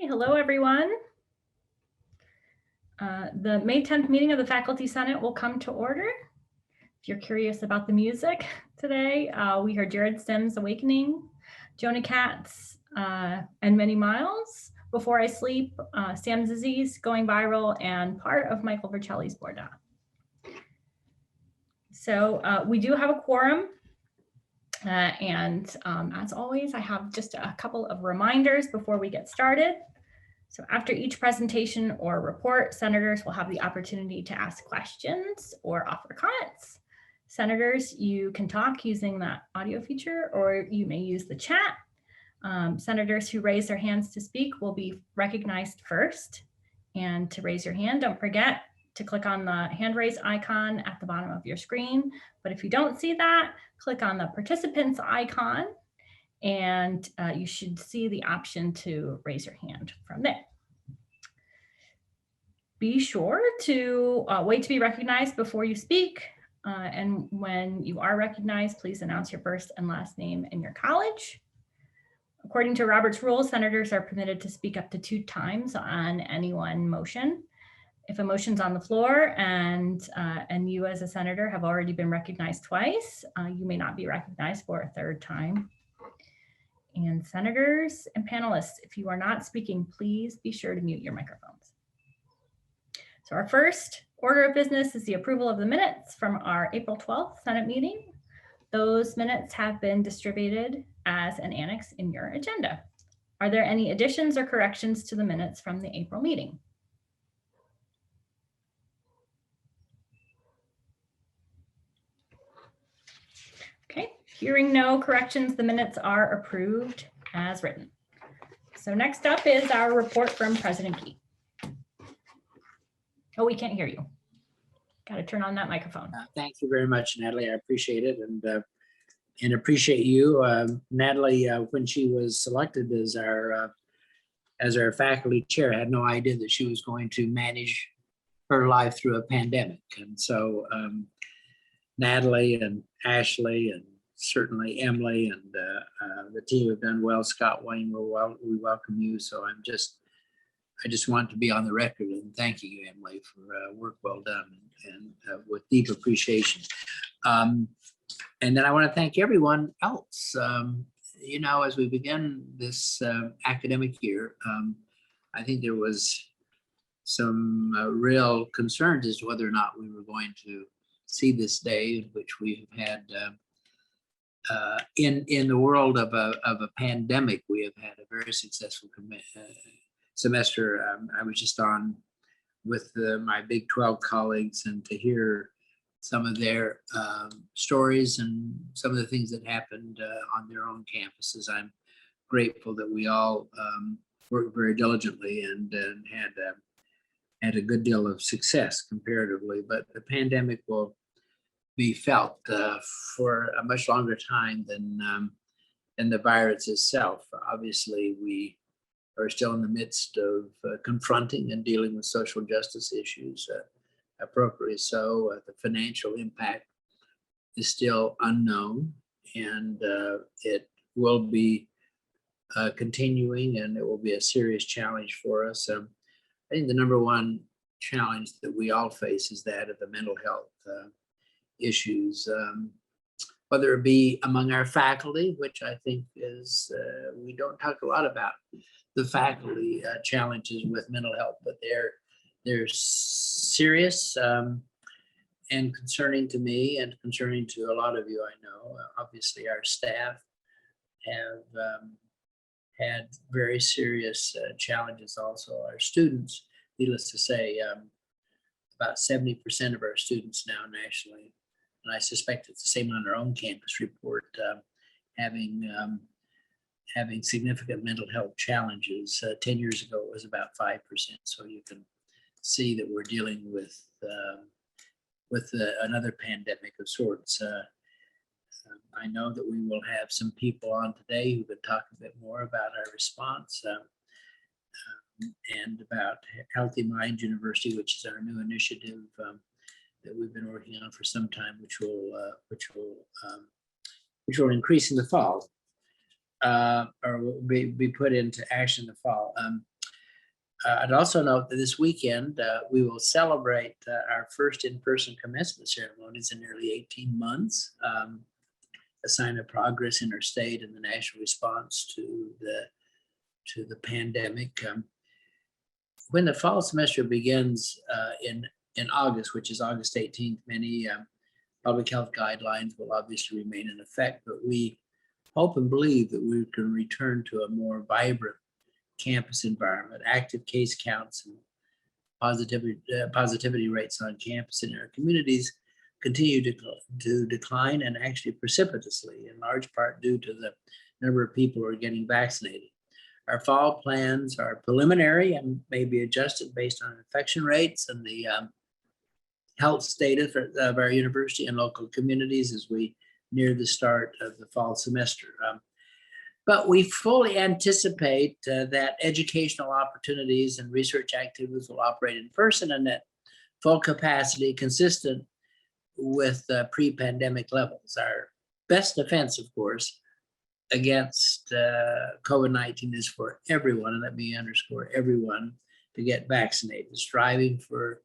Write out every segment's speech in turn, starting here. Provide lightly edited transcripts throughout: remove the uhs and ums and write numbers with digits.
Hello, everyone. The May 10th meeting of the Faculty Senate will come to order. If you're curious about the music today, we heard Jared Sims' Awakening, Jonah Katz, and Many Miles, Before I Sleep, Sam Zizzi's Going Viral, and part of Michael Vercelli's Borda. So we do have a quorum. As always, I have just a couple of reminders before we get started. So after each presentation or report, senators will have the opportunity to ask questions or offer comments. Senators, you can talk using that audio feature, or you may use the chat. Senators who raise their hands to speak will be recognized first. And to raise your hand, don't forget to click on the hand raise icon at the bottom of your screen. But if you don't see that, click on the participants icon and you should see the option to raise your hand from there. Be sure to wait to be recognized before you speak. And when you are recognized, please announce your first and last name and your college. According to Robert's rules, senators are permitted to speak up to 2 times on any one motion. If a motion's on the floor and you as a senator have already been recognized twice, you may not be recognized for a 3rd time. And senators and panelists, if you are not speaking, please be sure to mute your microphones. So our first order of business is the approval of the minutes from our April 12th Senate meeting. Those minutes have been distributed as an annex in your agenda. Are there any additions or corrections to the minutes from the April meeting? Okay, hearing no corrections, the minutes are approved as written. So next up is our report from President Key. Oh, we can't hear you. Got to turn on that microphone. Thank you very much, Natalie. I appreciate it and appreciate you. Natalie, when she was selected as our faculty chair, I had no idea that she was going to manage her life through a pandemic. And so Natalie and Ashley and certainly Emily and the team have done well. Scott Wayne, we welcome you. So I just want to be on the record and thanking you, Emily, for work well done and with deep appreciation. And then I want to thank everyone else. You know, as we begin this academic year, I think there was some real concerns as to whether or not we were going to see this day in which we have had in the world of a pandemic. We have had a very successful semester. I was just on with my Big 12 colleagues, and to hear some of their stories and some of the things that happened on their own campuses. I'm grateful that we all worked very diligently and had a good deal of success comparatively, but the pandemic will be felt for a much longer time than the virus itself. Obviously, we are still in the midst of confronting and dealing with social justice issues, appropriately so. The financial impact is still unknown, and it will be continuing, and it will be a serious challenge for us. I think the number one challenge that we all face is that of the mental health issues, whether it be among our faculty, which I think is, we don't talk a lot about the faculty challenges with mental health, but they're serious and concerning to me and concerning to a lot of you I know. Obviously, our staff have had very serious challenges also. Our students, needless to say, about 70% of our students now nationally, and I suspect it's the same on our own campus, report having significant mental health challenges. 10 years ago, it was about 5%. So you can see that we're dealing with another pandemic of sorts. I know that we will have some people on today who can talk a bit more about our response and about Healthy Mind University, which is our new initiative that we've been working on for some time, which will increase in the fall, or will be put into action in the fall. I'd also note that this weekend, we will celebrate our first in-person commencement ceremonies in nearly 18 months, a sign of progress in our state and the national response to the pandemic. When the fall semester begins in August, which is August 18th, many public health guidelines will obviously remain in effect, but we hope and believe that we can return to a more vibrant campus environment. Active case counts and positivity rates on campus in our communities continue to decline, and actually precipitously, in large part due to the number of people who are getting vaccinated. Our fall plans are preliminary and may be adjusted based on infection rates and the health status of our university and local communities as we near the start of the fall semester. But we fully anticipate that educational opportunities and research activities will operate in person and at full capacity consistent with pre-pandemic levels. Our best defense, of course, against COVID-19 is for everyone, and let me underscore everyone, to get vaccinated. Striving for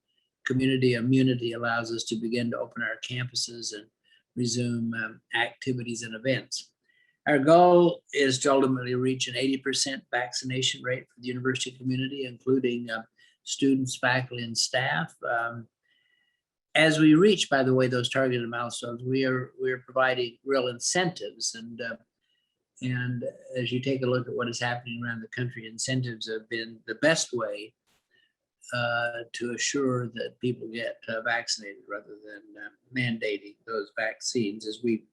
community immunity allows us to begin to open our campuses and resume activities and events. Our goal is to ultimately reach an 80% vaccination rate for the university community, including students, faculty, and staff. As we reach, by the way, those targeted milestones, we are providing real incentives, and as you take a look at what is happening around the country, incentives have been the best way to assure that people get vaccinated rather than mandating those vaccines. As we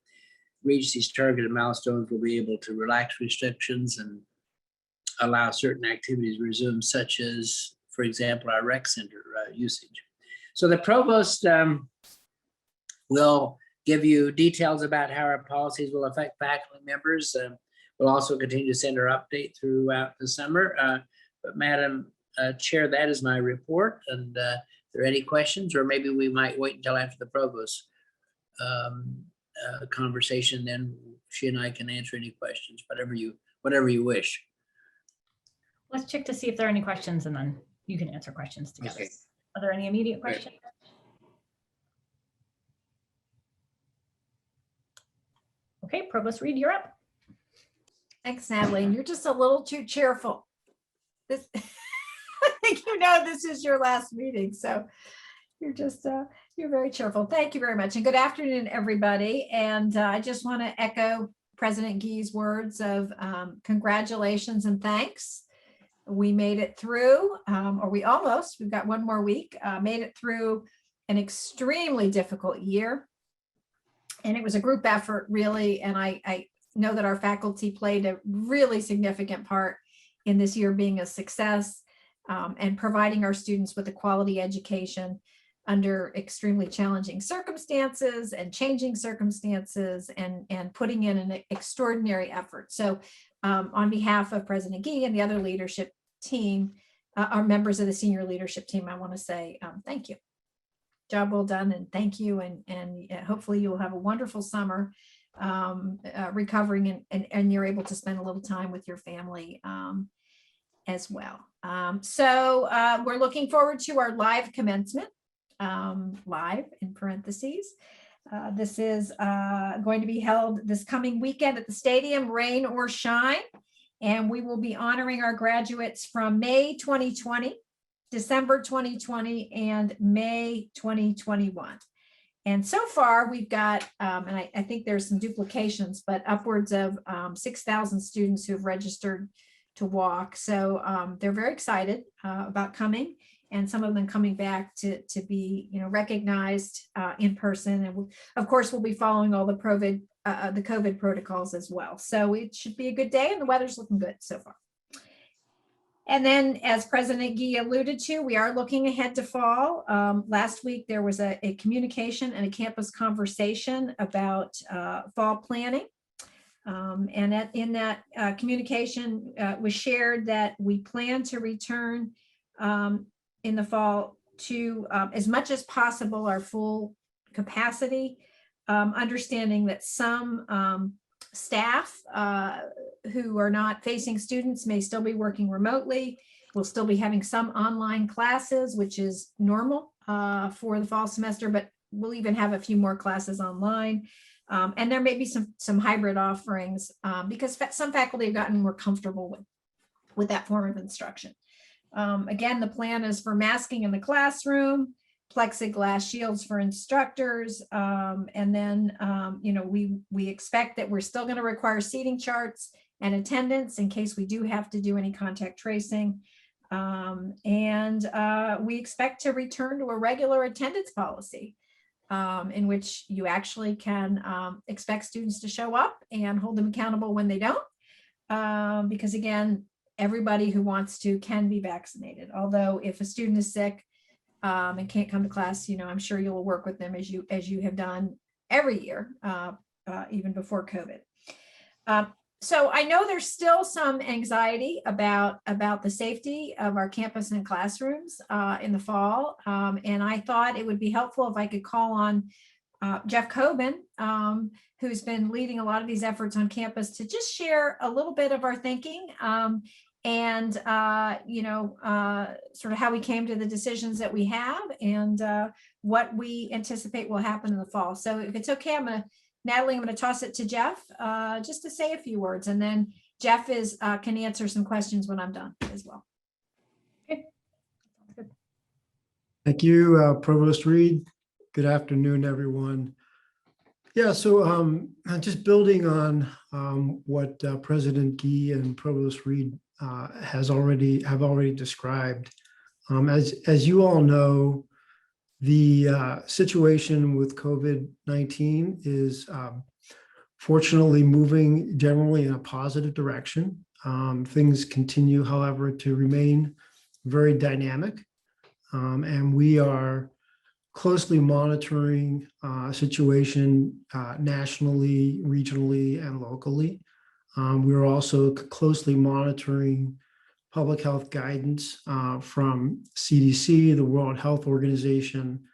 reach these targeted milestones, we'll be able to relax restrictions and allow certain activities to resume, such as, for example, our rec center usage. So the provost will give you details about how our policies will affect faculty members. We'll also continue to send our update throughout the summer. But Madam Chair, that is my report. And if there are any questions, or maybe we might wait until after the provost conversation, then she and I can answer any questions, whatever you wish. Let's check to see if there are any questions, and then you can answer questions together. Okay. Are there any immediate questions? Okay, Provost Reed, you're up. Thanks, Natalie. And you're just a little too cheerful. This, I think you know this is your last meeting, so you're just you're very cheerful. Thank you very much, and good afternoon, everybody. And I just want to echo President Guy's words of congratulations and thanks. We made it through, or we've got one more week, made it through an extremely difficult year. And it was a group effort, really. And I know that our faculty played a really significant part in this year being a success, and providing our students with a quality education under extremely challenging circumstances and changing circumstances, and putting in an extraordinary effort. So on behalf of President Guy and the other leadership team, our members of the senior leadership team, I want to say thank you. Job well done, and thank you. And hopefully you will have a wonderful summer recovering, and you're able to spend a little time with your family as well. So we're looking forward to our live commencement, live in parentheses. This is going to be held this coming weekend at the stadium, rain or shine. And we will be honoring our graduates from May 2020, December 2020, and May 2021. And so far we've got, and I think there's some duplications, but upwards of 6,000 students who have registered to walk. So they're very excited about coming, and some of them coming back to be, recognized in person. And of course, we'll be following all the COVID protocols as well. So it should be a good day, and the weather's looking good so far. And then, as President Guy alluded to, we are looking ahead to fall. Last week, there was a communication and a campus conversation about fall planning. And in that communication was shared that we plan to return in the fall to, as much as possible, our full capacity, understanding that some staff who are not facing students may still be working remotely. We'll still be having some online classes, which is normal for the fall semester, but we'll even have a few more classes online. And there may be some hybrid offerings because some faculty have gotten more comfortable with that form of instruction. Again, the plan is for masking in the classroom, plexiglass shields for instructors, and then we expect that we're still going to require seating charts and attendance in case we do have to do any contact tracing. And we expect to return to a regular attendance policy in which you actually can expect students to show up and hold them accountable when they don't. Because again, everybody who wants to can be vaccinated. Although if a student is sick and can't come to class, I'm sure you'll work with them as you have done every year, even before COVID. So I know there's still some anxiety about the safety of our campus and classrooms in the fall. And I thought it would be helpful if I could call on Jeff Coben, who's been leading a lot of these efforts on campus, to just share a little bit of our thinking and sort of how we came to the decisions that we have and what we anticipate will happen in the fall. So if it's okay, Natalie, I'm going to toss it to Jeff just to say a few words, and then Jeff can answer some questions when I'm done as well. Okay. Thank you, Provost Reed. Good afternoon, everyone. Yeah, so just building on what President Gee and Provost Reed have already described. As you all know, the situation with COVID-19 is fortunately moving generally in a positive direction. Things continue, however, to remain very dynamic, and we are closely monitoring situation nationally, regionally, and locally. We're also closely monitoring public health guidance from CDC, the World Health Organization,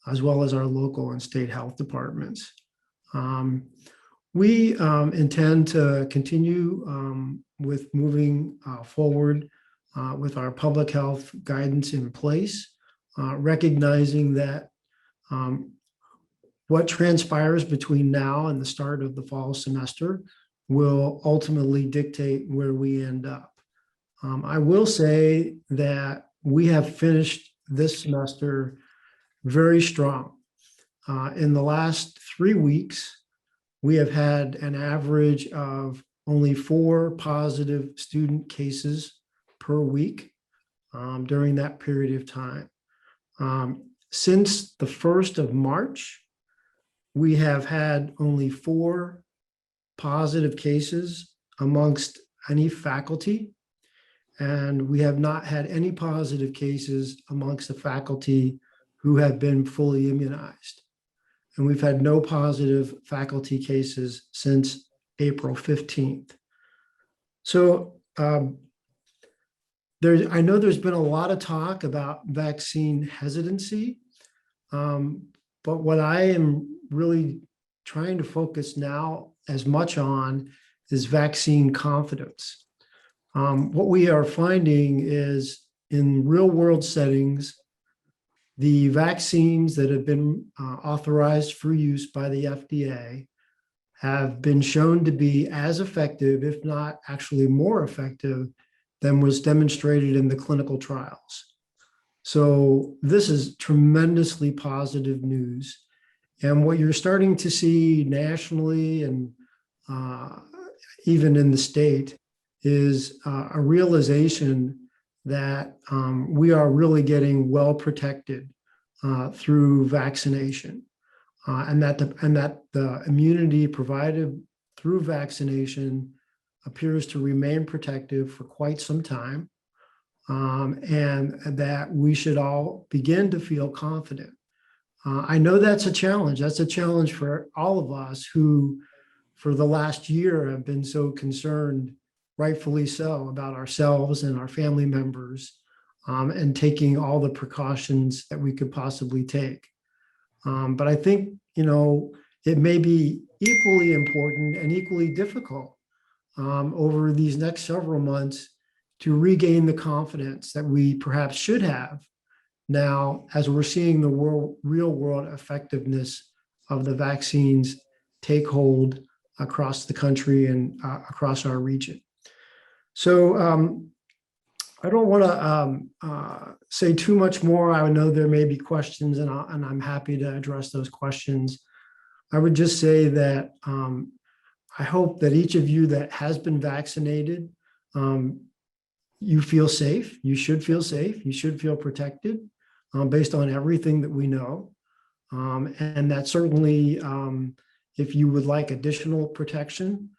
as well as our local and state health departments. We intend to continue with moving forward with our public health guidance in place, recognizing that what transpires between now and the start of the fall semester will ultimately dictate where we end up. I will say that we have finished this semester very strong. In the last 3 weeks, we have had an average of only 4 positive student cases per week during that period of time. Since the 1st of March, we have had only 4 positive cases amongst any faculty, and we have not had any positive cases amongst the faculty who have been fully immunized. And we've had no positive faculty cases since April 15th. So I know there's been a lot of talk about vaccine hesitancy, but what I am really trying to focus now as much on is vaccine confidence. What we are finding is in real world settings, the vaccines that have been authorized for use by the FDA have been shown to be as effective, if not actually more effective, than was demonstrated in the clinical trials. So this is tremendously positive news. And what you're starting to see nationally and even in the state is a realization that we are really getting well protected through vaccination, and that the immunity provided through vaccination appears to remain protective for quite some time, and that we should all begin to feel confident. I know that's a challenge. That's a challenge for all of us who, for the last year, have been so concerned, rightfully so, about ourselves and our family members, and taking all the precautions that we could possibly take. But I think, it may be equally important and equally difficult over these next several months to regain the confidence that we perhaps should have now as we're seeing the real world effectiveness of the vaccines take hold across the country and across our region. So I don't want to say too much more. I know there may be questions, and I'm happy to address those questions. I would just say that I hope that each of you that has been vaccinated, you feel safe. You should feel safe. You should feel protected based on everything that we know. And that certainly, if you would like additional protection,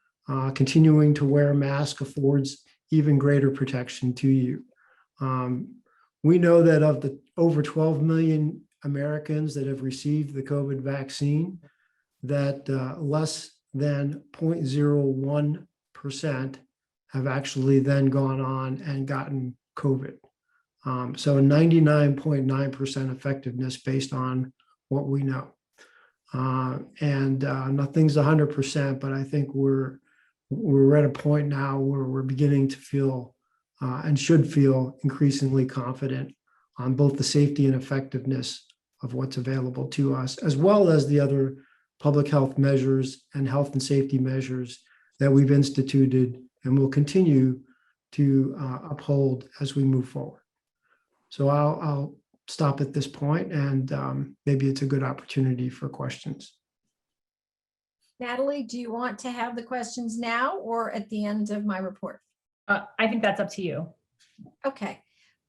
continuing to wear a mask affords even greater protection to you. We know that of the over 12 million Americans that have received the COVID vaccine, that less than 0.01% have actually then gone on and gotten COVID. So a 99.9% effectiveness based on what we know. And nothing's 100%, but I think we're at a point now where we're beginning to feel and should feel increasingly confident on both the safety and effectiveness of what's available to us, as well as the other public health measures and health and safety measures that we've instituted and will continue to uphold as we move forward. So I'll stop at this point, and maybe it's a good opportunity for questions. Natalie, do you want to have the questions now or at the end of my report? I think that's up to you. Okay.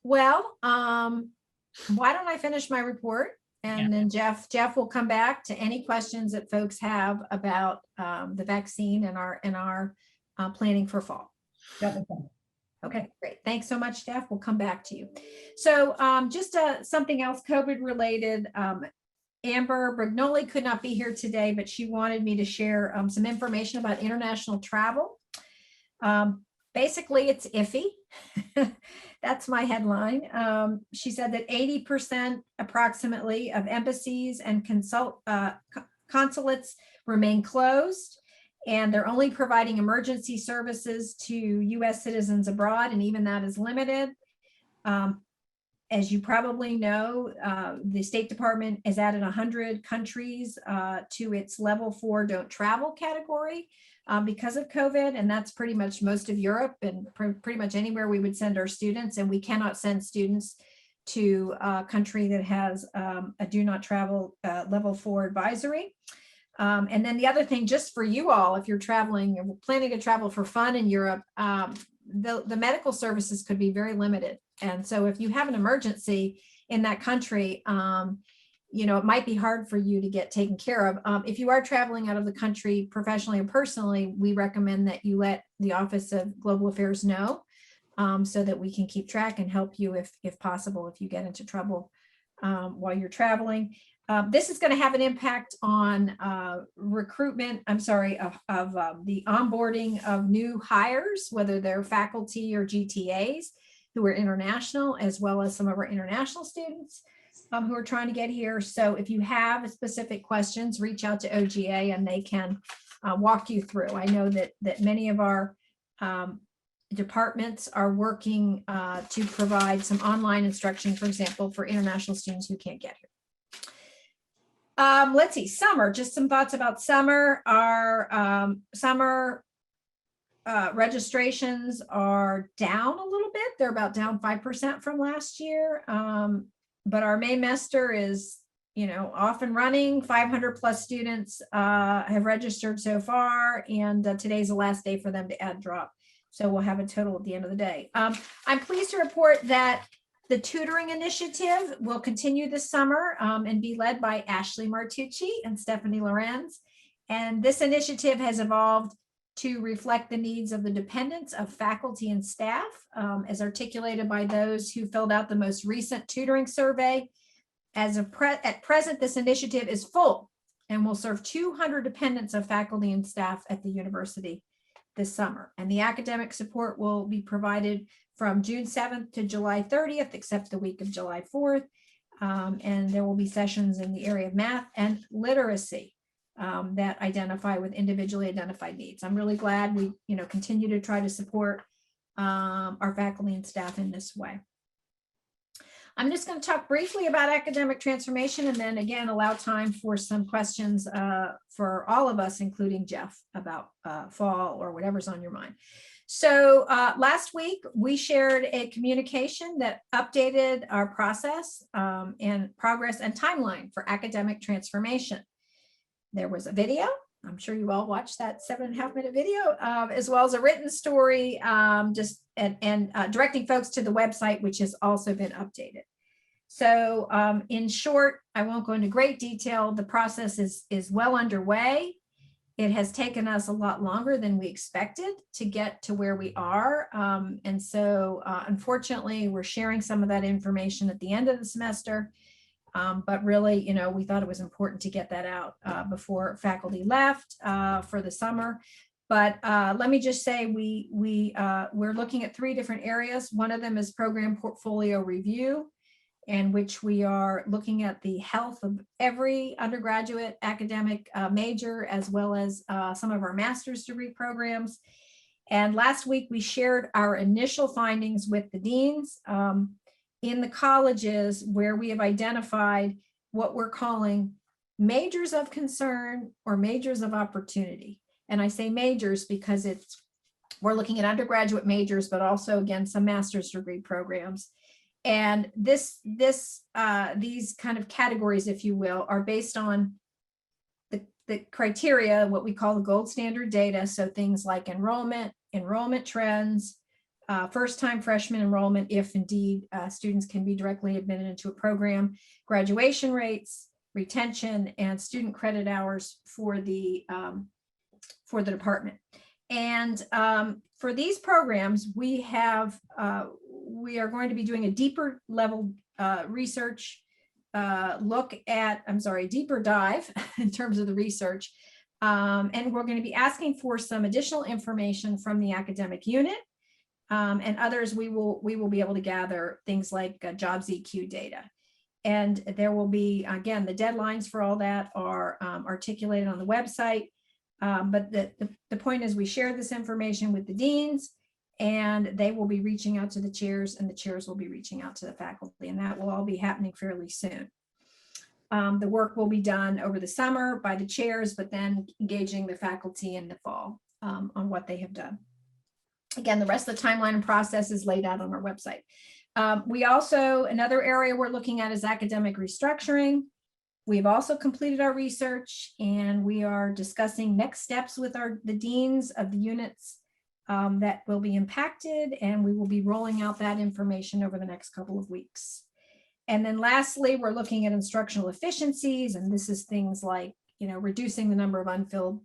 Well, why don't I finish my report, and then Jeff will come back to any questions that folks have about the vaccine and our planning for fall. Okay, great. Thanks so much, Jeff. We'll come back to you. So just something else COVID related. Amber Brignoli could not be here today, but she wanted me to share some information about international travel. Basically, it's iffy. That's my headline. She said that 80% approximately of embassies and consulates remain closed, and they're only providing emergency services to U.S. citizens abroad, and even that is limited. As you probably know, the State Department has added 100 countries to its level 4 don't travel category because of COVID, and that's pretty much most of Europe and pretty much anywhere we would send our students, and we cannot send students to a country that has a do not travel level 4 advisory. And then the other thing, just for you all, if you're traveling or planning to travel for fun in Europe, the medical services could be very limited. And so if you have an emergency in that country, it might be hard for you to get taken care of. If you are traveling out of the country professionally or personally, we recommend that you let the Office of Global Affairs know so that we can keep track and help you if possible, if you get into trouble while you're traveling. This is going to have an impact on recruitment, of the onboarding of new hires, whether they're faculty or GTAs who are international, as well as some of our international students who are trying to get here. So if you have specific questions, reach out to OGA and they can walk you through. I know that many of our departments are working to provide some online instruction, for example, for international students who can't get here. Let's see, summer, just some thoughts about summer. Our summer registrations are down a little bit. They're about down 5% from last year. But our Maymester is, off and running. 500 plus students have registered so far, and today's the last day for them to add drop. So we'll have a total at the end of the day. I'm pleased to report that the Tutoring Initiative will continue this summer and be led by Ashley Martucci and Stephanie Lorenz. And this initiative has evolved to reflect the needs of the dependents of faculty and staff, as articulated by those who filled out the most recent tutoring survey. At present, this initiative is full and will serve 200 dependents of faculty and staff at the university this summer. And the academic support will be provided from June 7th to July 30th, except the week of July 4th. And there will be sessions in the area of math and literacy that identify with individually identified needs. I'm really glad we continue to try to support our faculty and staff in this way. I'm just going to talk briefly about academic transformation and then again allow time for some questions for all of us, including Jeff, about fall or whatever's on your mind. So last week we shared a communication that updated our process and progress and timeline for academic transformation. There was a video. I'm sure you all watched that 7.5-minute video, as well as a written story, directing folks to the website, which has also been updated. So in short, I won't go into great detail. The process is well underway. It has taken us a lot longer than we expected to get to where we are. And so unfortunately, we're sharing some of that information at the end of the semester. But really, you know, we thought it was important to get that out before faculty left for the summer. But let me just say we're looking at 3 different areas. One of them is program portfolio review, in which we are looking at the health of every undergraduate academic major, as well as some of our master's degree programs. And last week we shared our initial findings with the deans in the colleges where we have identified what we're calling majors of concern or majors of opportunity. And I say majors because we're looking at undergraduate majors, but also again, some master's degree programs. And these kind of categories, if you will, are based on the criteria, what we call the gold standard data. So things like enrollment trends, first-time freshman enrollment, if indeed students can be directly admitted into a program, graduation rates, retention, and student credit hours for the department. And for these programs, we are going to be doing a deeper level research deeper dive in terms of the research. And we're going to be asking for some additional information from the academic unit. And others, we will be able to gather things like jobs EQ data. And there will be, again, the deadlines for all that are articulated on the website. But the point is we share this information with the deans, and they will be reaching out to the chairs, and the chairs will be reaching out to the faculty, and that will all be happening fairly soon. The work will be done over the summer by the chairs, but then engaging the faculty in the fall on what they have done. Again, the rest of the timeline and process is laid out on our website. We also, another area we're looking at is academic restructuring. We've also completed our research, and we are discussing next steps with the deans of the units that will be impacted, and we will be rolling out that information over the next couple of weeks. And then lastly, we're looking at instructional efficiencies, and this is things like, you know, reducing the number of unfilled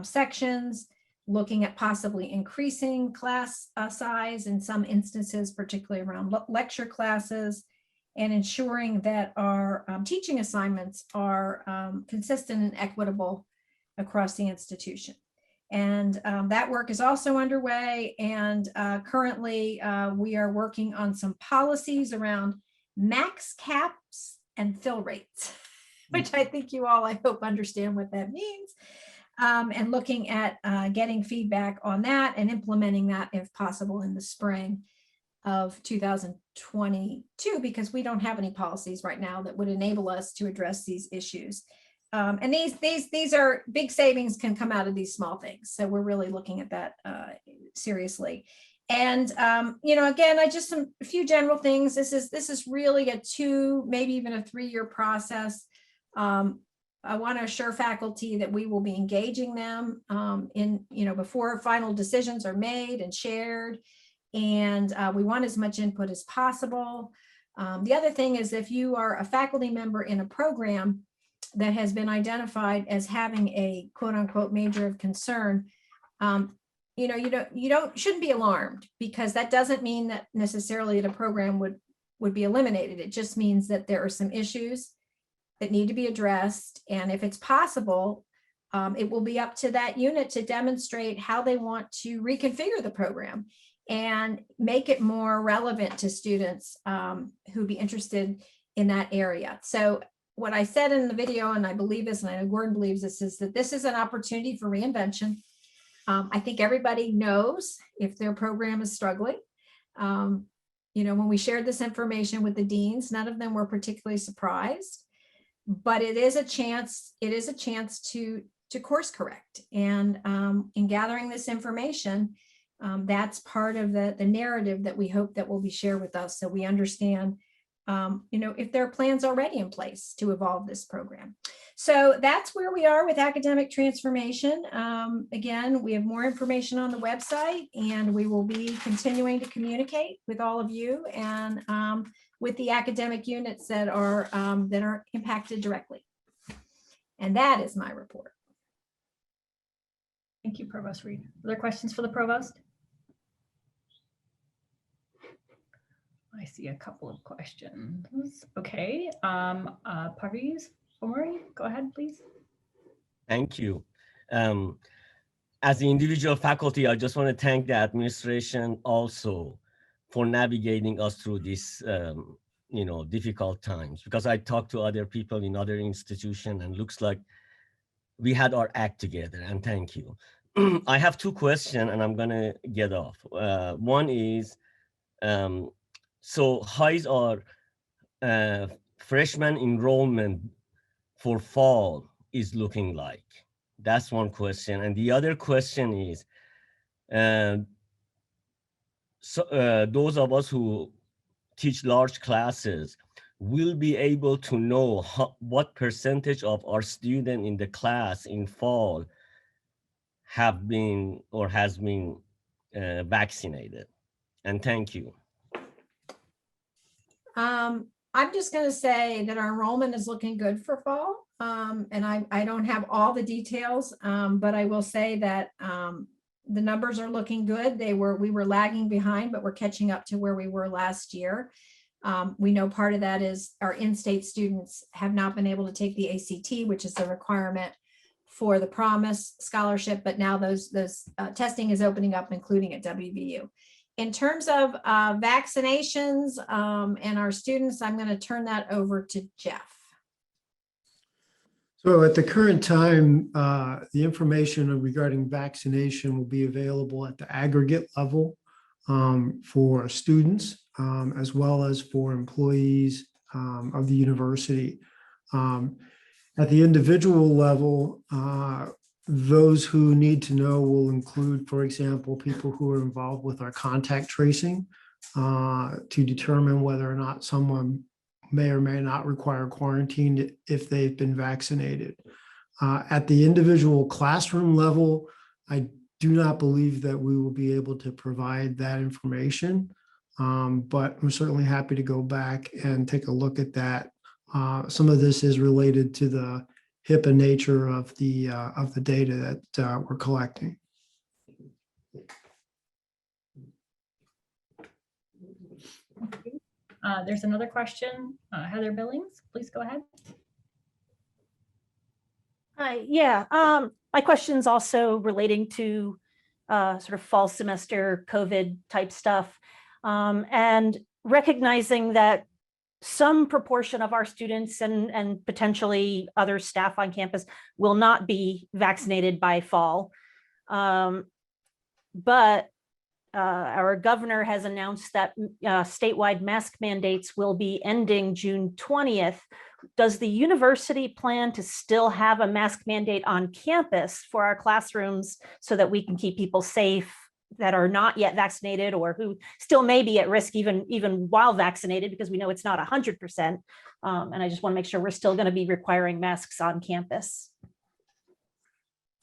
sections, looking at possibly increasing class size in some instances, particularly around lecture classes, and ensuring that our teaching assignments are consistent and equitable across the institution. And that work is also underway. And currently we are working on some policies around max caps and fill rates, which I think you all, I hope, understand what that means. And looking at getting feedback on that and implementing that if possible in the spring of 2022, because we don't have any policies right now that would enable us to address these issues. And these are big savings can come out of these small things. So we're really looking at that seriously. And, you know, again, a few general things. This is really a 2, maybe even a 3-year process. I want to assure faculty that we will be engaging them before final decisions are made and shared. And we want as much input as possible. The other thing is, if you are a faculty member in a program that has been identified as having a quote unquote major of concern, shouldn't be alarmed, because that doesn't mean that necessarily the program would be eliminated. It just means that there are some issues that need to be addressed. And if it's possible, it will be up to that unit to demonstrate how they want to reconfigure the program and make it more relevant to students who be interested in that area. So what I said in the video, and I believe this, and I know Gordon believes this, is that this is an opportunity for reinvention. I think everybody knows if their program is struggling. When we shared this information with the deans, none of them were particularly surprised, but it is a chance to course correct. And in gathering this information, that's part of the narrative that we hope that will be shared with us, so we understand if there are plans already in place to evolve this program. So that's where we are with academic transformation. Again, we have more information on the website, and we will be continuing to communicate with all of you and with the academic units that are impacted directly. And that is my report. Thank you, Provost Reed. Other questions for the Provost? I see a couple of questions. Okay, Parviz Omari, go ahead, please. Thank you. As the individual faculty, I just want to thank the administration also for navigating us through this, difficult times, because I talked to other people in other institutions and looks like we had our act together, and thank you. I have two questions and I'm gonna get off. One is, so how is our freshman enrollment for fall is looking like? That's one question. And the other question is, those of us who teach large classes will be able to know what percentage of our students in the class in fall have been or has been vaccinated. And thank you. I'm just going to say that our enrollment is looking good for fall. And I don't have all the details, but I will say that the numbers are looking good. We were lagging behind, but we're catching up to where we were last year. We know part of that is our in-state students have not been able to take the ACT, which is the requirement for the Promise scholarship, but now those testing is opening up, including at WVU. In terms of vaccinations and our students, I'm going to turn that over to Jeff. So at the current time, the information regarding vaccination will be available at the aggregate level for students as well as for employees of the university. At the individual level, those who need to know will include, for example, people who are involved with our contact tracing to determine whether or not someone may or may not require quarantine if they've been vaccinated. At the individual classroom level, I do not believe that we will be able to provide that information, but I'm certainly happy to go back and take a look at that. Some of this is related to the HIPAA nature of the data that we're collecting. There's another question. Heather Billings, please go ahead. Hi, yeah. My question's also relating to sort of fall semester COVID type stuff, and recognizing that some proportion of our students and potentially other staff on campus will not be vaccinated by fall. But our governor has announced that statewide mask mandates will be ending June 20th. Does the university plan to still have a mask mandate on campus for our classrooms so that we can keep people safe that are not yet vaccinated or who still may be at risk even while vaccinated, because we know it's not 100%. And I just want to make sure we're still going to be requiring masks on campus.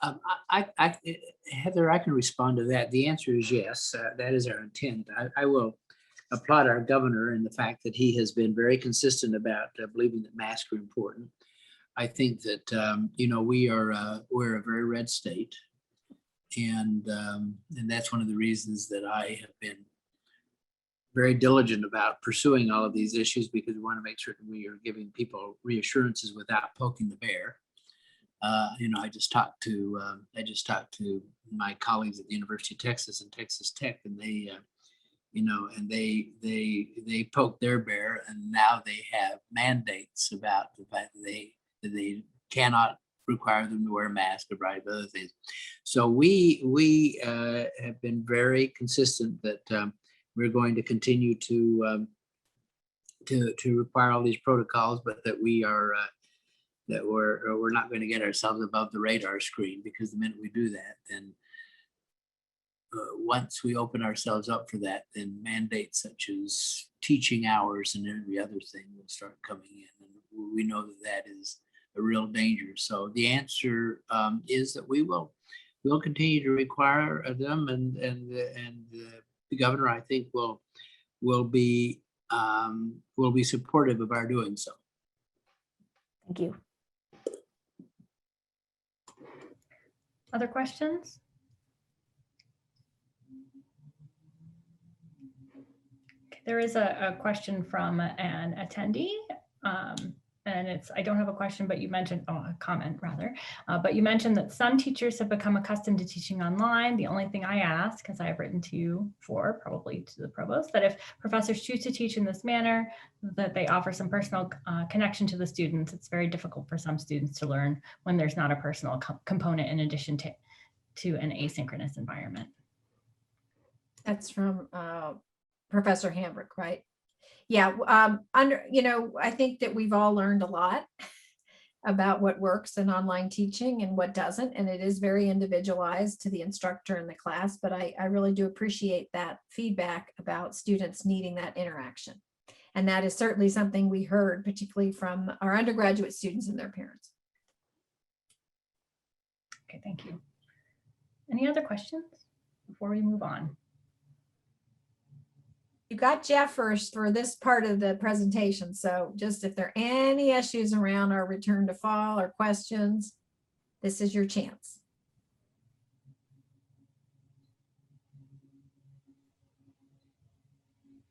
Heather, I can respond to that. The answer is yes. That is our intent. I will applaud our governor in the fact that he has been very consistent about believing that masks are important. I think that we're a very red state, and that's one of the reasons that I have been very diligent about pursuing all of these issues, because we want to make certain we are giving people reassurances without poking the bear. I just talked to my colleagues at the University of Texas and Texas Tech, and they poked their bear, and now they have mandates about the fact that they cannot require them to wear a mask, a variety of other things. So we have been very consistent that we're going to continue to require all these protocols, but that we're not going to get ourselves above the radar screen, because the minute we do that, then once we open ourselves up for that, then mandates such as teaching hours and every other thing will start coming in, and we know that is a real danger. So the answer is that we'll continue to require them, and the governor, I think, will be supportive of our doing so. Thank you. Other questions? There is a question from an attendee. And I don't have a question, but you mentioned, a comment rather, but you mentioned that some teachers have become accustomed to teaching online. The only thing I ask, as I have written to you for, probably to the provost, that if professors choose to teach in this manner, that they offer some personal connection to the students. It's very difficult for some students to learn when there's not a personal component in addition to an asynchronous environment. That's from Professor Hambrick, right? Yeah, I think that we've all learned a lot about what works in online teaching and what doesn't, and it is very individualized to the instructor in the class, but I really do appreciate that feedback about students needing that interaction. And that is certainly something we heard, particularly from our undergraduate students and their parents. Okay, thank you. Any other questions before we move on? You got Jeff first for this part of the presentation. So just if there are any issues around our return to fall or questions, this is your chance.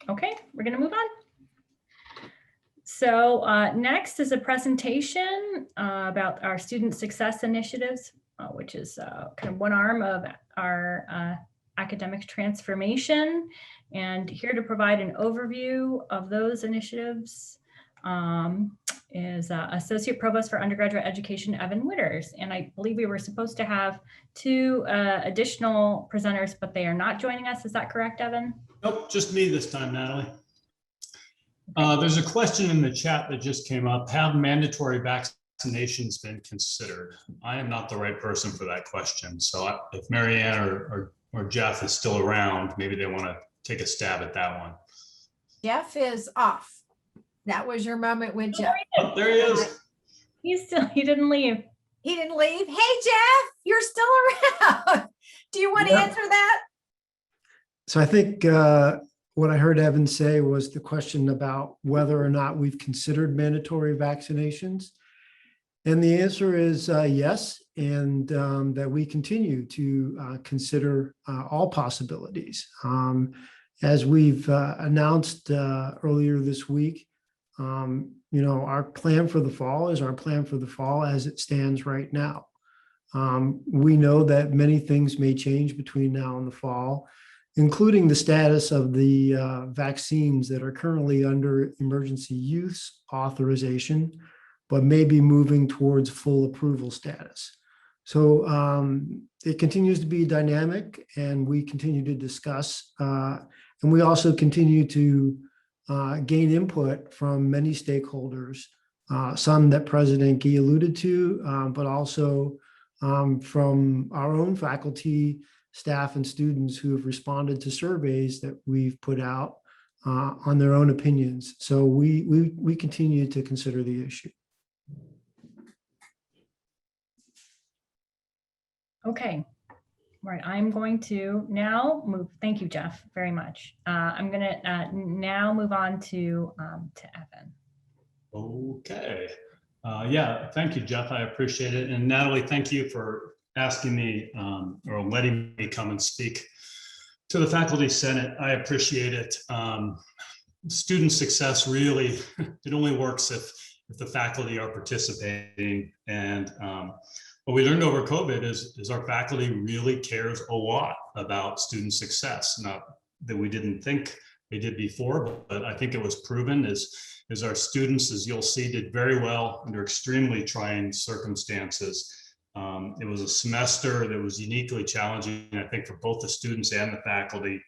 Okay, we're going to move on. So next is a presentation about our student success initiatives, which is kind of one arm of our academic transformation. And here to provide an overview of those initiatives is Associate Provost for Undergraduate Education, Evan Witters. And I believe we were supposed to have two additional presenters, but they are not joining us. Is that correct, Evan? Nope, just me this time, Natalie. There's a question in the chat that just came up. Have mandatory vaccinations been considered? I am not the right person for that question. So if Marianne or Jeff is still around, maybe they want to take a stab at that one. Jeff is off. That was your moment with Jeff. Oh, there he is. He didn't leave. He didn't leave. Hey, Jeff, you're still around. Do you want to answer that? So I think what I heard Evan say was the question about whether or not we've considered mandatory vaccinations. And the answer is yes, and that we continue to consider all possibilities. As we've announced earlier this week, our plan for the fall is our plan for the fall as it stands right now. We know that many things may change between now and the fall, including the status of the vaccines that are currently under emergency use authorization, but may be moving towards full approval status. So it continues to be dynamic, and we continue to discuss, and we also continue to gain input from many stakeholders, some that President Gee alluded to, but also from our own faculty, staff, and students who have responded to surveys that we've put out on their own opinions. So we continue to consider the issue. Okay. All right, I'm going to now move. Thank you, Jeff, very much. I'm going to now move on to Evan. Okay. Yeah, thank you, Jeff. I appreciate it. And Natalie, thank you for asking me or letting me come and speak to the Faculty Senate. I appreciate it. Student success really, it only works if the faculty are participating. And what we learned over COVID is our faculty really cares a lot about student success. Not that we didn't think they did before, but I think it was proven is our students, as you'll see, did very well under extremely trying circumstances. It was a semester that was uniquely challenging, I think, for both the students and the faculty.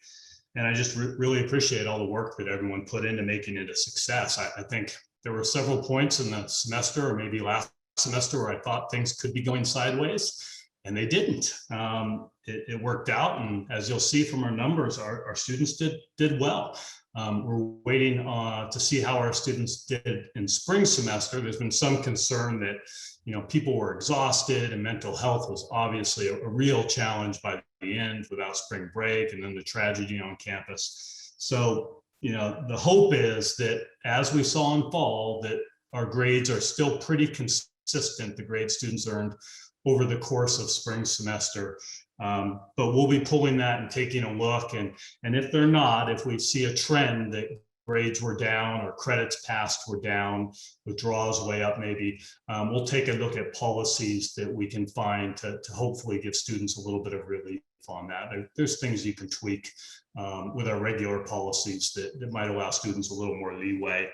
And I just really appreciate all the work that everyone put into making it a success. I think there were several points in the semester, or maybe last semester, where I thought things could be going sideways, and they didn't. It worked out, and as you'll see from our numbers, our students did well. We're waiting to see how our students did in spring semester. There's been some concern that people were exhausted, and mental health was obviously a real challenge by the end without spring break and then the tragedy on campus. So, the hope is that as we saw in fall, that our grades are still pretty consistent, the grades students earned over the course of spring semester. But we'll be pulling that and taking a look. And if they're not, if we see a trend that grades were down or credits passed were down, withdrawals way up maybe, we'll take a look at policies that we can find to hopefully give students a little bit of relief on that. There's things you can tweak with our regular policies that might allow students a little more leeway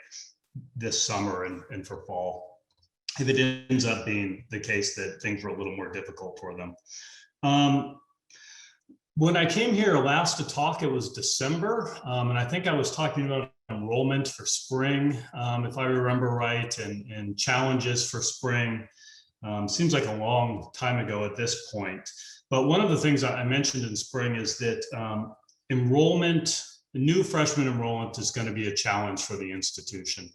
this summer and for fall, if it ends up being the case that things were a little more difficult for them. When I came here last to talk, it was December, and I think I was talking about enrollment for spring, if I remember right, and challenges for spring. Seems like a long time ago at this point. But one of the things I mentioned in spring is that enrollment, new freshman enrollment is going to be a challenge for the institution.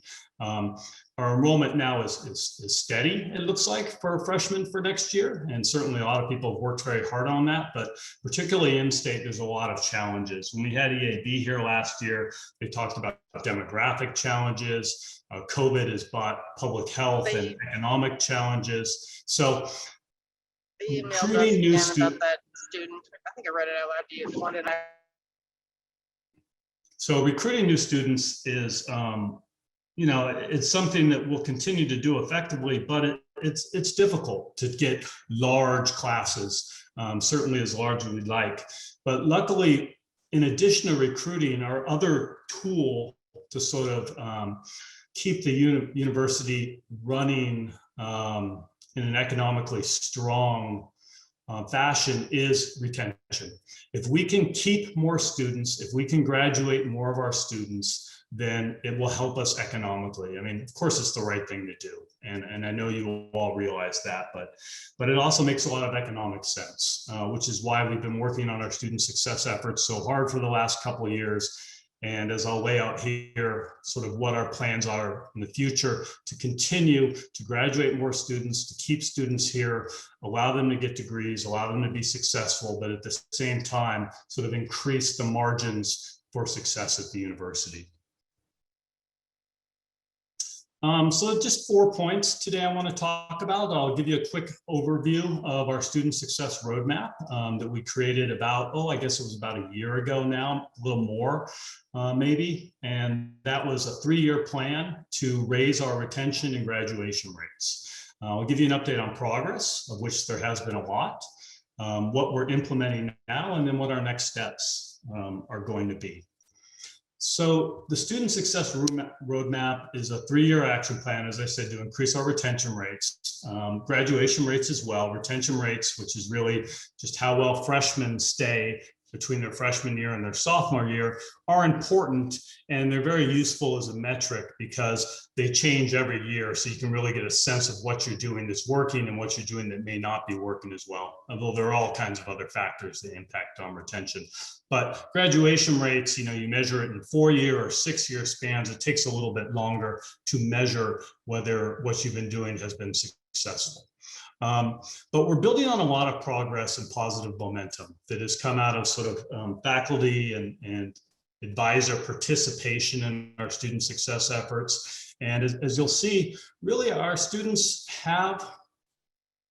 Our enrollment now is steady, it looks like, for freshmen for next year. And certainly a lot of people have worked very hard on that, but particularly in-state, there's a lot of challenges. When we had EAB here last year, they talked about demographic challenges. COVID has brought public health and economic challenges. So recruiting new students. That student, I think I read it out loud to you. One, so recruiting new students is, it's something that we'll continue to do effectively, but it's difficult to get large classes, certainly as large as we'd like. But luckily, in addition to recruiting, our other tool to sort of keep the university running in an economically strong fashion is retention. If we can keep more students, if we can graduate more of our students, then it will help us economically. I mean, of course, it's the right thing to do. And I know you all realize that, but it also makes a lot of economic sense, which is why we've been working on our student success efforts so hard for the last couple of years. And as I'll lay out here, sort of what our plans are in the future to continue to graduate more students, to keep students here, allow them to get degrees, allow them to be successful, but at the same time, sort of increase the margins for success at the university. So just 4 points today I want to talk about. I'll give you a quick overview of our student success roadmap that we created about, I guess it was about a year ago now, a little more maybe. And that was a 3-year plan to raise our retention and graduation rates. I'll give you an update on progress, of which there has been a lot, what we're implementing now, and then what our next steps are going to be. So the student success roadmap is a 3-year action plan, as I said, to increase our retention rates, graduation rates as well, retention rates, which is really just how well freshmen stay between their freshman year and their sophomore year, are important, and they're very useful as a metric because they change every year. So you can really get a sense of what you're doing that's working and what you're doing that may not be working as well, although there are all kinds of other factors that impact on retention. But graduation rates, you measure it in 4-year or 6-year spans. It takes a little bit longer to measure whether what you've been doing has been successful. But we're building on a lot of progress and positive momentum that has come out of sort of faculty and advisor participation in our student success efforts. And as you'll see, really our students have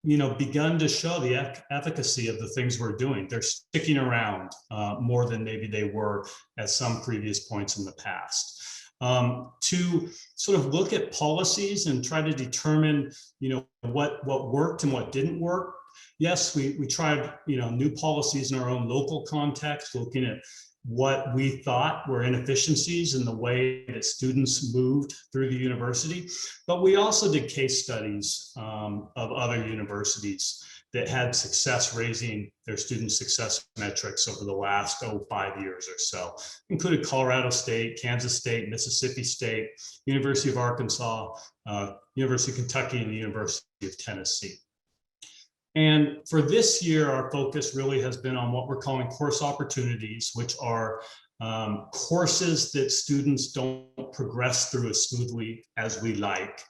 begun to show the efficacy of the things we're doing. They're sticking around more than maybe they were at some previous points in the past. To sort of look at policies and try to determine, what worked and what didn't work. Yes, we tried, new policies in our own local context, looking at what we thought were inefficiencies in the way that students moved through the university. But we also did case studies of other universities that had success raising their student success metrics over the last 5 years or so. Included Colorado State, Kansas State, Mississippi State, University of Arkansas, University of Kentucky, and the University of Tennessee. And for this year, our focus really has been on what we're calling course opportunities, which are courses that students don't progress through as smoothly as we like.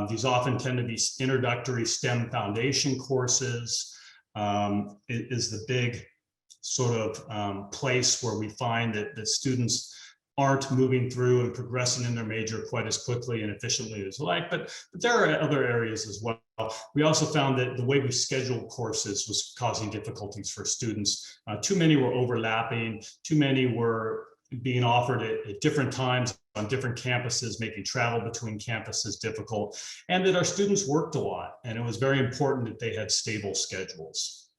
These often tend to be introductory STEM foundation courses. It is the big sort of place where we find that students aren't moving through and progressing in their major quite as quickly and efficiently as like, but there are other areas as well. We also found that the way we scheduled courses was causing difficulties for students. Too many were overlapping, too many were being offered at different times on different campuses, making travel between campuses difficult, and that our students worked a lot, and it was very important that they had stable schedules.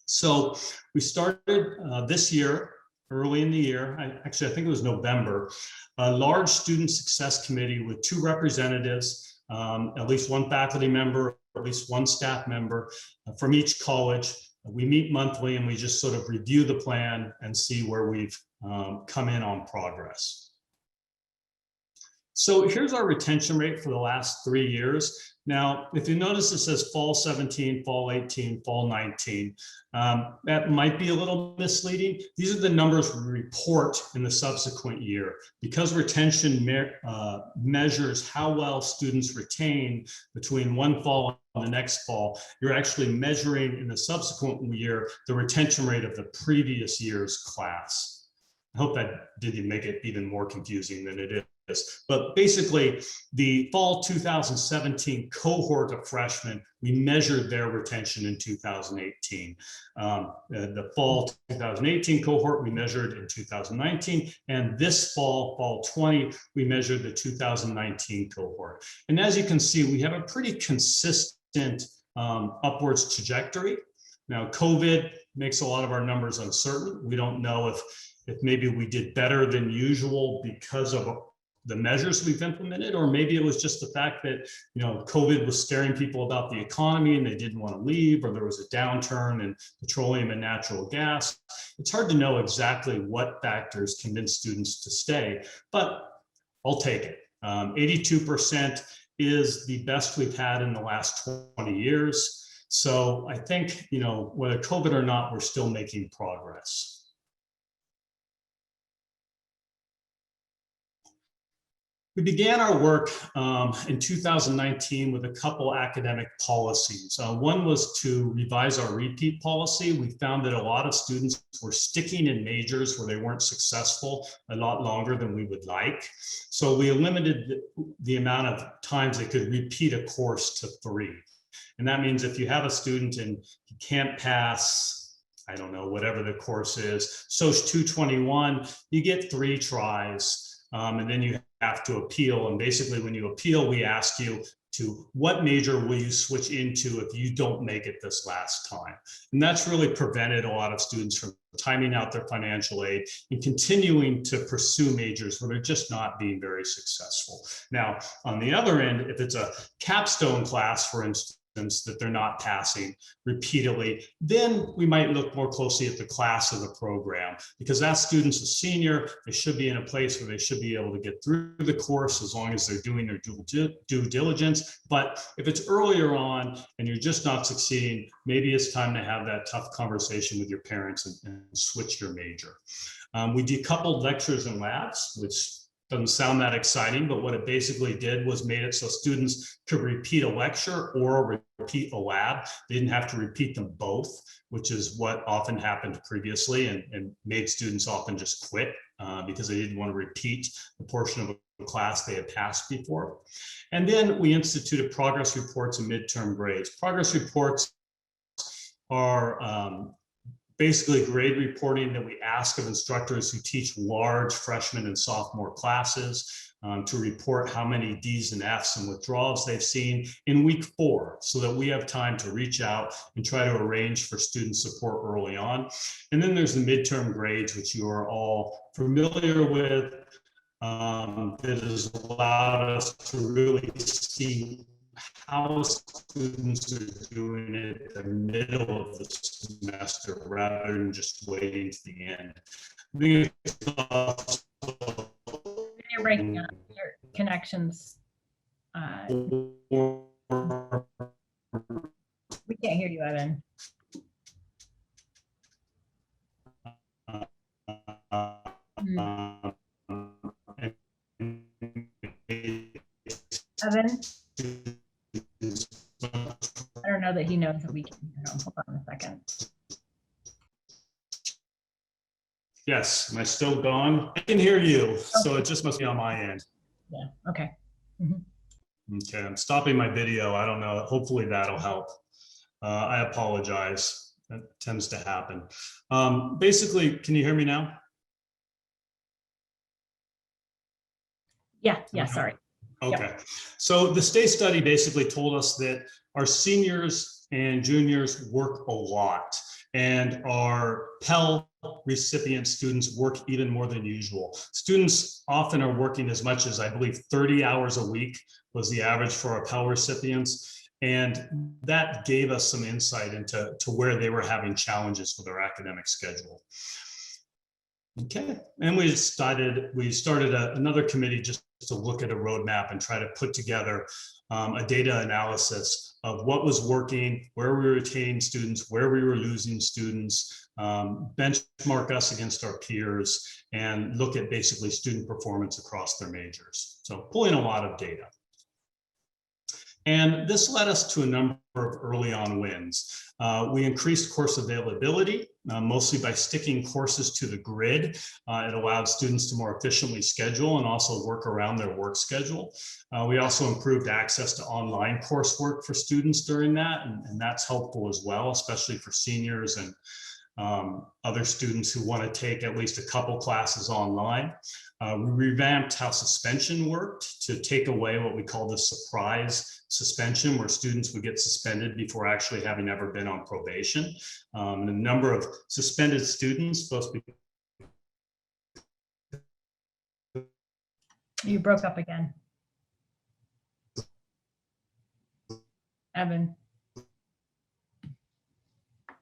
So we started this year, early in the year, I think it was November, a large student success committee with 2 representatives, at least 1 faculty member, at least 1 staff member from each college. We meet monthly and we just sort of review the plan and see where we've come in on progress. So here's our retention rate for the last 3 years. Now, if you notice, it says fall 17, fall 18, fall 19. That might be a little misleading. These are the numbers we report in the subsequent year. Because retention measures how well students retain between one fall and the next fall, you're actually measuring in the subsequent year the retention rate of the previous year's class. I hope that didn't make it even more confusing than it is. But basically, the fall 2017 cohort of freshmen, we measured their retention in 2018. The fall 2018 cohort, we measured in 2019. And this fall, fall 20, we measured the 2019 cohort. And as you can see, we have a pretty consistent upwards trajectory. Now, COVID makes a lot of our numbers uncertain. We don't know if maybe we did better than usual because of the measures we've implemented, or maybe it was just the fact that, COVID was scaring people about the economy and they didn't want to leave, or there was a downturn in petroleum and natural gas. It's hard to know exactly what factors convince students to stay, but I'll take it. 82% is the best we've had in the last 20 years. So I think, whether COVID or not, we're still making progress. We began our work in 2019 with a couple academic policies. One was to revise our repeat policy. We found that a lot of students were sticking in majors where they weren't successful a lot longer than we would like. So we limited the amount of times they could repeat a course to 3. And that means if you have a student and he can't pass, I don't know, whatever the course is, SOC 221, you get 3 tries. And then you have to appeal. And basically when you appeal, we ask you to what major will you switch into if you don't make it this last time? And that's really prevented a lot of students from timing out their financial aid and continuing to pursue majors where they're just not being very successful. Now, on the other end, if it's a capstone class, for instance, that they're not passing repeatedly, then we might look more closely at the class of the program, because that student's a senior. They should be in a place where they should be able to get through the course as long as they're doing their due diligence. But if it's earlier on and you're just not succeeding, maybe it's time to have that tough conversation with your parents and switch your major. We decoupled lectures and labs, which doesn't sound that exciting, but what it basically did was made it so students could repeat a lecture or repeat a lab. They didn't have to repeat them both, which is what often happened previously and made students often just quit because they didn't want to repeat the portion of a class they had passed before. And then we instituted progress reports and midterm grades. Progress reports are basically grade reporting that we ask of instructors who teach large freshman and sophomore classes. to report how many Ds and Fs and withdrawals they've seen in week 4, so that we have time to reach out and try to arrange for student support early on. And then there's the midterm grades, which you are all familiar with, that has allowed us to really see how students are doing at the middle of the semester rather than just waiting to the end. I think it's also You're breaking up your connections. We can't hear you, Evan. Evan, I don't know that he knows that we can hear him. Hold on a second. Yes, am I still gone? I can hear you, so it just must be on my end. Yeah, okay. Okay, I'm stopping my video. I don't know. Hopefully that'll help. I apologize. That tends to happen. Basically, can you hear me now? Yeah, sorry. Okay, so the state study basically told us that our seniors and juniors work a lot, and our Pell recipient students work even more than usual. Students often are working as much as, I believe, 30 hours a week was the average for our Pell recipients. And that gave us some insight into where they were having challenges with their academic schedule. Okay, and we started another committee just to look at a roadmap and try to put together a data analysis of what was working, where we were retaining students, where we were losing students, benchmark us against our peers, and look at basically student performance across their majors. So pulling a lot of data. And this led us to a number of early on wins. We increased course availability, mostly by sticking courses to the grid. It allowed students to more efficiently schedule and also work around their work schedule. We also improved access to online coursework for students during that, and that's helpful as well, especially for seniors and other students who want to take at least a couple classes online. We revamped how suspension worked to take away what we call the surprise suspension, where students would get suspended before actually having ever been on probation. The number of suspended students, both. You broke up again. Evan.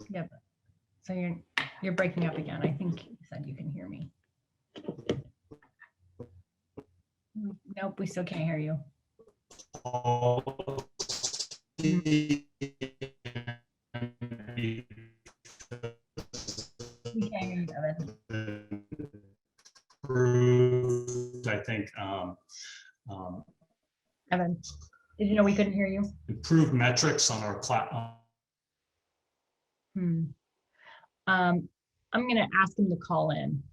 Yep. So you're breaking up again. I think you said you can hear me. Nope, we still can't hear you. We can't hear you, Evan. I think Evan, did you know we couldn't hear you? improved metrics on our platform. I'm going to ask him to call in.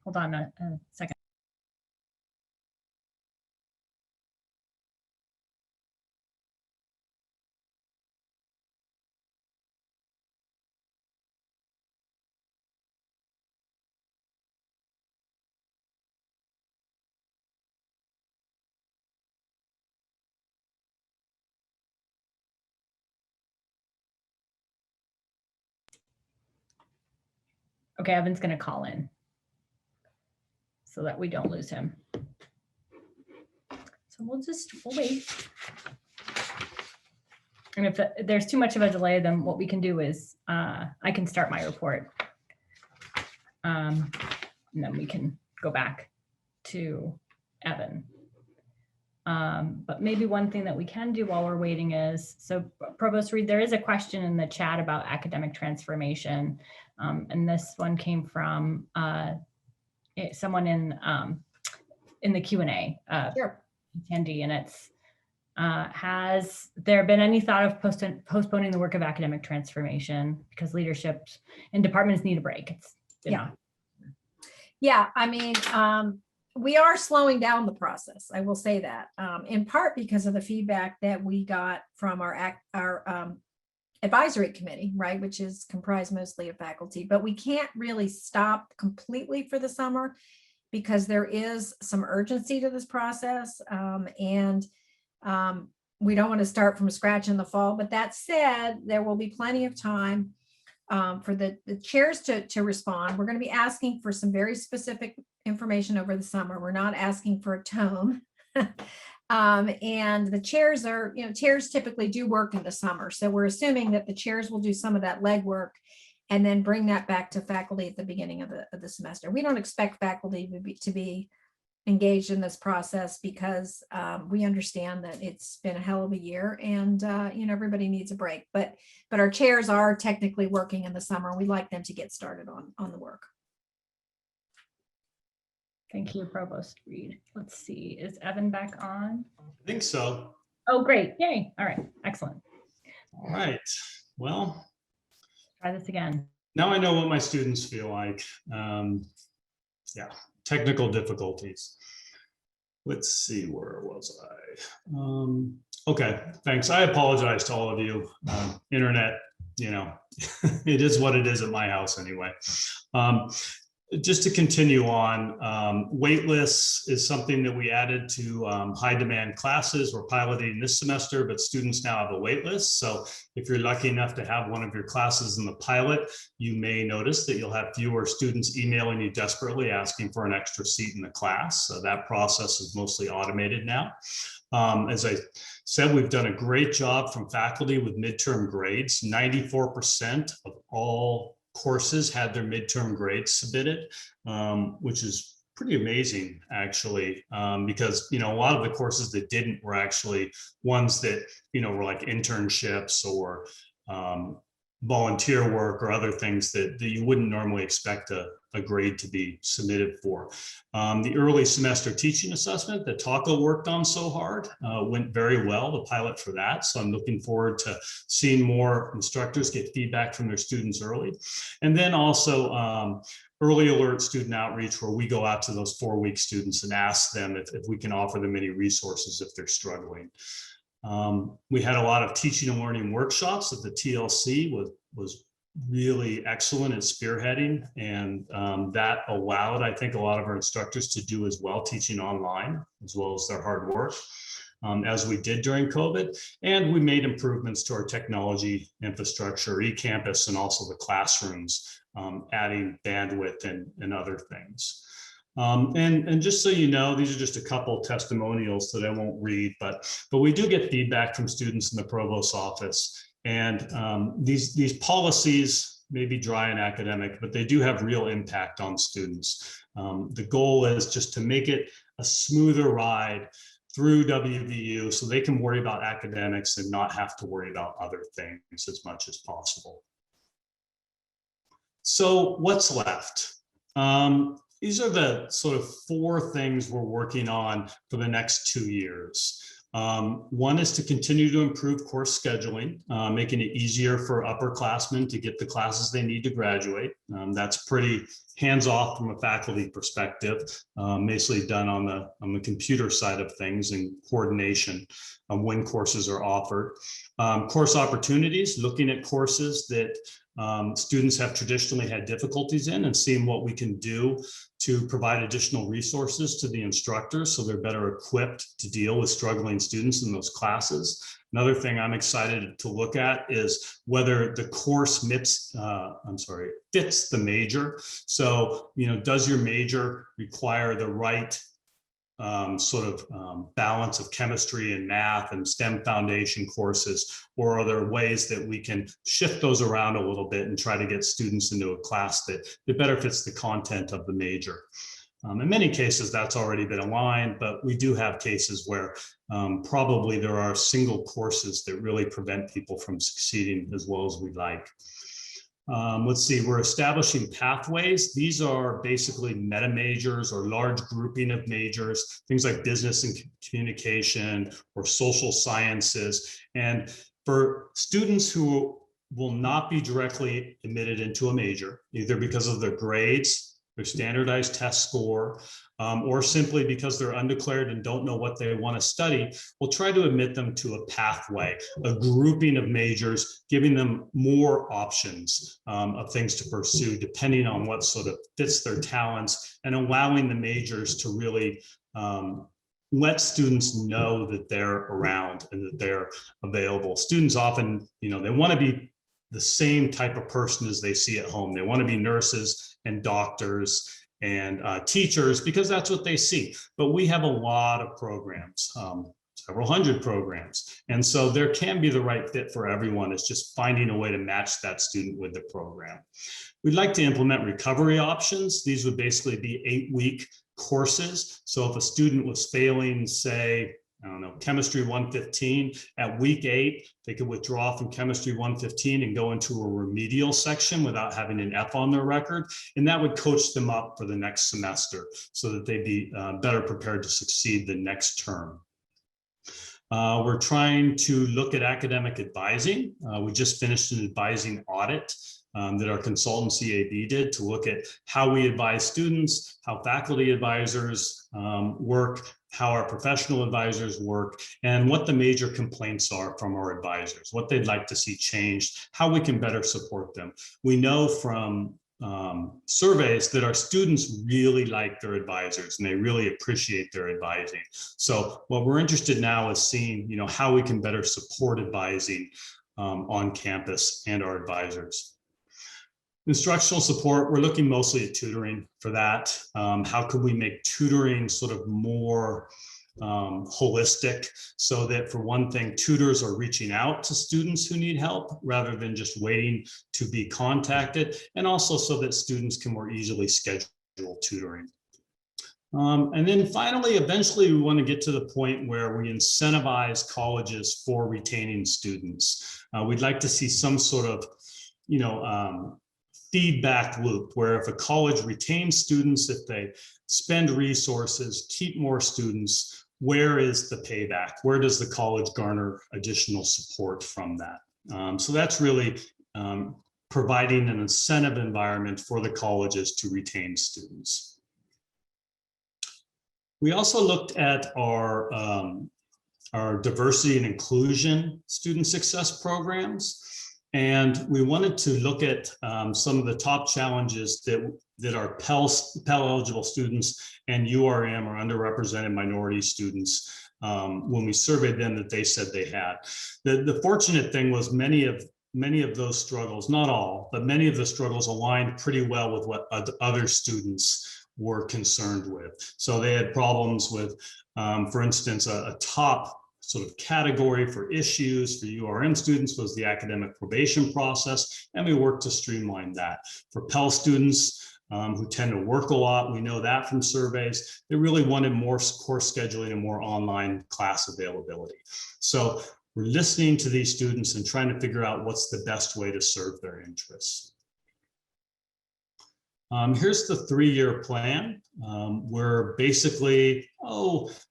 Hold on a second. Okay, Evan's going to call in so that we don't lose him. So we'll wait. And if there's too much of a delay, then what we can do is I can start my report. And then we can go back to Evan. But maybe one thing that we can do while we're waiting is, so Provost Reed, there is a question in the chat about academic transformation. And this one came from someone in the Q&A attendee, and it's, has there been any thought of postponing the work of academic transformation because leadership and departments need a break? It's Yeah, I mean, we are slowing down the process. I will say that, in part because of the feedback that we got from our advisory committee, right, which is comprised mostly of faculty, but we can't really stop completely for the summer. because there is some urgency to this process. And we don't want to start from scratch in the fall, but that said, there will be plenty of time for the chairs to respond. We're going to be asking for some very specific information over the summer. We're not asking for a tome. And the chairs are, chairs typically do work in the summer. So we're assuming that the chairs will do some of that legwork and then bring that back to faculty at the beginning of the semester. We don't expect faculty to be engaged in this process because we understand that it's been a hell of a year and everybody needs a break. But our chairs are technically working in the summer. We'd like them to get started on the work. Thank you, Provost Reed. Let's see, is Evan back on? I think so. Oh, great. Yay. All right. Excellent. All right. Well, Try this again. now I know what my students feel like. Yeah, technical difficulties. Let's see, where was I? Okay, thanks. I apologize to all of you. Internet, it is what it is at my house anyway. Just to continue on, wait lists is something that we added to high demand classes. We're piloting this semester, but students now have a wait list. So if you're lucky enough to have one of your classes in the pilot, you may notice that you'll have fewer students emailing you desperately asking for an extra seat in the class. So that process is mostly automated now. As I said, we've done a great job from faculty with midterm grades. 94% of all courses had their midterm grades submitted, which is pretty amazing actually, because a lot of the courses that didn't were actually ones that were like internships or volunteer work or other things that you wouldn't normally expect a grade to be submitted for. The early semester teaching assessment that Taco worked on so hard went very well, the pilot for that. So I'm looking forward to seeing more instructors get feedback from their students early. And then also early alert student outreach, where we go out to those 4-week students and ask them if we can offer them any resources if they're struggling. We had a lot of teaching and learning workshops that the TLC was really excellent at spearheading, and that allowed, I think, a lot of our instructors to do as well, teaching online as well as their hard work, as we did during COVID. And we made improvements to our technology infrastructure, eCampus, and also the classrooms, adding bandwidth and other things. And just so you know, these are just a couple testimonials that I won't read, but we do get feedback from students in the provost's office. And these policies may be dry and academic, but they do have real impact on students. The goal is just to make it a smoother ride through WVU so they can worry about academics and not have to worry about other things as much as possible. So what's left? These are the sort of 4 things we're working on for the next 2 years. One is to continue to improve course scheduling, making it easier for upperclassmen to get the classes they need to graduate. That's pretty hands-off from a faculty perspective, mostly done on the computer side of things and coordination on when courses are offered. Course opportunities, looking at courses that students have traditionally had difficulties in and seeing what we can do to provide additional resources to the instructors so they're better equipped to deal with struggling students in those classes. Another thing I'm excited to look at is whether the course fits the major. So, does your major require the right balance of chemistry and math and STEM foundation courses, or are there ways that we can shift those around a little bit and try to get students into a class that better fits the content of the major? In many cases, that's already been aligned, but we do have cases where probably there are single courses that really prevent people from succeeding as well as we'd like. Let's see, we're establishing pathways. These are basically meta majors or large grouping of majors, things like business and communication or social sciences. And for students who will not be directly admitted into a major, either because of their grades, their standardized test score, or simply because they're undeclared and don't know what they want to study, we'll try to admit them to a pathway, a grouping of majors, giving them more options of things to pursue depending on what sort of fits their talents, and allowing the majors to really let students know that they're around and that they're available. Students often, they want to be the same type of person as they see at home. They want to be nurses and doctors and teachers because that's what they see. But we have a lot of programs, several hundred programs. And so there can be the right fit for everyone. It's just finding a way to match that student with the program. We'd like to implement recovery options. These would basically be 8-week courses. So if a student was failing, say, I don't know, chemistry 115, at week 8, they could withdraw from chemistry 115 and go into a remedial section without having an F on their record. And that would coach them up for the next semester so that they'd be better prepared to succeed the next term. We're trying to look at academic advising. We just finished an advising audit that our consultancy AB did to look at how we advise students, how faculty advisors work, how our professional advisors work, and what the major complaints are from our advisors, what they'd like to see changed, how we can better support them. We know from surveys that our students really like their advisors and they really appreciate their advising. So what we're interested now is seeing, how we can better support advising on campus and our advisors. Instructional support, we're looking mostly at tutoring for that. How could we make tutoring sort of more holistic so that, for one thing, tutors are reaching out to students who need help rather than just waiting to be contacted, and also so that students can more easily schedule tutoring. And then finally, eventually, we want to get to the point where we incentivize colleges for retaining students. We'd like to see some sort of, feedback loop where if a college retains students, if they spend resources, keep more students, where is the payback? Where does the college garner additional support from that? So that's really providing an incentive environment for the colleges to retain students. We also looked at our diversity and inclusion student success programs. And we wanted to look at some of the top challenges that our Pell eligible students and URM, or underrepresented minority students, when we surveyed them, that they said they had. The fortunate thing was many of those struggles, not all, but many of the struggles aligned pretty well with what other students were concerned with. So they had problems with, for instance, a top sort of category for issues for URM students was the academic probation process, and we worked to streamline that. For Pell students who tend to work a lot, we know that from surveys, they really wanted more course scheduling and more online class availability. So we're listening to these students and trying to figure out what's the best way to serve their interests. Here's the 3-year plan. We're basically,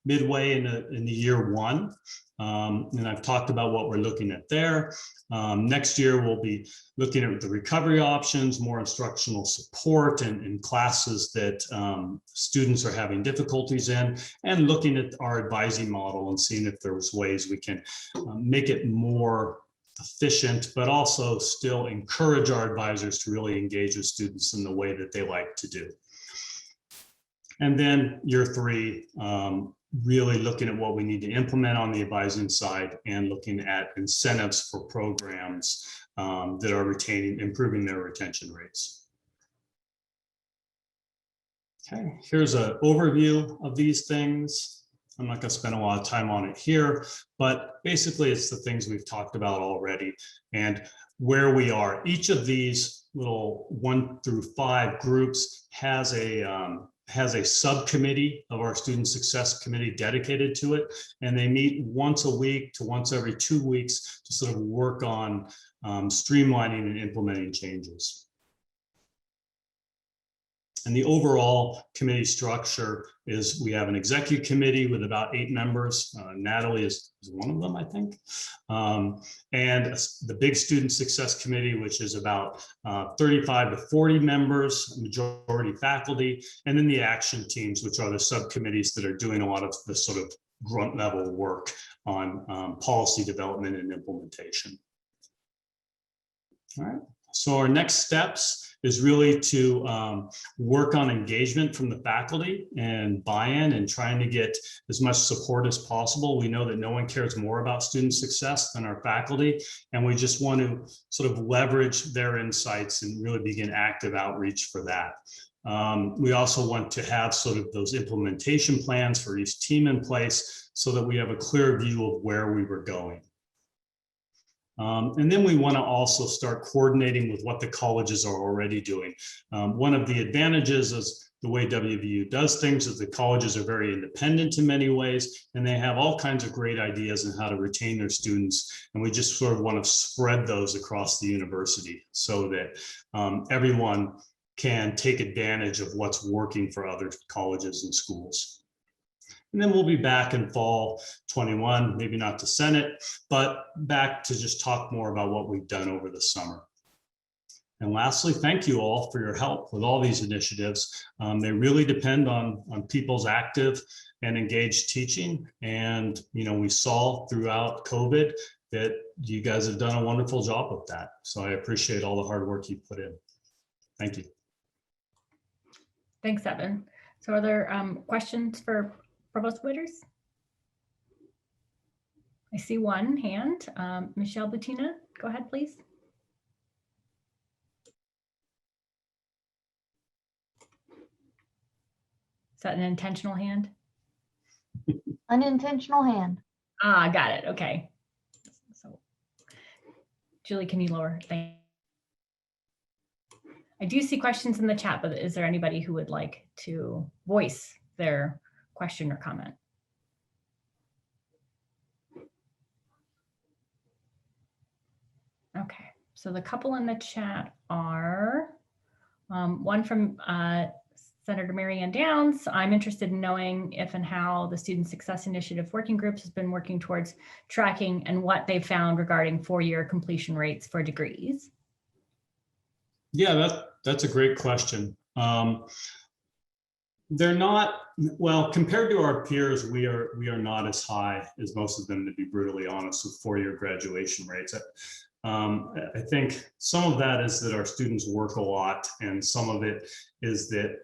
midway in the year 1. And I've talked about what we're looking at there. Next year, we'll be looking at the recovery options, more instructional support in classes that students are having difficulties in, and looking at our advising model and seeing if there's ways we can make it more efficient, but also still encourage our advisors to really engage with students in the way that they like to do. And then year 3, really looking at what we need to implement on the advising side and looking at incentives for programs that are improving their retention rates. Okay, here's an overview of these things. I'm not going to spend a lot of time on it here, but basically it's the things we've talked about already and where we are. Each of these little 1 through 5 groups has a subcommittee of our Student Success Committee dedicated to it, and they meet once a week to once every 2 weeks to sort of work on streamlining and implementing changes. And the overall committee structure is we have an executive committee with about 8 members. Natalie is one of them, I think. And the big student success committee, which is about 35 to 40 members, majority faculty, and then the action teams, which are the subcommittees that are doing a lot of the sort of grunt level work on policy development and implementation. All right, so our next steps is really to work on engagement from the faculty and buy-in and trying to get as much support as possible. We know that no one cares more about student success than our faculty, and we just want to sort of leverage their insights and really begin active outreach for that. We also want to have sort of those implementation plans for each team in place so that we have a clear view of where we were going. And then we want to also start coordinating with what the colleges are already doing. One of the advantages is the way WVU does things is the colleges are very independent in many ways, and they have all kinds of great ideas on how to retain their students. And we just sort of want to spread those across the university so that everyone can take advantage of what's working for other colleges and schools. And then we'll be back in fall 21, maybe not to Senate, but back to just talk more about what we've done over the summer. And lastly, thank you all for your help with all these initiatives. They really depend on people's active and engaged teaching. And, you know, we saw throughout COVID that you guys have done a wonderful job with that. So I appreciate all the hard work you put in. Thank you. Thanks, Evan. So are there questions for Provost Witters? I see one hand. Michelle Bettina, go ahead, please. Is that an intentional hand? Unintentional hand. Ah, got it. Okay. So, Julie, can you lower? Thank you. I do see questions in the chat, but is there anybody who would like to voice their question or comment? Okay, so the couple in the chat are one from Senator Mary Ann Downs. I'm interested in knowing if and how the Student Success Initiative working groups has been working towards tracking and what they've found regarding 4-year completion rates for degrees. Yeah, that's a great question. They're not, well, compared to our peers, we are not as high as most of them, to be brutally honest, with 4-year graduation rates. I think some of that is that our students work a lot, and some of it is that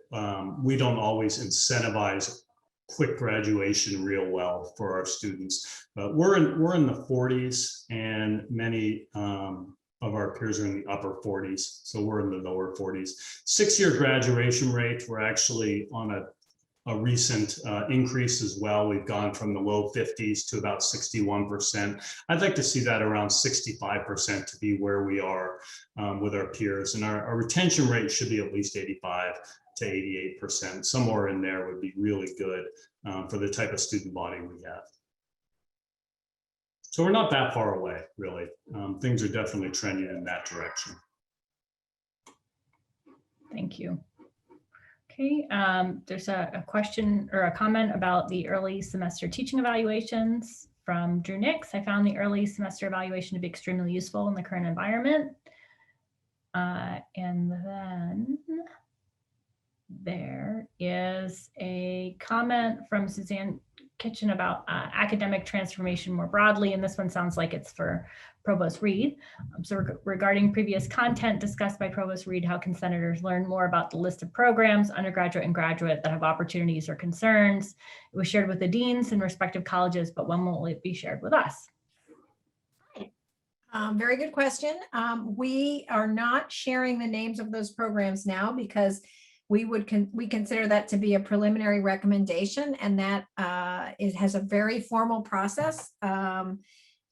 we don't always incentivize quick graduation real well for our students. But we're in the 40s, and many of our peers are in the upper 40s, so we're in the lower 40s. 6-year graduation rate, we're actually on a recent increase as well. We've gone from the low 50s to about 61%. I'd like to see that around 65% to be where we are with our peers. And our retention rate should be at least 85 to 88%. Somewhere in there would be really good for the type of student body we have. So we're not that far away, really. Things are definitely trending in that direction. Thank you. Okay, there's a question or a comment about the early semester teaching evaluations from Drew Nix. I found the early semester evaluation to be extremely useful in the current environment. And then there is a comment from Suzanne Kitchen about academic transformation more broadly, and this one sounds like it's for Provost Reed. So regarding previous content discussed by Provost Reed, how can senators learn more about the list of programs, undergraduate and graduate, that have opportunities or concerns? It was shared with the deans in respective colleges, but when will it be shared with us? Very good question. We are not sharing the names of those programs now because we consider that to be a preliminary recommendation, and that it has a very formal process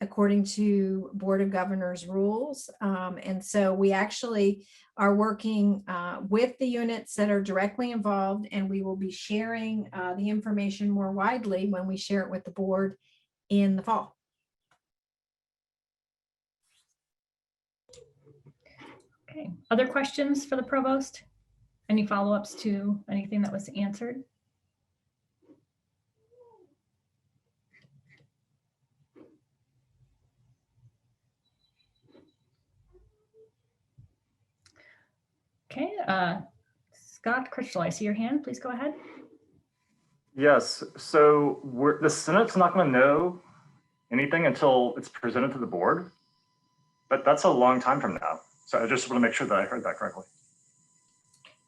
according to Board of Governors rules. And so we actually are working with the units that are directly involved, and we will be sharing the information more widely when we share it with the board in the fall. Okay, other questions for the provost? Any follow-ups to anything that was answered? Okay, Scott Critchell, I see your hand. Please go ahead. Yes, so the Senate's not going to know anything until it's presented to the board, but that's a long time from now. So I just want to make sure that I heard that correctly.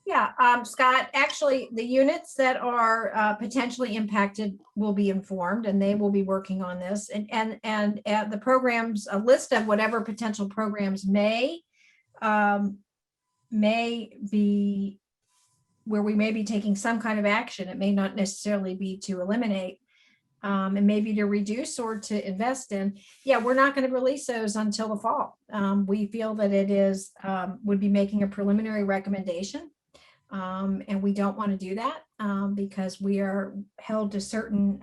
Yeah, Scott, actually, the units that are potentially impacted will be informed, and they will be working on this. And the programs, a list of whatever potential programs may be where we may be taking some kind of action. It may not necessarily be to eliminate, and maybe to reduce or to invest in. Yeah, we're not going to release those until the fall. We feel that it is would be making a preliminary recommendation. And we don't want to do that because we are held to certain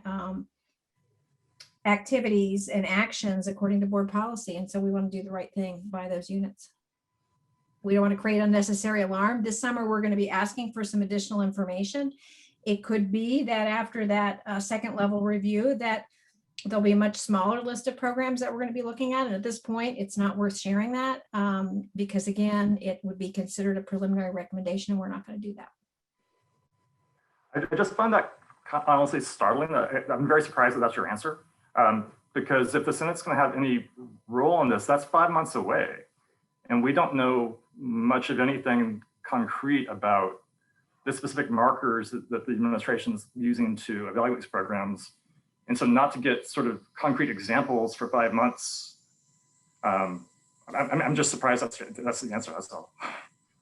activities and actions according to board policy. And so we want to do the right thing by those units. We don't want to create unnecessary alarm. This summer, we're going to be asking for some additional information. It could be that after that second level review that there'll be a much smaller list of programs that we're going to be looking at. And at this point, it's not worth sharing that because again, it would be considered a preliminary recommendation and we're not going to do that. I just find that honestly startling. I'm very surprised that that's your answer because if the Senate's going to have any role in this, that's 5 months away. And we don't know much of anything concrete about the specific markers that the administration is using to evaluate these programs. And so not to get sort of concrete examples for 5 months, I'm just surprised that's the answer, that's all.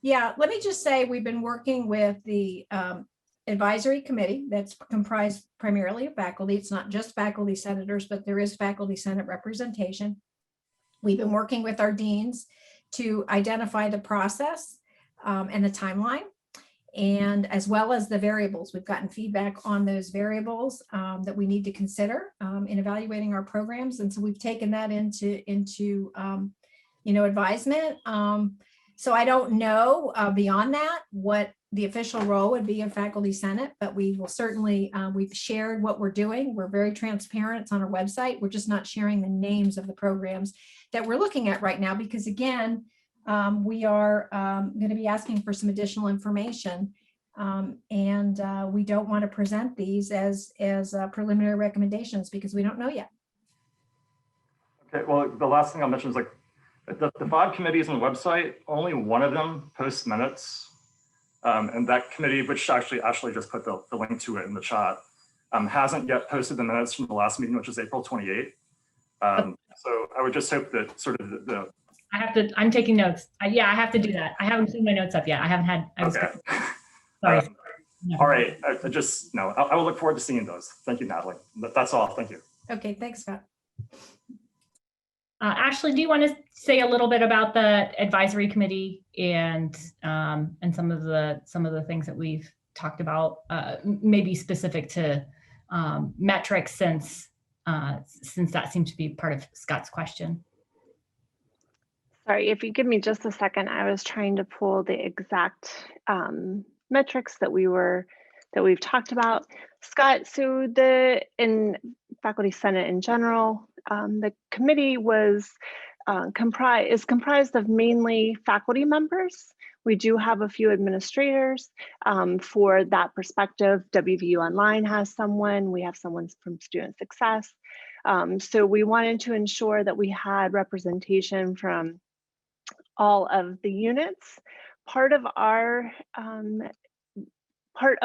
Yeah, let me just say we've been working with the advisory committee that's comprised primarily of faculty. It's not just faculty senators, but there is faculty senate representation. We've been working with our deans to identify the process and the timeline, and as well as the variables. We've gotten feedback on those variables that we need to consider in evaluating our programs. And so we've taken that into advisement. So I don't know beyond that what the official role would be of faculty senate, but we will certainly, we've shared what we're doing. We're very transparent. It's on our website. We're just not sharing the names of the programs that we're looking at right now, because again, we are going to be asking for some additional information, and we don't want to present these as preliminary recommendations because we don't know yet. Okay, well, the last thing I'll mention is like the 5 committees on the website, only one of them posts minutes. And that committee, which actually just put the link to it in the chat, hasn't yet posted the minutes from the last meeting, which is April 28th. So I would just hope that sort of I'm taking notes. Yeah, I have to do that. I haven't seen my notes up yet. I haven't had, okay. Sorry. All right, I will look forward to seeing those. Thank you, Natalie. That's all, thank you. Okay, thanks, Scott. Ashley, do you want to say a little bit about the advisory committee and some of the things that we've talked about, maybe specific to metrics, since that seems to be part of Scott's question? Sorry, if you give me just a second, I was trying to pull the exact metrics that we've talked about. Scott, so in Faculty Senate in general, the committee was comprised of mainly faculty members. We do have a few administrators. For that perspective, WVU Online has someone. We have someone from Student Success. So we wanted to ensure that we had representation from all of the units. Part of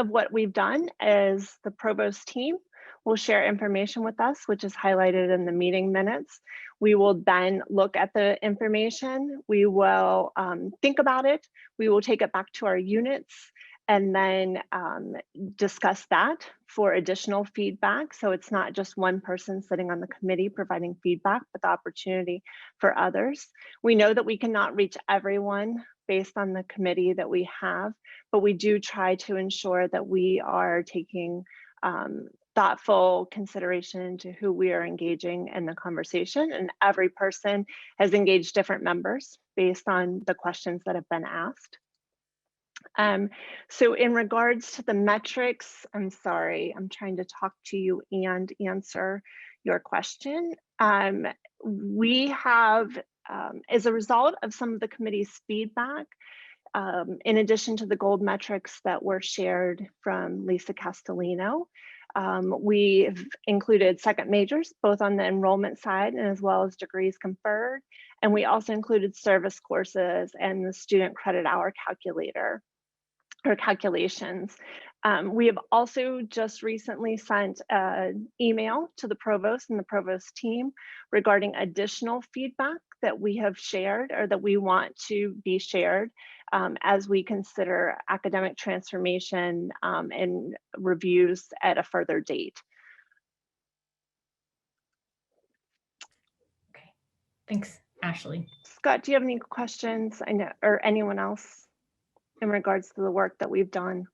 what we've done is the provost team will share information with us, which is highlighted in the meeting minutes. We will then look at the information. We will think about it. We will take it back to our units and then discuss that for additional feedback. So it's not just one person sitting on the committee providing feedback, but the opportunity for others. We know that we cannot reach everyone based on the committee that we have, but we do try to ensure that we are taking thoughtful consideration into who we are engaging in the conversation. And every person has engaged different members based on the questions that have been asked. So in regards to the metrics, I'm sorry, I'm trying to talk to you and answer your question. We have, as a result of some of the committee's feedback, in addition to the gold metrics that were shared from Lisa Castellino, we've included second majors, both on the enrollment side and as well as degrees conferred. And we also included service courses and the student credit hour calculator or calculations. We have also just recently sent an email to the provost and the provost team regarding additional feedback that we have shared or that we want to be shared as we consider academic transformation and reviews at a further date. Okay, thanks, Ashley. Scott, do you have any questions? I know, or anyone else in regards to the work that we've done?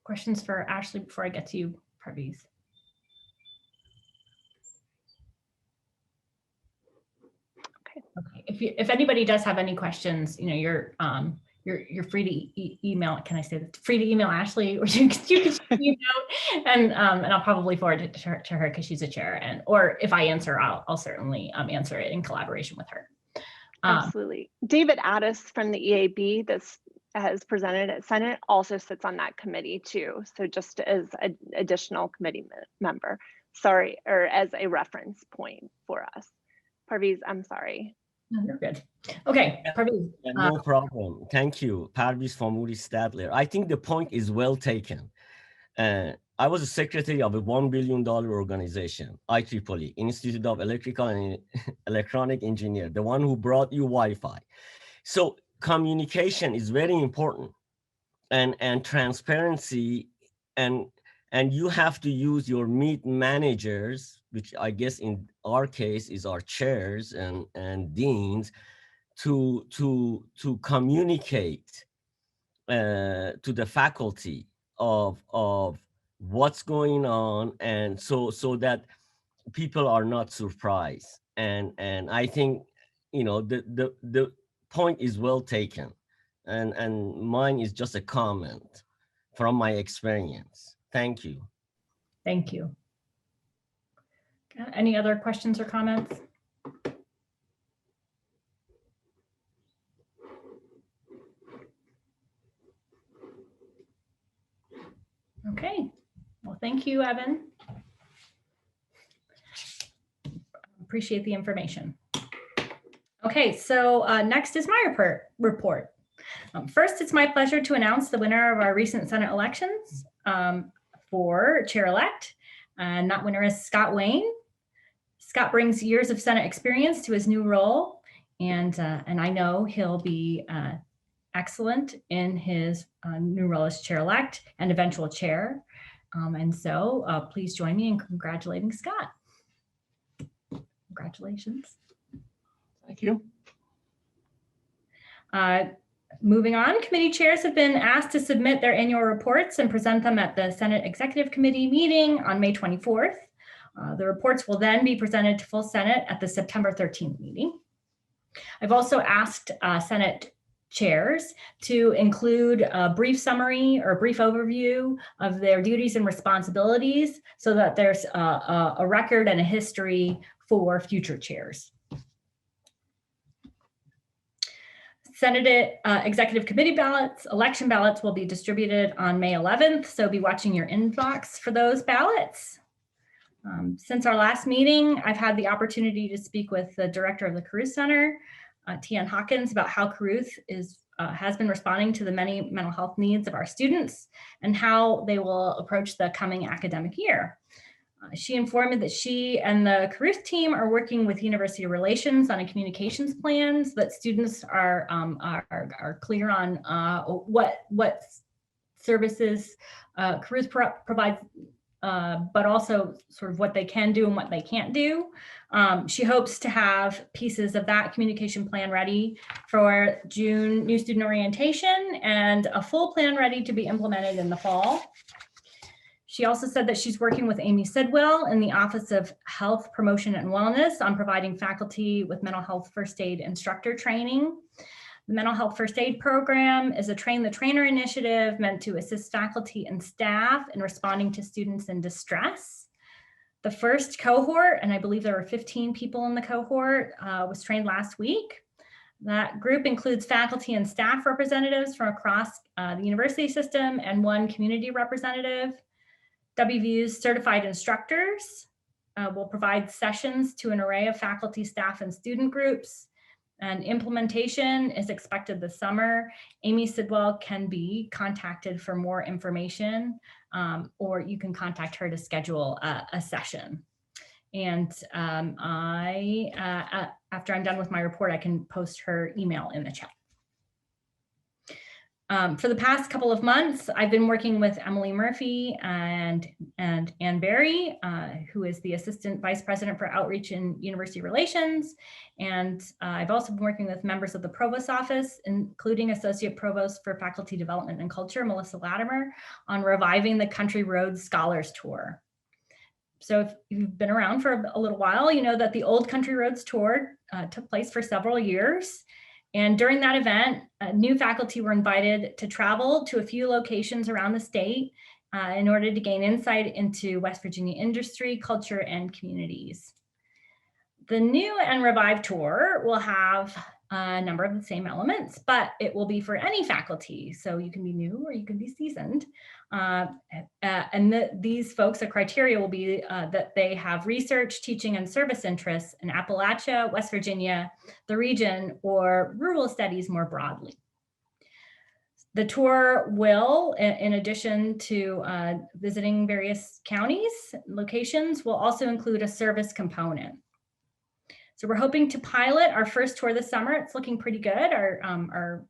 Questions for Ashley before I get to you, Parviz? Okay. If anybody does have any questions, you know, you're free to email. Can I say that? Free to email Ashley, or you can email, and I'll probably forward it to her because she's a chair, and or if I answer, I'll certainly answer it in collaboration with her. Absolutely. David Addis from the EAB that has presented at Senate also sits on that committee too. So just as an additional committee member, sorry, or as a reference point for us. Parviz, I'm sorry. No, you're good. Okay, Parviz. No problem. Thank you, Parviz Famuri Stadler. I think the point is well taken. I was a secretary of a $1 billion organization, IEEE, Institute of Electrical and Electronic Engineer, the one who brought you Wi-Fi. So communication is very important, and transparency, and you have to use your meet managers, which I guess in our case is our chairs and deans, to communicate to the faculty of what's going on, and so that people are not surprised. And I think, you know, the point is well taken, and mine is just a comment from my experience. Thank you. Thank you. Any other questions or comments? Okay, well, thank you, Evan. Appreciate the information. Okay, so next is my report. First, it's my pleasure to announce the winner of our recent Senate elections for chair-elect. And that winner is Scott Wayne. Scott brings years of Senate experience to his new role, and I know he'll be excellent in his new role as chair-elect and eventual chair. And so please join me in congratulating Scott. Congratulations. Thank you. Moving on, committee chairs have been asked to submit their annual reports and present them at the Senate Executive Committee meeting on May 24th. The reports will then be presented to full Senate at the September 13th meeting. I've also asked Senate chairs to include a brief summary or a brief overview of their duties and responsibilities so that there's a record and a history for future chairs. Senate Executive Committee ballots, election ballots will be distributed on May 11th, so be watching your inbox for those ballots. Since our last meeting, I've had the opportunity to speak with the director of the Caruth Center, Tian Hawkins, about how Caruth has been responding to the many mental health needs of our students and how they will approach the coming academic year. She informed me that she and the Caruth team are working with University Relations on a communications plan so that students are clear on what services Caruth provides, but also sort of what they can do and what they can't do. She hopes to have pieces of that communication plan ready for June new student orientation and a full plan ready to be implemented in the fall. She also said that she's working with Amy Sidwell in the Office of Health Promotion and Wellness on providing faculty with mental health first aid instructor training. The Mental Health First Aid Program is a Train the Trainer initiative meant to assist faculty and staff in responding to students in distress. The first cohort, and I believe there were 15 people in the cohort, was trained last week. That group includes faculty and staff representatives from across the university system and one community representative. WVU's certified instructors will provide sessions to an array of faculty, staff, and student groups. And implementation is expected this summer. Amy Sidwell can be contacted for more information, or you can contact her to schedule a session. And after I'm done with my report, I can post her email in the chat. For the past couple of months, I've been working with Emily Murphy and Ann Berry, who is the Assistant Vice President for Outreach and University Relations. And I've also been working with members of the Provost's office, including Associate Provost for Faculty Development and Culture, Melissa Latimer, on reviving the Country Roads Scholars Tour. So if you've been around for a little while, you know that the old Country Roads Tour took place for several years. And during that event, new faculty were invited to travel to a few locations around the state in order to gain insight into West Virginia industry, culture, and communities. The new and revived tour will have a number of the same elements, but it will be for any faculty. So you can be new or you can be seasoned. These folks, the criteria will be that they have research, teaching, and service interests in Appalachia, West Virginia, the region, or rural studies more broadly. The tour will, in addition to visiting various counties, locations, will also include a service component. So we're hoping to pilot our first tour this summer. It's looking pretty good. Our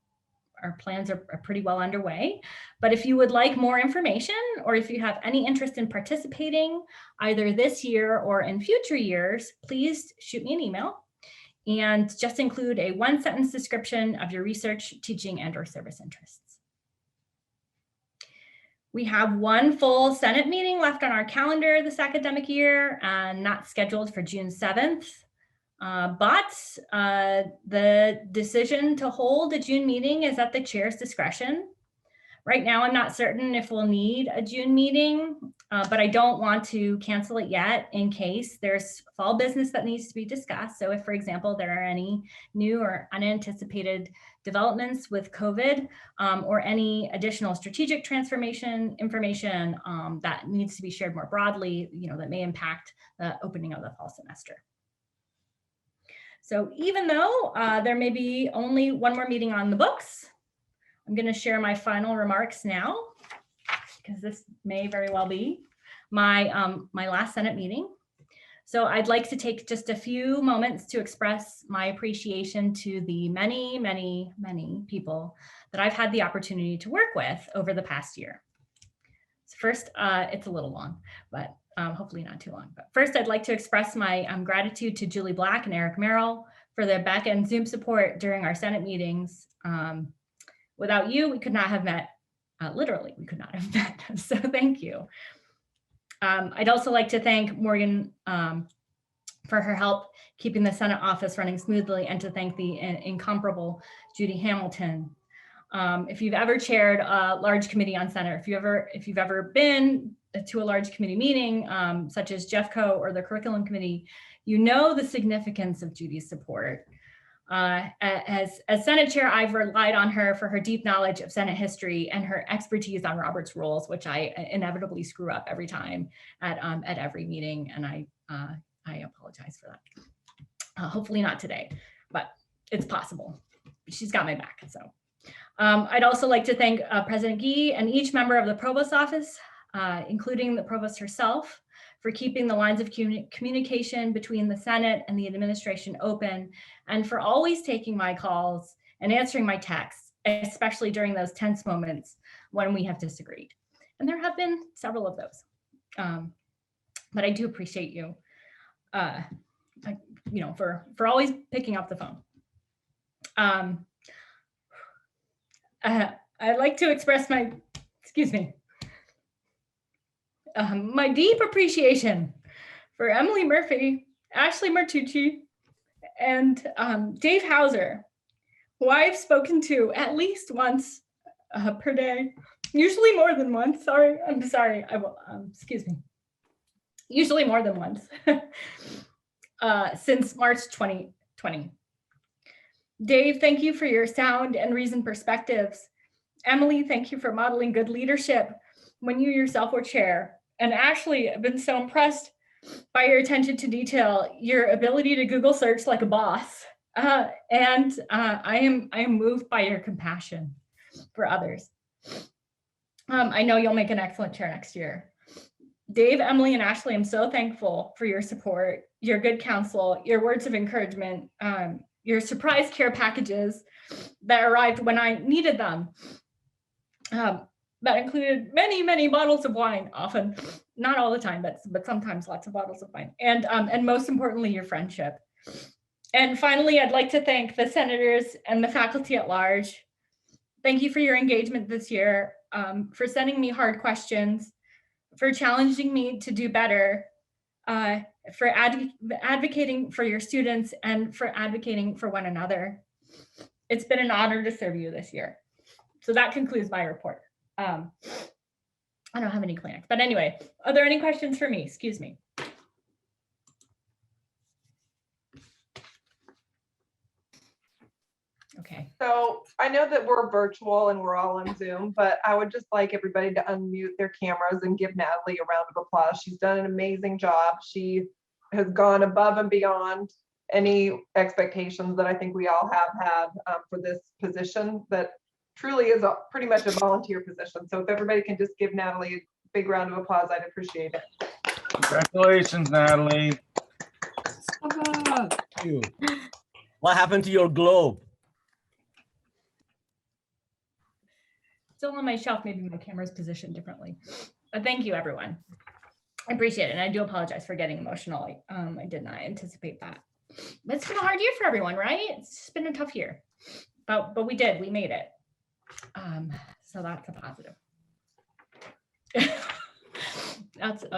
plans are pretty well underway. But if you would like more information, or if you have any interest in participating either this year or in future years, please shoot me an email and just include a one-sentence description of your research, teaching, and/or service interests. We have one full Senate meeting left on our calendar this academic year, and not scheduled for June 7th. But the decision to hold a June meeting is at the chair's discretion. Right now, I'm not certain if we'll need a June meeting, but I don't want to cancel it yet in case there's fall business that needs to be discussed. So if, for example, there are any new or unanticipated developments with COVID, or any additional strategic transformation information that needs to be shared more broadly, that may impact the opening of the fall semester. So even though there may be only one more meeting on the books, I'm going to share my final remarks now, because this may very well be my last Senate meeting. So I'd like to take just a few moments to express my appreciation to the many, many, many people that I've had the opportunity to work with over the past year. So first, it's a little long, but hopefully not too long. But first, I'd like to express my gratitude to Julie Black and Eric Merrill for their back-end Zoom support during our Senate meetings. Without you, we could not have met. Literally, we could not have met. So thank you. I'd also like to thank Morgan for her help keeping the Senate office running smoothly, and to thank the incomparable Judy Hamilton. If you've ever chaired a large committee on Senate, if you've ever been to a large committee meeting, such as JEFCO or the Curriculum Committee, you know the significance of Judy's support. As Senate Chair, I've relied on her for her deep knowledge of Senate history and her expertise on Robert's Rules, which I inevitably screw up every time at every meeting, and I apologize for that. Hopefully not today, but it's possible. She's got my back. So I'd also like to thank President Gee and each member of the Provost's office, including the Provost herself, for keeping the lines of communication between the Senate and the administration open, and for always taking my calls and answering my texts, especially during those tense moments when we have disagreed. And there have been several of those, but I do appreciate you, for always picking up the phone. I'd like to express my, my deep appreciation for Emily Murphy, Ashley Martucci, and Dave Hauser, who I've spoken to at least once per day, usually more than once. Sorry, I'm sorry. I will, excuse me. Usually more than once since March 2020. Dave, thank you for your sound and reasoned perspectives. Emily, thank you for modeling good leadership when you yourself were chair. And Ashley, I've been so impressed by your attention to detail, your ability to Google search like a boss. And I am moved by your compassion for others. I know you'll make an excellent chair next year. Dave, Emily, and Ashley, I'm so thankful for your support, your good counsel, your words of encouragement, your surprise care packages that arrived when I needed them. That included many, many bottles of wine, often, not all the time, but sometimes lots of bottles of wine. And most importantly, your friendship. And finally, I'd like to thank the senators and the faculty at large. Thank you for your engagement this year, for sending me hard questions, for challenging me to do better, for advocating for your students and for advocating for one another. It's been an honor to serve you this year. So that concludes my report. I don't have any Kleenex, but anyway, are there any questions for me? Excuse me. Okay. So I know that we're virtual and we're all on Zoom, but I would just like everybody to unmute their cameras and give Natalie a round of applause. She's done an amazing job. She has gone above and beyond any expectations that I think we all have had for this position that truly is pretty much a volunteer position. So if everybody can just give Natalie a big round of applause, I'd appreciate it. Congratulations, Natalie. Thank you. What happened to your globe? Still on my shelf, maybe my camera's positioned differently. But thank you, everyone. I appreciate it. And I do apologize for getting emotional. I did not anticipate that. It's been a hard year for everyone, right? It's been a tough year, but we made it. So that's a positive.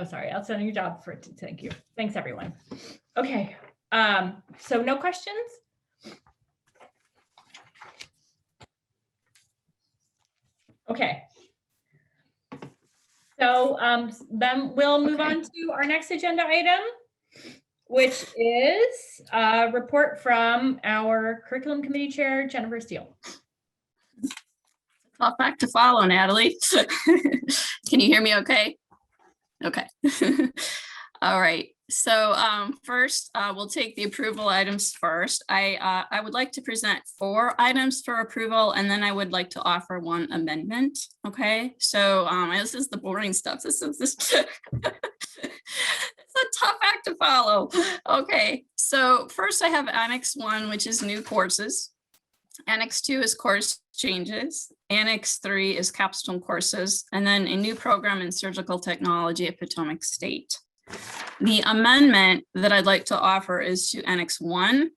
Sorry, outstanding job for it. Thank you. Thanks, everyone. Okay, so no questions? Okay. So then we'll move on to our next agenda item, which is a report from our curriculum committee chair, Jennifer Steele. Tough act to follow, Natalie. Can you hear me okay? Okay. All right. So first, we'll take the approval items first. I would like to present 4 items for approval, and then I would like to offer 1 amendment. Okay. So this is the boring stuff. This it's a tough act to follow. Okay. So first I have Annex 1, which is new courses. Annex 2 is course changes. Annex 3 is capstone courses, and then a new program in surgical technology at Potomac State. The amendment that I'd like to offer is to Annex 1.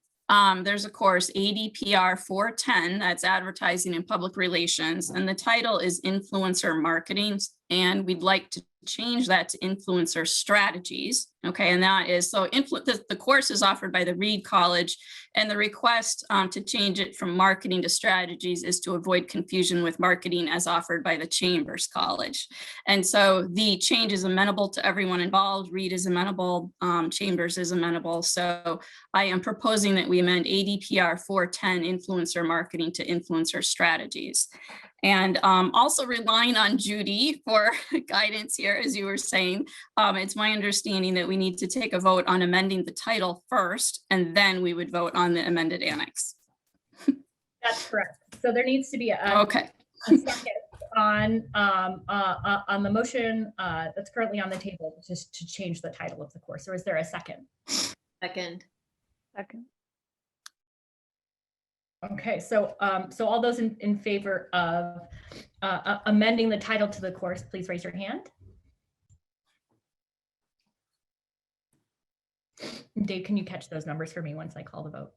There's a course ADPR 410, that's advertising and public relations, and the title is influencer marketing, and we'd like to change that to influencer strategies. Okay, and that is, so the course is offered by the Reed College, and the request to change it from marketing to strategies is to avoid confusion with marketing as offered by the Chambers College. And so the change is amenable to everyone involved. Reed is amenable, Chambers is amenable. So I am proposing that we amend ADPR 410 influencer marketing to influencer strategies. And also relying on Judy for guidance here, as you were saying, it's my understanding that we need to take a vote on amending the title first, and then we would vote on the amended annex. That's correct. So there needs to be a second on the motion that's currently on the table just to change the title of the course. Or is there a second? Second. Okay, so all those in favor of amending the title to the course, please raise your hand. Dave, can you catch those numbers for me once I call the vote?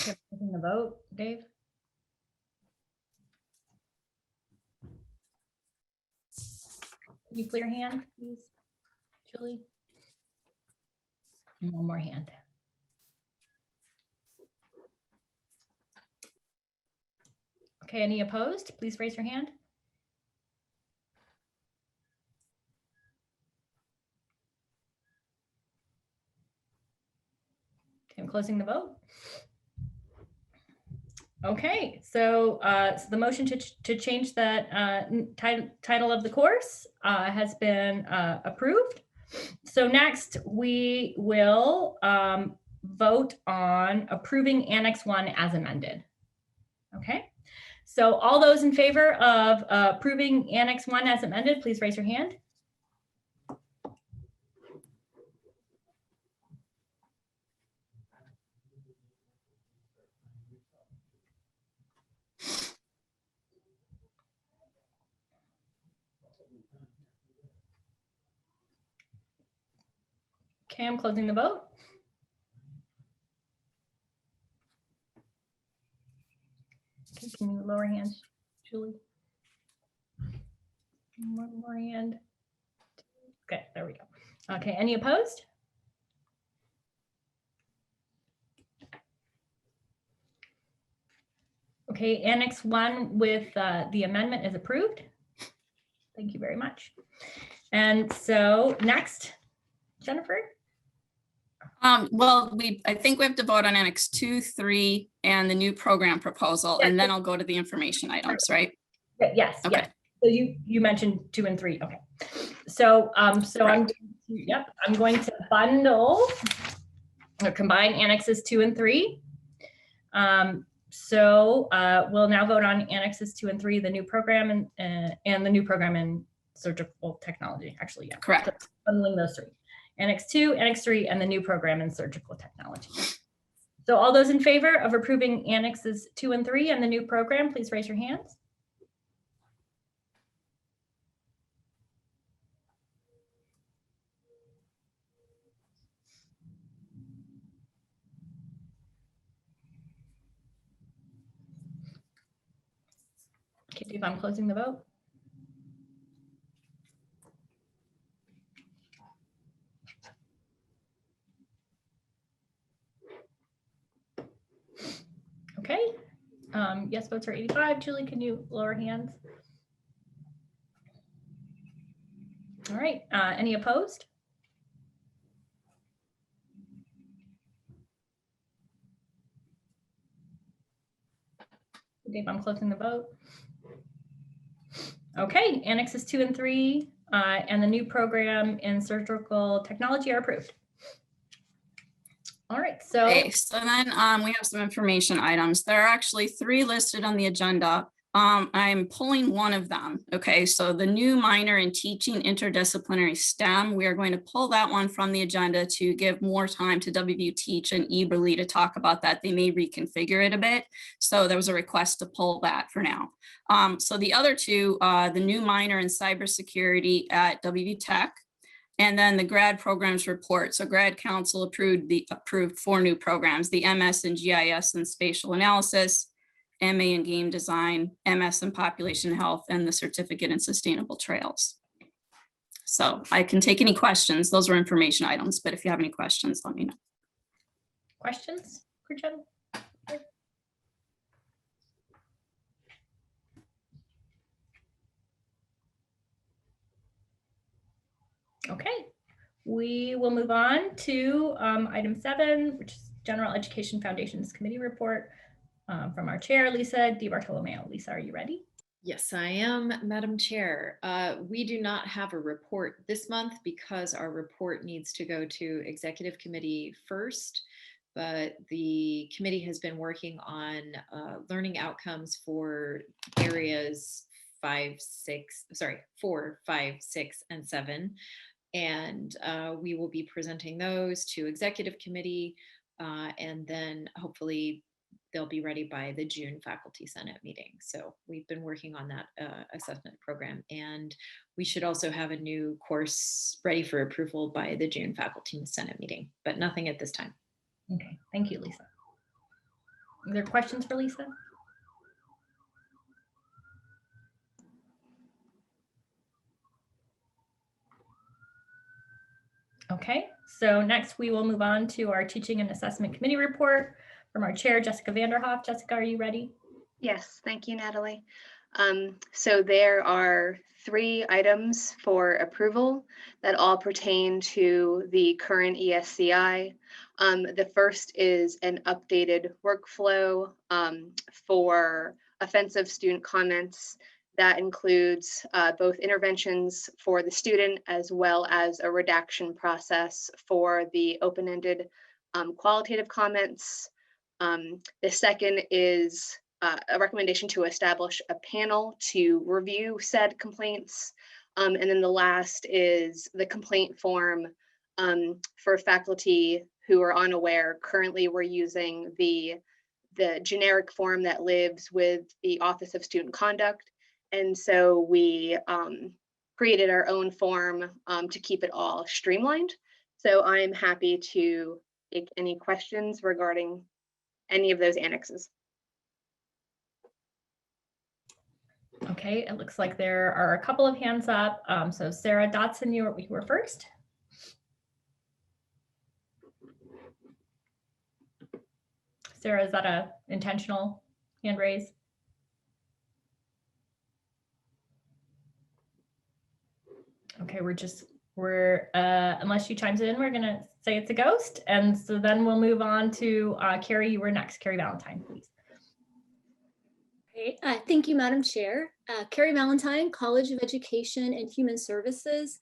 Taking the vote, Dave? Can you clear hand, please, Julie? And one more hand. Okay, any opposed? Please raise your hand. Okay, I'm closing the vote. Okay, so, so the motion to change that title of the course has been approved. So next we will vote on approving Annex 1 as amended. Okay, so all those in favor of approving Annex 1 as amended, please raise your hand. Okay, I'm closing the vote. Okay, can you lower hands, Julie? One more hand. Okay, there we go. Okay, any opposed? Okay, Annex 1 with the amendment is approved. Thank you very much. And so next, Jennifer? Well, I think we have to vote on Annex 2, 3, and the new program proposal, and then I'll go to the information items, right? Yes, Okay. yes. So you mentioned 2 and 3. Okay. So I'm going to bundle or combine Annexes 2 and 3. So we'll now vote on Annexes 2 and 3, the new program and the new program in surgical technology. Actually, yeah. Correct. So bundling those 3. Annex 2, Annex 3, and the new program in surgical technology. So all those in favor of approving Annexes 2 and 3 and the new program, please raise your hands. Okay, Dave, I'm closing the vote. Okay, yes votes are 85. Julie, can you lower hands? All right, any opposed? Dave, I'm closing the vote. Okay, Annexes 2 and 3 and the new program in surgical technology are approved. All right, so. Okay, so then we have some information items. There are actually 3 listed on the agenda. I'm pulling one of them. Okay, so the new minor in teaching interdisciplinary STEM, we are going to pull that one from the agenda to give more time to WVU Teach and Eberly to talk about that. They may reconfigure it a bit. So there was a request to pull that for now. So the other 2, the new minor in cybersecurity at WVU Tech, and then the grad programs report. So grad council approved 4 new programs, the MS in GIS and spatial analysis, MA in game design, MS in population health, and the certificate in sustainable trails. So I can take any questions. Those were information items, but if you have any questions, let me know. Questions for Jen? Okay, we will move on to item 7, which is General Education Foundations Committee report from our chair, Lisa DiBartolomeo. Lisa, are you ready? Yes, I am, Madam Chair. We do not have a report this month because our report needs to go to Executive Committee first, but the committee has been working on learning outcomes for areas 4, 5, 6, and 7. And we will be presenting those to Executive Committee, and then hopefully they'll be ready by the June Faculty Senate meeting. So we've been working on that assessment program, and we should also have a new course ready for approval by the June Faculty Senate meeting, but nothing at this time. Okay, thank you, Lisa. Are there questions for Lisa? Okay, so next we will move on to our Teaching and Assessment Committee report from our chair, Jessica Vanderhoff. Jessica, are you ready? Yes, thank you, Natalie. So there are 3 items for approval that all pertain to the current ESCI. The first is an updated workflow for offensive student comments. That includes both interventions for the student as well as a redaction process for the open-ended qualitative comments. The second is a recommendation to establish a panel to review said complaints. And then the last is the complaint form for faculty who are unaware. Currently, we're using the generic form that lives with the Office of Student Conduct. And so we created our own form to keep it all streamlined. So I'm happy to take any questions regarding any of those annexes. Okay, it looks like there are a couple of hands up. So Sarah Dotson, you were first. Sarah, is that a intentional hand raise? Okay, unless she chimes in, we're gonna say it's a ghost. And so then we'll move on to Carrie, you were next. Carrie Valentine, please. Great. Thank you, Madam Chair. Carrie Valentine, College of Education and Human Services.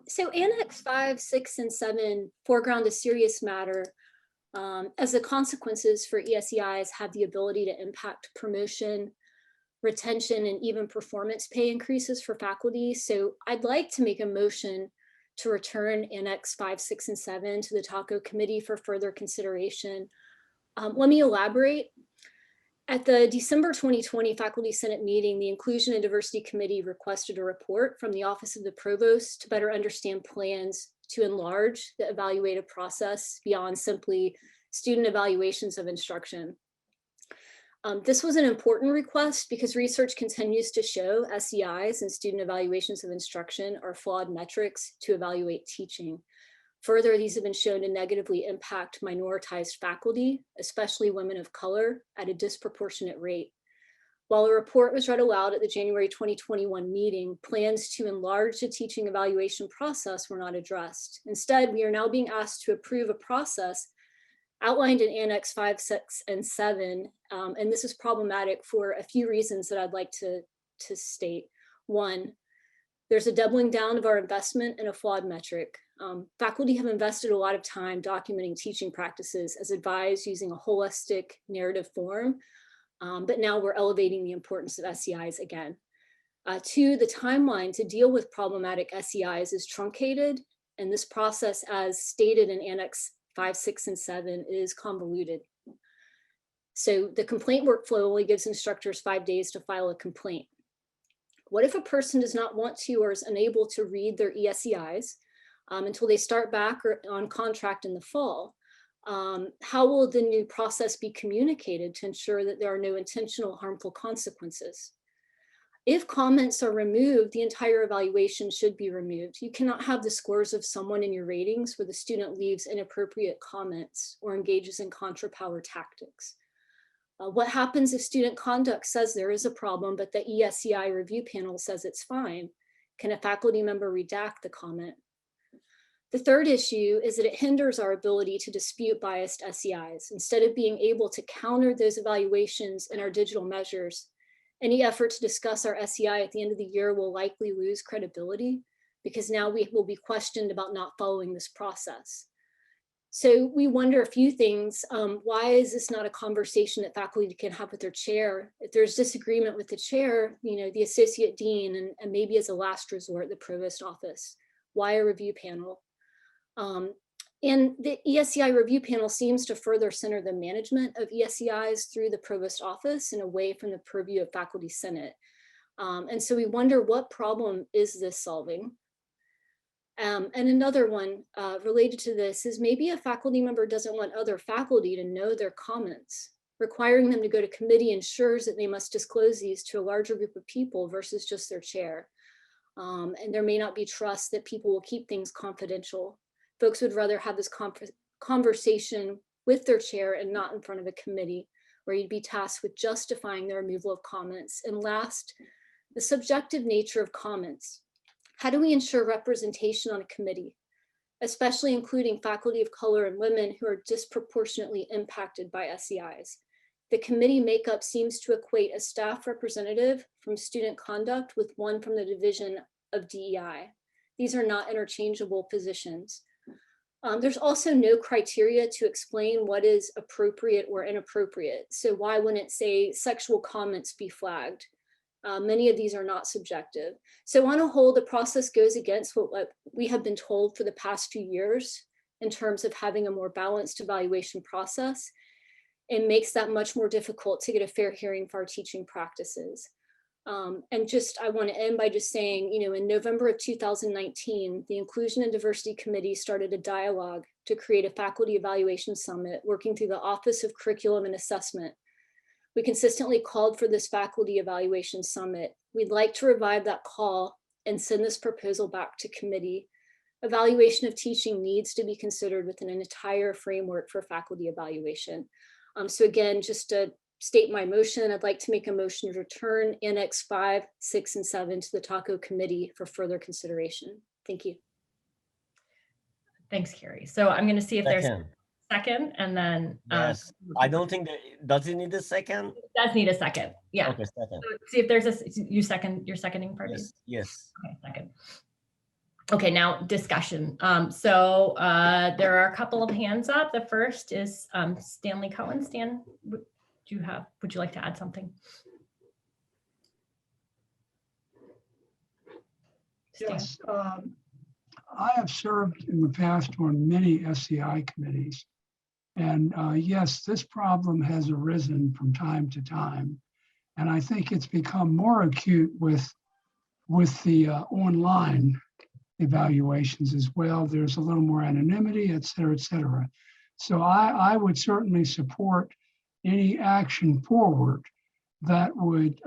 So Annex 5, 6, and 7 foreground a serious matter as the consequences for ESEIs have the ability to impact promotion, retention, and even performance pay increases for faculty. So I'd like to make a motion to return Annex 5, 6, and 7 to the TACO committee for further consideration. Let me elaborate. At the December 2020 Faculty Senate meeting, the Inclusion and Diversity Committee requested a report from the Office of the Provost to better understand plans to enlarge the evaluative process beyond simply student evaluations of instruction. This was an important request because research continues to show SEIs and student evaluations of instruction are flawed metrics to evaluate teaching. Further, these have been shown to negatively impact minoritized faculty, especially women of color, at a disproportionate rate. While a report was read aloud at the January 2021 meeting, plans to enlarge the teaching evaluation process were not addressed. Instead, we are now being asked to approve a process outlined in Annex 5, 6, and 7, and this is problematic for a few reasons that I'd like to state. One, there's a doubling down of our investment in a flawed metric. Faculty have invested a lot of time documenting teaching practices as advised using a holistic narrative form, but now we're elevating the importance of SEIs again. Two, the timeline to deal with problematic SEIs is truncated, and this process, as stated in Annex 5, 6, and 7, is convoluted. So the complaint workflow only gives instructors 5 days to file a complaint. What if a person does not want to or is unable to read their ESEIs until they start back on contract in the fall? How will the new process be communicated to ensure that there are no intentional harmful consequences? If comments are removed, the entire evaluation should be removed. You cannot have the scores of someone in your ratings where the student leaves inappropriate comments or engages in contra-power tactics. What happens if student conduct says there is a problem, but the ESEI review panel says it's fine? Can a faculty member redact the comment? The third issue is that it hinders our ability to dispute biased SEIs. Instead of being able to counter those evaluations in our digital measures, any effort to discuss our SEI at the end of the year will likely lose credibility because now we will be questioned about not following this process. So we wonder a few things. Why is this not a conversation that faculty can have with their chair? If there's disagreement with the chair, the associate dean, and maybe as a last resort, the provost office. Why a review panel? And the ESEI review panel seems to further center the management of ESEIs through the provost office and away from the purview of faculty senate. And so we wonder, what problem is this solving? And another one related to this is maybe a faculty member doesn't want other faculty to know their comments. Requiring them to go to committee ensures that they must disclose these to a larger group of people versus just their chair. And there may not be trust that people will keep things confidential. Folks would rather have this conversation with their chair and not in front of a committee, where you'd be tasked with justifying the removal of comments. And last, the subjective nature of comments. How do we ensure representation on a committee, especially including faculty of color and women who are disproportionately impacted by SEIs? The committee makeup seems to equate a staff representative from student conduct with one from the Division of DEI. These are not interchangeable positions. There's also no criteria to explain what is appropriate or inappropriate. So why wouldn't it say sexual comments be flagged? Many of these are not subjective. So on a whole, the process goes against what we have been told for the past few years in terms of having a more balanced evaluation process, and makes that much more difficult to get a fair hearing for our teaching practices. And just, I want to end by just saying, you know, in November of 2019, the Inclusion and Diversity Committee started a dialogue to create a faculty evaluation summit working through the Office of Curriculum and Assessment. We consistently called for this faculty evaluation summit. We'd like to revive that call and send this proposal back to committee. Evaluation of teaching needs to be considered within an entire framework for faculty evaluation. So again, just to state my motion, I'd like to make a motion to return Annex 5, 6, and 7 to the TACO committee for further consideration. Thank you. Thanks, Carrie. So I'm going to see if there's Second. a second, and then Yes, I don't think that, does it need a second? it does need a second. Yeah. Okay, second. So see if there's a you're seconding, Pardeep? Yes, yes. Okay, second. Okay, now discussion. So there are a couple of hands up. The first is Stanley Cohen. Stan, would you like to add something? Stan? Yes, I have served in the past on many SCI committees. And yes, this problem has arisen from time to time. And I think it's become more acute with the online evaluations as well. There's a little more anonymity, et cetera, et cetera. So I would certainly support any action forward that would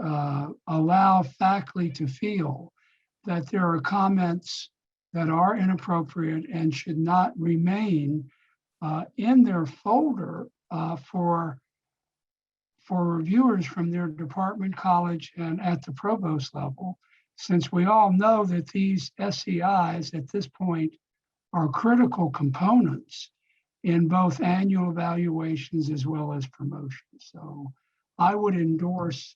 allow faculty to feel that there are comments that are inappropriate and should not remain in their folder for reviewers from their department, college, and at the provost level, since we all know that these SEIs at this point are critical components in both annual evaluations as well as promotions. So I would endorse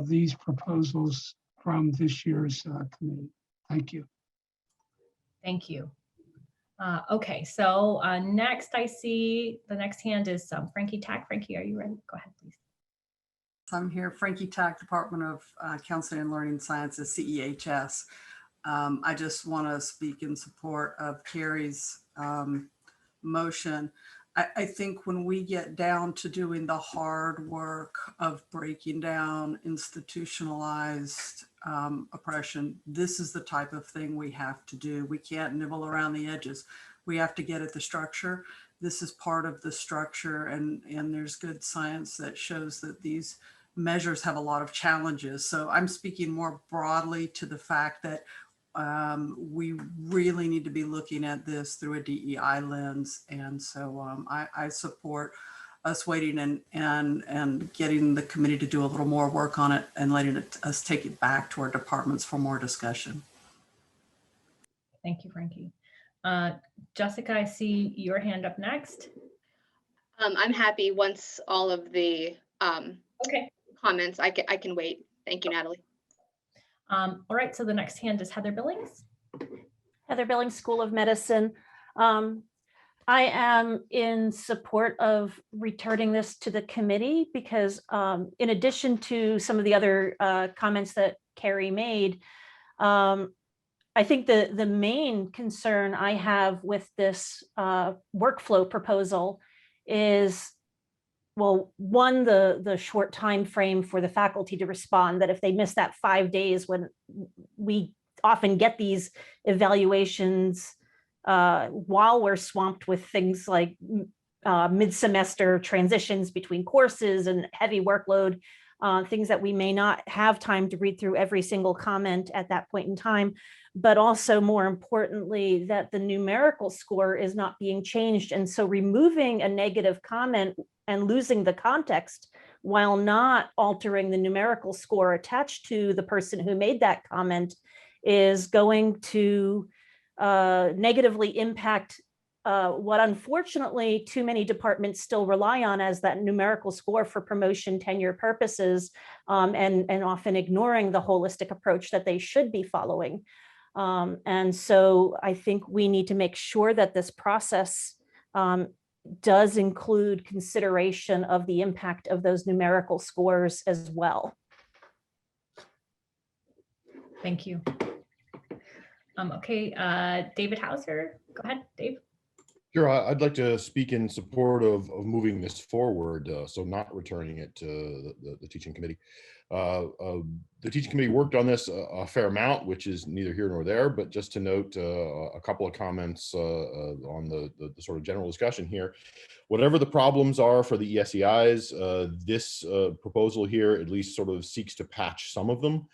these proposals from this year's committee. Thank you. Thank you. Okay, so next I see the next hand is Frankie Tack. Frankie, are you ready? Go ahead, please. I'm here, Frankie Tack, Department of Counseling and Learning Sciences, CEHS. I just want to speak in support of Carrie's motion. I think when we get down to doing the hard work of breaking down institutionalized oppression, this is the type of thing we have to do. We can't nibble around the edges. We have to get at the structure. This is part of the structure, and there's good science that shows that these measures have a lot of challenges. So I'm speaking more broadly to the fact that we really need to be looking at this through a DEI lens. And so I support us waiting and getting the committee to do a little more work on it and letting us take it back to our departments for more discussion. Thank you, Frankie. Jessica, I see your hand up next. I'm happy once all of the okay. comments, I can wait. Thank you, Natalie. All right, so the next hand is Heather Billings. Heather Billings, School of Medicine. I am in support of returning this to the committee because in addition to some of the other comments that Carrie made, I think the main concern I have with this workflow proposal is, well, one, the short time frame for the faculty to respond, that if they miss that 5 days when we often get these evaluations while we're swamped with things like mid-semester transitions between courses and heavy workload, things that we may not have time to read through every single comment at that point in time, but also more importantly, that the numerical score is not being changed. And so removing a negative comment and losing the context while not altering the numerical score attached to the person who made that comment is going to negatively impact what unfortunately too many departments still rely on as that numerical score for promotion tenure purposes, and often ignoring the holistic approach that they should be following. And so I think we need to make sure that this process does include consideration of the impact of those numerical scores as well. Thank you. Okay, David Hauser, go ahead, Dave. Sure, I'd like to speak in support of moving this forward, so not returning it to the teaching committee. The teaching committee worked on this a fair amount, which is neither here nor there, but just to note a couple of comments on the sort of general discussion here. Whatever the problems are for the ESEIs, this proposal here at least sort of seeks to patch some of them.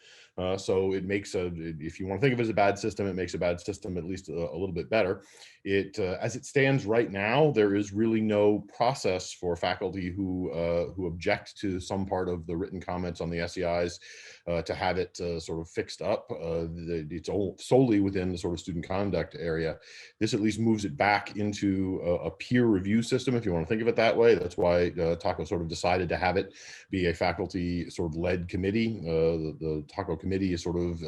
So it makes if you want to think of it as a bad system, it makes a bad system at least a little bit better. As it stands right now, there is really no process for faculty who object to some part of the written comments on the SEIs to have it sort of fixed up. It's solely within the sort of student conduct area. This at least moves it back into a peer review system, if you want to think of it that way. That's why TACO sort of decided to have it be a faculty sort of led committee. The TACO committee is sort of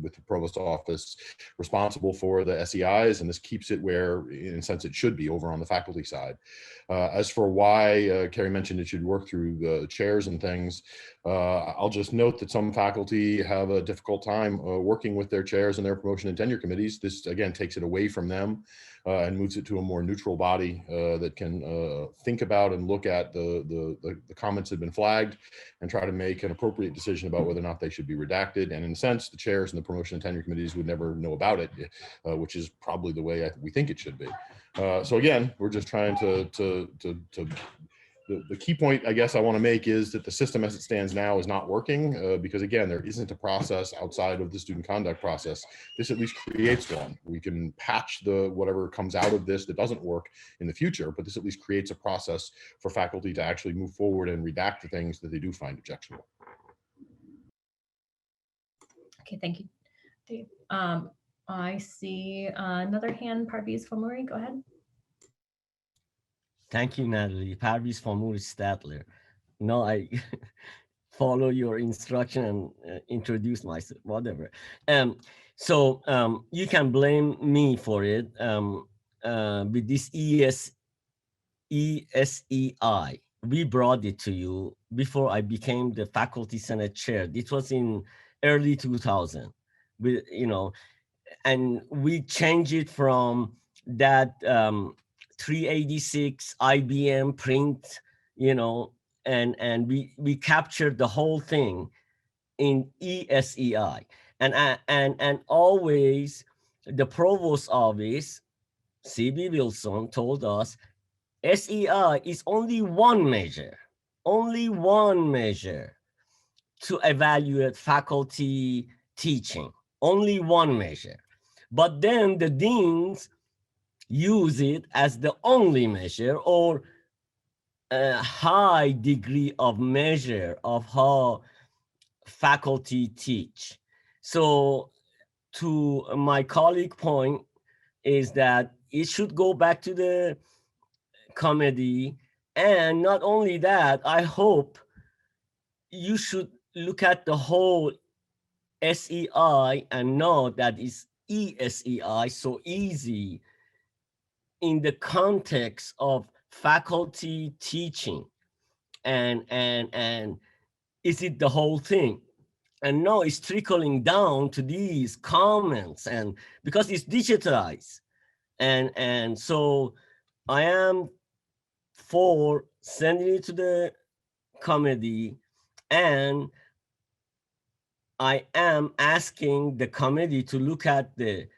with the provost office responsible for the SEIs, and this keeps it where in a sense it should be over on the faculty side. As for why Carrie mentioned it should work through the chairs and things, I'll just note that some faculty have a difficult time working with their chairs and their promotion and tenure committees. This again takes it away from them and moves it to a more neutral body that can think about and look at the comments that have been flagged and try to make an appropriate decision about whether or not they should be redacted. And in a sense, the chairs and the promotion and tenure committees would never know about it, which is probably the way we think it should be. So again, we're just trying the key point I guess I want to make is that the system as it stands now is not working because again, there isn't a process outside of the student conduct process. This at least creates one. We can patch whatever comes out of this that doesn't work in the future, but this at least creates a process for faculty to actually move forward and redact the things that they do find objectionable. Okay, thank you, Dave. I see another hand, Parviz Famuri, go ahead. Thank you, Natalie. Parviz Famuri Statler. No, I follow your instruction and introduce myself, whatever. So you can blame me for it with this ESEI. We brought it to you before I became the Faculty Senate Chair. This was in early 2000. And we changed it from that 386 IBM print, and we captured the whole thing in ESEI. And always the provost office, C.B. Wilson, told us SEI is only one measure to evaluate faculty teaching. Only one measure. But then the deans use it as the only measure or a high degree of measure of how faculty teach. So to my colleague point is that it should go back to the committee. And not only that, I hope you should look at the whole SEI and know that it's ESEI so easy in the context of faculty teaching and is it the whole thing? And no, it's trickling down to these comments and because it's digitized. And so I am for sending it to the committee, and I am asking the committee to look at the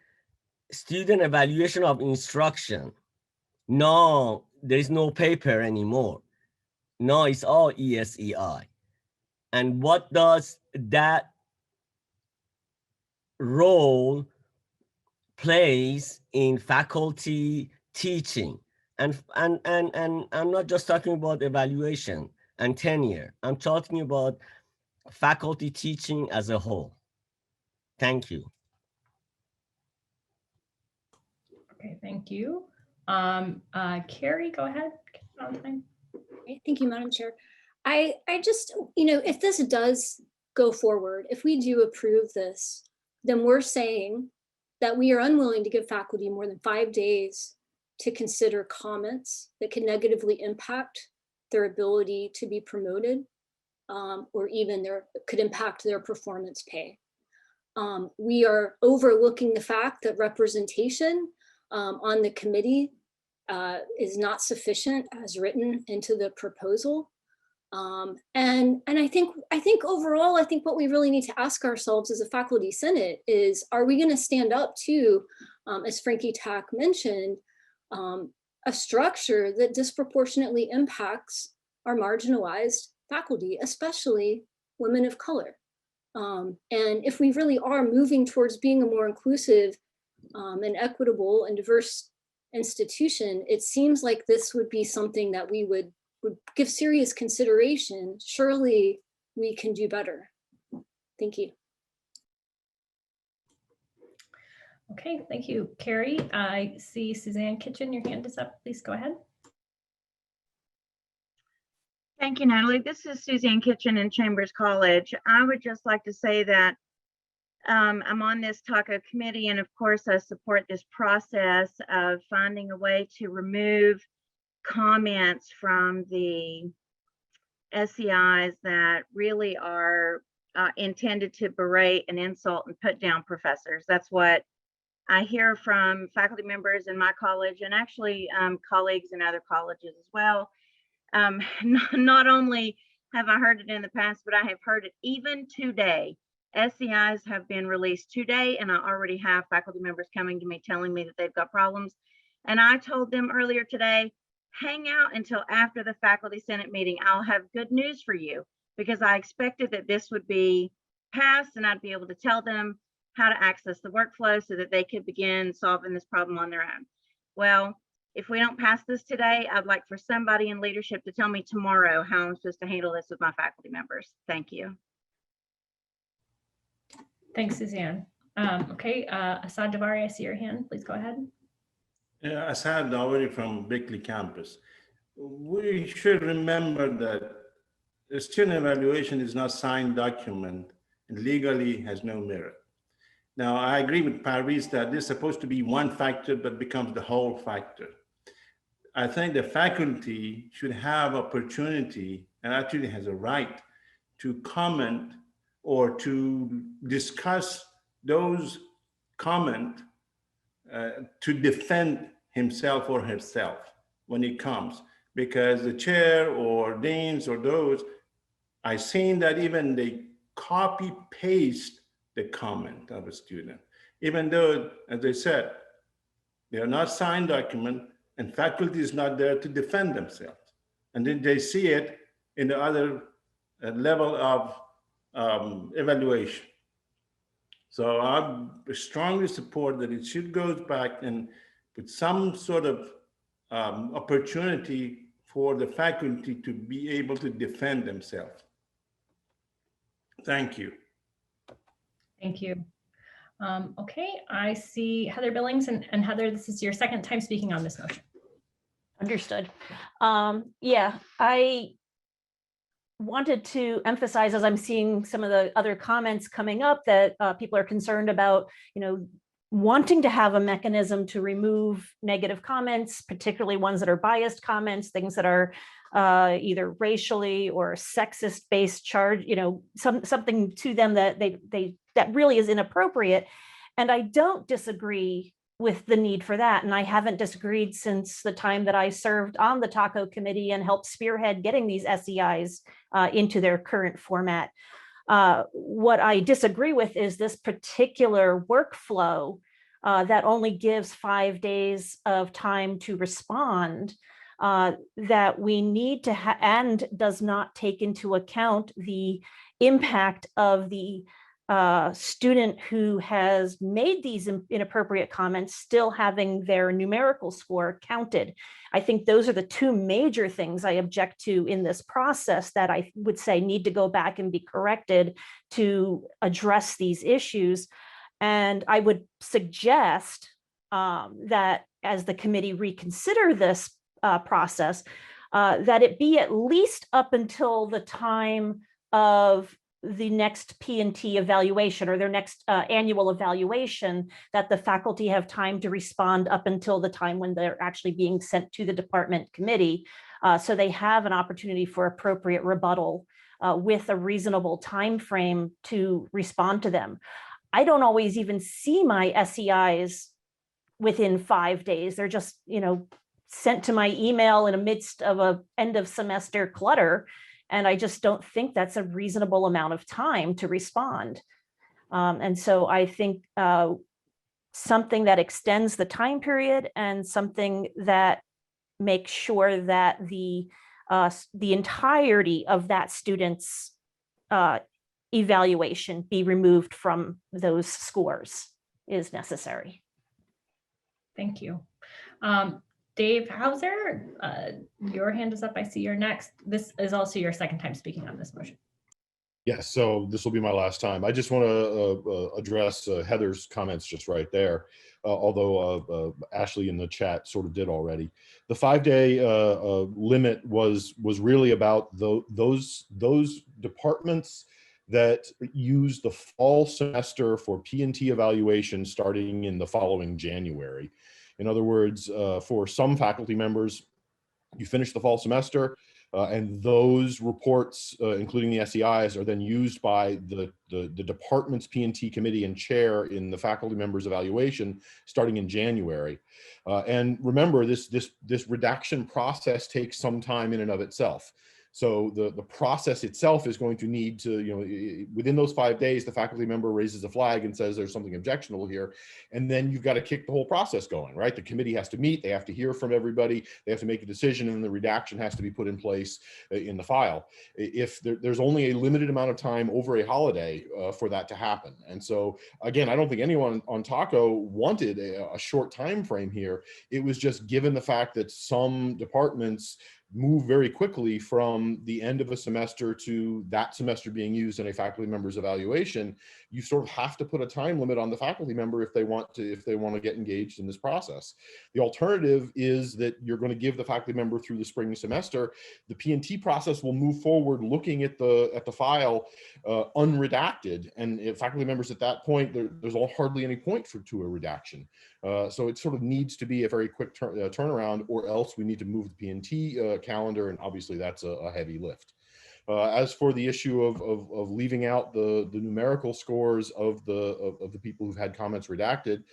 student evaluation of instruction. No, there is no paper anymore. Now it's all ESEI. And what does that role plays in faculty teaching? And I'm not just talking about evaluation and tenure. I'm talking about faculty teaching as a whole. Thank you. Okay, thank you. Carrie, go ahead. Thank you, Madam Chair. I just, if this does go forward, if we do approve this, then we're saying that we are unwilling to give faculty more than 5 days to consider comments that can negatively impact their ability to be promoted, or even could impact their performance pay. We are overlooking the fact that representation on the committee is not sufficient as written into the proposal. And I think overall, I think what we really need to ask ourselves as a faculty senate is, are we going to stand up to, as Frankie Tack mentioned, a structure that disproportionately impacts our marginalized faculty, especially women of color? And if we really are moving towards being a more inclusive and equitable and diverse institution, it seems like this would be something that we would give serious consideration. Surely we can do better. Thank you. Okay, thank you, Carrie. I see Suzanne Kitchen, your hand is up. Please go ahead. Thank you, Natalie. This is Suzanne Kitchen in Chambers College. I would just like to say that I'm on this TACO committee, and of course I support this process of finding a way to remove comments from the SEIs that really are intended to berate and insult and put down professors. That's what I hear from faculty members in my college, and actually colleagues in other colleges as well. Not only have I heard it in the past, but I have heard it even today. SEIs have been released today, and I already have faculty members coming to me telling me that they've got problems. And I told them earlier today, hang out until after the faculty senate meeting. I'll have good news for you, because I expected that this would be passed and I'd be able to tell them how to access the workflow so that they could begin solving this problem on their own. Well, if we don't pass this today, I'd like for somebody in leadership to tell me tomorrow how I'm supposed to handle this with my faculty members. Thank you. Thanks, Suzanne. Okay, Assad Davari, I see your hand. Please go ahead. Yeah, Assad Davari from Berkeley campus. We should remember that the student evaluation is not a signed document and legally has no merit. Now, I agree with Paris that this is supposed to be one factor, but becomes the whole factor. I think the faculty should have opportunity and actually has a right to comment or to discuss those comments to defend himself or herself when it comes, because the chair or deans or those, I've seen that even they copy paste the comment of a student, even though, as I said, they are not signed document and faculty is not there to defend themselves. And then they see it in the other level of evaluation. So I strongly support that it should go back and with some sort of opportunity for the faculty to be able to defend themselves. Thank you. Thank you. Okay, I see Heather Billings, and Heather, this is your second time speaking on this motion. Understood. Yeah, I wanted to emphasize, as I'm seeing some of the other comments coming up, that people are concerned about, wanting to have a mechanism to remove negative comments, particularly ones that are biased comments, things that are either racially or sexist based charge, something to them that that really is inappropriate. And I don't disagree with the need for that. And I haven't disagreed since the time that I served on the TACO committee and helped spearhead getting these SEIs into their current format. What I disagree with is this particular workflow that only gives 5 days of time to respond. that we need to and does not take into account the impact of the student who has made these inappropriate comments still having their numerical score counted. I think those are the two major things I object to in this process that I would say need to go back and be corrected to address these issues. And I would suggest that as the committee reconsider this process, that it be at least up until the time of the next P&T evaluation or their next annual evaluation, that the faculty have time to respond up until the time when they're actually being sent to the department committee. So they have an opportunity for appropriate rebuttal with a reasonable time frame to respond to them. I don't always even see my SEIs within 5 days. They're just, sent to my email in the midst of a end of semester clutter. And I just don't think that's a reasonable amount of time to respond. And so I think something that extends the time period and something that makes sure that the entirety of that student's evaluation be removed from those scores is necessary. Thank you. Dave Hauser, your hand is up. I see you're next. This is also your second time speaking on this motion. Yes, so this will be my last time. I just want to address Heather's comments just right there, although Ashley in the chat sort of did already. The 5-day limit was really about those departments that use the fall semester for P&T evaluation starting in the following January. In other words, for some faculty members, you finish the fall semester and those reports, including the SEIs, are then used by the department's P&T committee and chair in the faculty members evaluation starting in January. And remember, this redaction process takes some time in and of itself. So the process itself is going to need to, within those 5 days, the faculty member raises a flag and says there's something objectionable here. And then you've got to kick the whole process going, right? The committee has to meet, they have to hear from everybody, they have to make a decision, and the redaction has to be put in place in the file. If there's only a limited amount of time over a holiday for that to happen. And so, again, I don't think anyone on TACO wanted a short time frame here. It was just given the fact that some departments move very quickly from the end of a semester to that semester being used in a faculty member's evaluation. You sort of have to put a time limit on the faculty member if they want to get engaged in this process. The alternative is that you're going to give the faculty member through the spring semester. The P&T process will move forward looking at the file unredacted, and if faculty members at that point, there's hardly any point to a redaction. So it sort of needs to be a very quick turnaround, or else we need to move the P&T calendar, and obviously that's a heavy lift. As for the issue of leaving out the numerical scores of the people who've had comments redacted,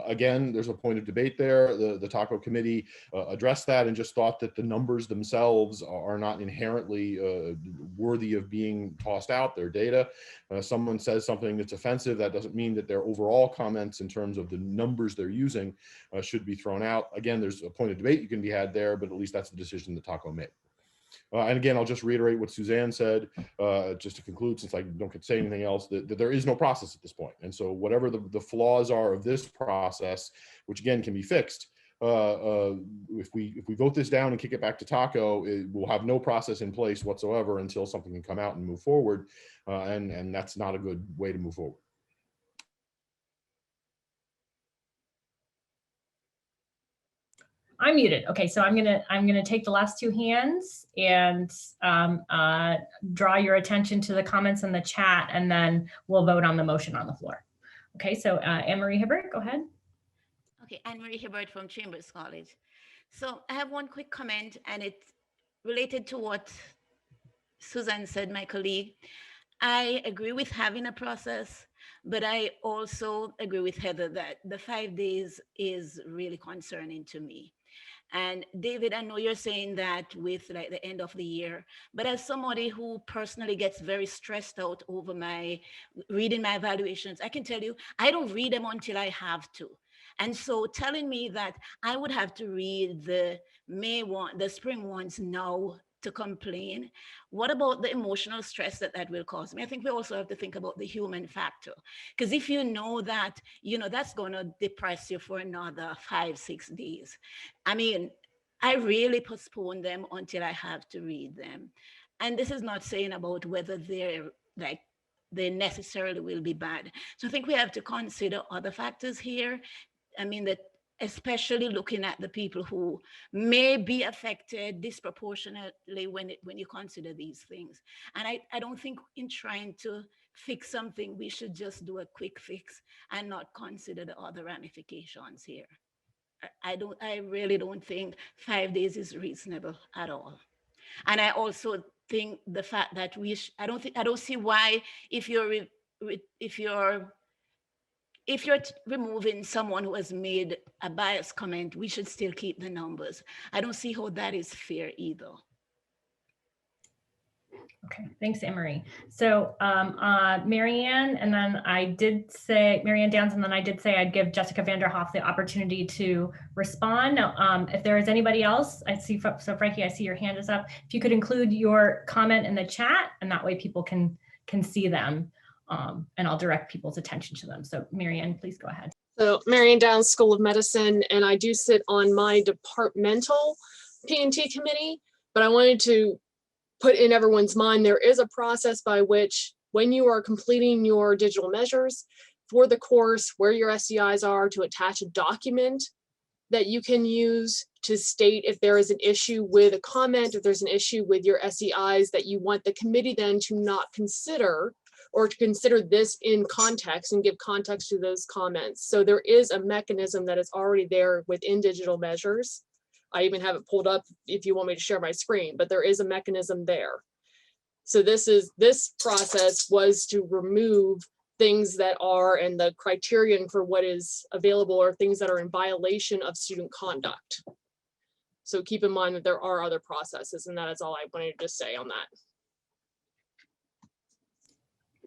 again, there's a point of debate there. The TACO committee addressed that and just thought that the numbers themselves are not inherently worthy of being tossed out. Their data. Someone says something that's offensive, that doesn't mean that their overall comments in terms of the numbers they're using should be thrown out. Again, there's a point of debate you can be had there, but at least that's the decision that TACO made. And again, I'll just reiterate what Suzanne said, just to conclude, since I don't get to say anything else, that there is no process at this point. And so whatever the flaws are of this process, which again can be fixed, if we vote this down and kick it back to TACO, we'll have no process in place whatsoever until something can come out and move forward. And that's not a good way to move forward. I'm muted. Okay, so I'm gonna take the last two hands and draw your attention to the comments in the chat, and then we'll vote on the motion on the floor. Okay, so Anne-Marie Hibbert, go ahead. Okay, Anne-Marie Hibbert from Chambers College. So I have one quick comment, and it's related to what Susan said, my colleague. I agree with having a process, but I also agree with Heather that the 5 days is really concerning to me. And David, I know you're saying that with like the end of the year, but as somebody who personally gets very stressed out over reading my evaluations, I can tell you, I don't read them until I have to. And so telling me that I would have to read the the spring ones now to complain, what about the emotional stress that that will cause me? I think we also have to think about the human factor, because if you know that, that's going to depress you for another 5-6 days. I mean, I really postpone them until I have to read them. And this is not saying about whether they necessarily will be bad. So I think we have to consider other factors here. I mean, that especially looking at the people who may be affected disproportionately when you consider these things. And I don't think in trying to fix something, we should just do a quick fix and not consider the other ramifications here. I really don't think 5 days is reasonable at all. And I also think the fact that I don't see why if you're removing someone who has made a biased comment, we should still keep the numbers. I don't see how that is fair either. Okay, thanks, Anne-Marie. So Marianne, and then I did say, Marianne Downs, and then I did say I'd give Jessica Vanderhoff the opportunity to respond. Now, if there is anybody else, I see, so Frankie, I see your hand is up. If you could include your comment in the chat, and that way people can see them, and I'll direct people's attention to them. So Marianne, please go ahead. So Marianne Downs, School of Medicine, and I do sit on my departmental P&T committee, but I wanted to put in everyone's mind, there is a process by which when you are completing your digital measures for the course, where your SEIs are, to attach a document that you can use to state if there is an issue with a comment, if there's an issue with your SEIs that you want the committee then to not consider, or to consider this in context and give context to those comments. So there is a mechanism that is already there within digital measures. I even have it pulled up if you want me to share my screen, but there is a mechanism there. So this process was to remove things that are, and the criterion for what is available are things that are in violation of student conduct. So keep in mind that there are other processes, and that is all I wanted to say on that.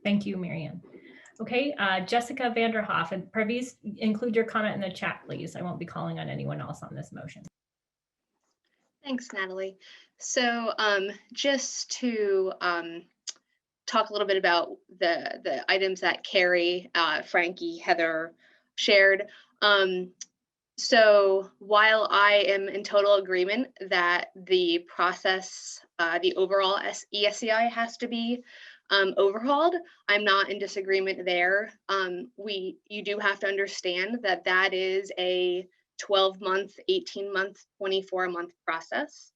Thank you, Marianne. Okay, Jessica Vanderhoff, and Parviz, include your comment in the chat, please. I won't be calling on anyone else on this motion. Thanks, Natalie. So just to talk a little bit about the items that Carrie, Frankie, Heather shared. So while I am in total agreement that the process, the overall ESCI has to be overhauled, I'm not in disagreement there. You do have to understand that that is a 12-month, 18-month, 24-month process.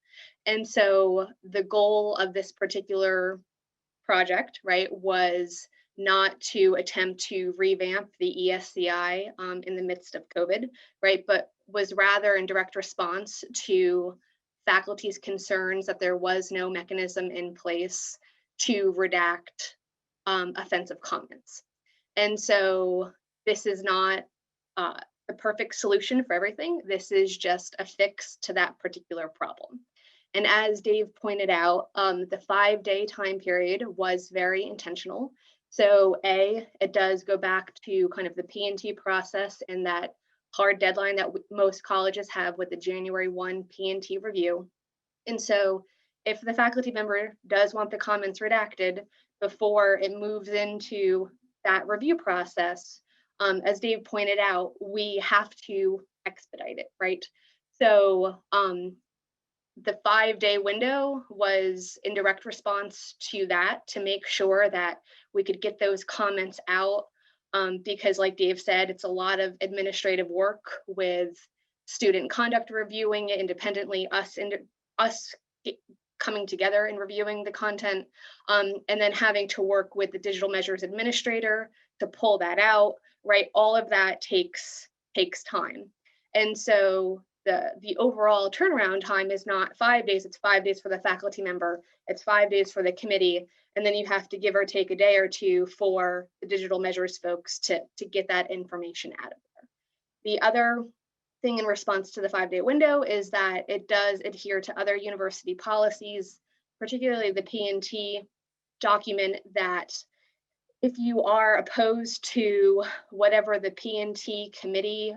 And so the goal of this particular project, right, was not to attempt to revamp the ESCI in the midst of COVID, right, but was rather in direct response to faculty's concerns that there was no mechanism in place to redact offensive comments. And so this is not the perfect solution for everything. This is just a fix to that particular problem. And as Dave pointed out, the 5-day time period was very intentional. So it does go back to kind of the P&T process and that hard deadline that most colleges have with the January 1 P&T review. And so if the faculty member does want the comments redacted before it moves into that review process, as Dave pointed out, we have to expedite it, right? So the 5-day window was in direct response to that, to make sure that we could get those comments out, because like Dave said, it's a lot of administrative work with student conduct reviewing it independently, us coming together and reviewing the content, and then having to work with the digital measures administrator to pull that out, right? All of that takes time. And so the overall turnaround time is not 5 days, it's 5 days for the faculty member, it's 5 days for the committee, and then you have to give or take a day or two for the digital measures folks to get that information out of there. The other thing in response to the 5-day window is that it does adhere to other university policies, particularly the P&T document that if you are opposed to whatever the P&T committee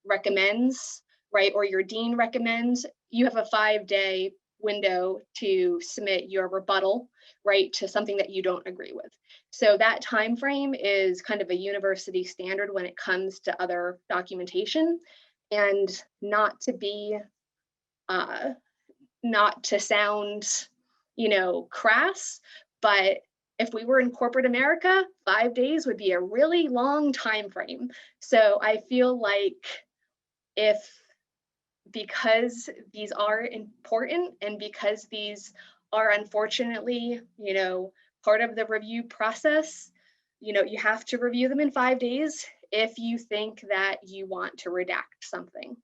recommends, right, or your dean recommends, you have a 5-day window to submit your rebuttal, right, to something that you don't agree with. So that time frame is kind of a university standard when it comes to other documentation, and not to be, not to sound, crass, but if we were in corporate America, 5 days would be a really long time frame. So I feel like because these are important and because these are unfortunately, part of the review process, you have to review them in 5 days if you think that you want to redact something.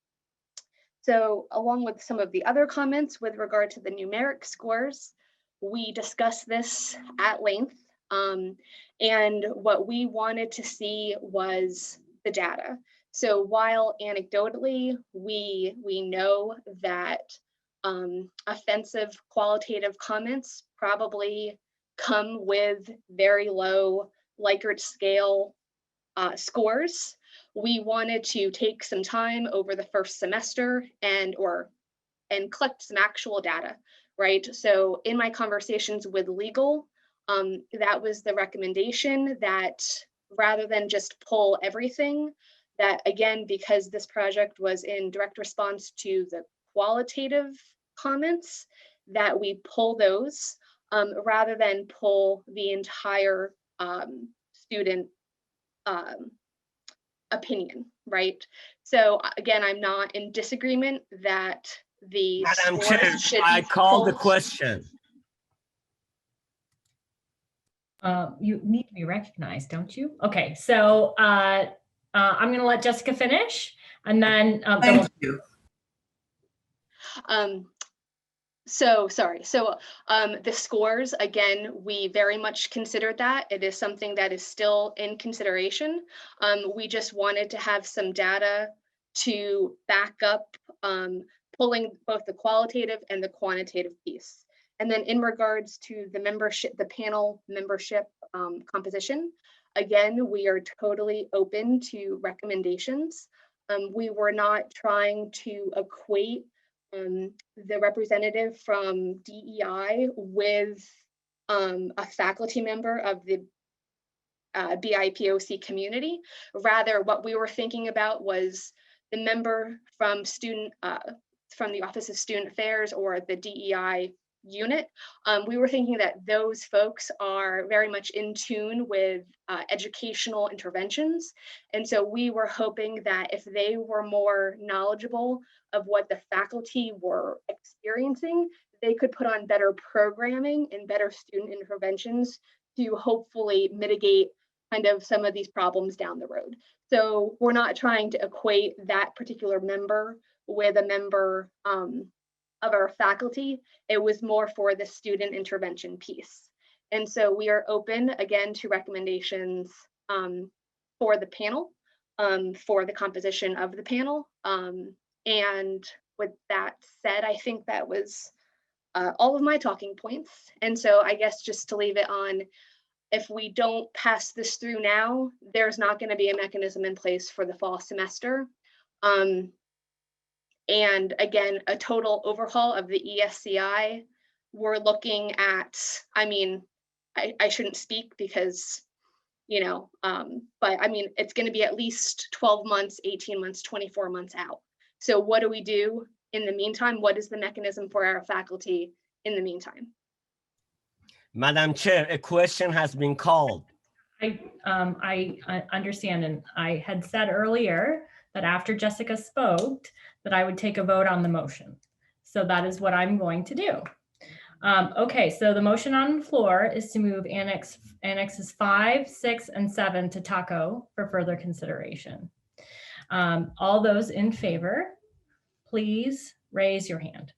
So along with some of the other comments with regard to the numeric scores, we discussed this at length. And what we wanted to see was the data. So while anecdotally, we know that offensive qualitative comments probably come with very low Likert scale scores, we wanted to take some time over the first semester and collect some actual data, right? So in my conversations with legal, that was the recommendation, that rather than just pull everything, that again, because this project was in direct response to the qualitative comments, that we pull those rather than pull the entire student opinion, right? So again, I'm not in disagreement that the Madam scores Chair, should I be call the pulled. question. You need to be recognized, don't you? Okay, so I'm going to let Jessica finish, and then Thank you. So sorry. So the scores, again, we very much considered that. It is something that is still in consideration. We just wanted to have some data to back up pulling both the qualitative and the quantitative piece. And then in regards to the membership, the panel membership composition, again, we are totally open to recommendations. We were not trying to equate the representative from DEI with a faculty member of the BIPOC community. Rather, what we were thinking about was the member from from the Office of Student Affairs or the DEI unit. We were thinking that those folks are very much in tune with educational interventions. And so we were hoping that if they were more knowledgeable of what the faculty were experiencing, they could put on better programming and better student interventions to hopefully mitigate kind of some of these problems down the road. So we're not trying to equate that particular member with a member of our faculty. It was more for the student intervention piece. And so we are open again to recommendations for the panel, for the composition of the panel. And with that said, I think that was all of my talking points. And so I guess just to leave it on, if we don't pass this through now, there's not going to be a mechanism in place for the fall semester. And again, a total overhaul of the ESCI, we're looking at, I mean, I shouldn't speak because, but I mean, it's going to be at least 12 months, 18 months, 24 months out. So what do we do in the meantime? What is the mechanism for our faculty in the meantime? Madam Chair, a question has been called. I understand, and I had said earlier that after Jessica spoke, that I would take a vote on the motion. So that is what I'm going to do. Okay, so the motion on the floor is to move annexes 5, 6, and 7 to TACO for further consideration. All those in favor, please raise your hand.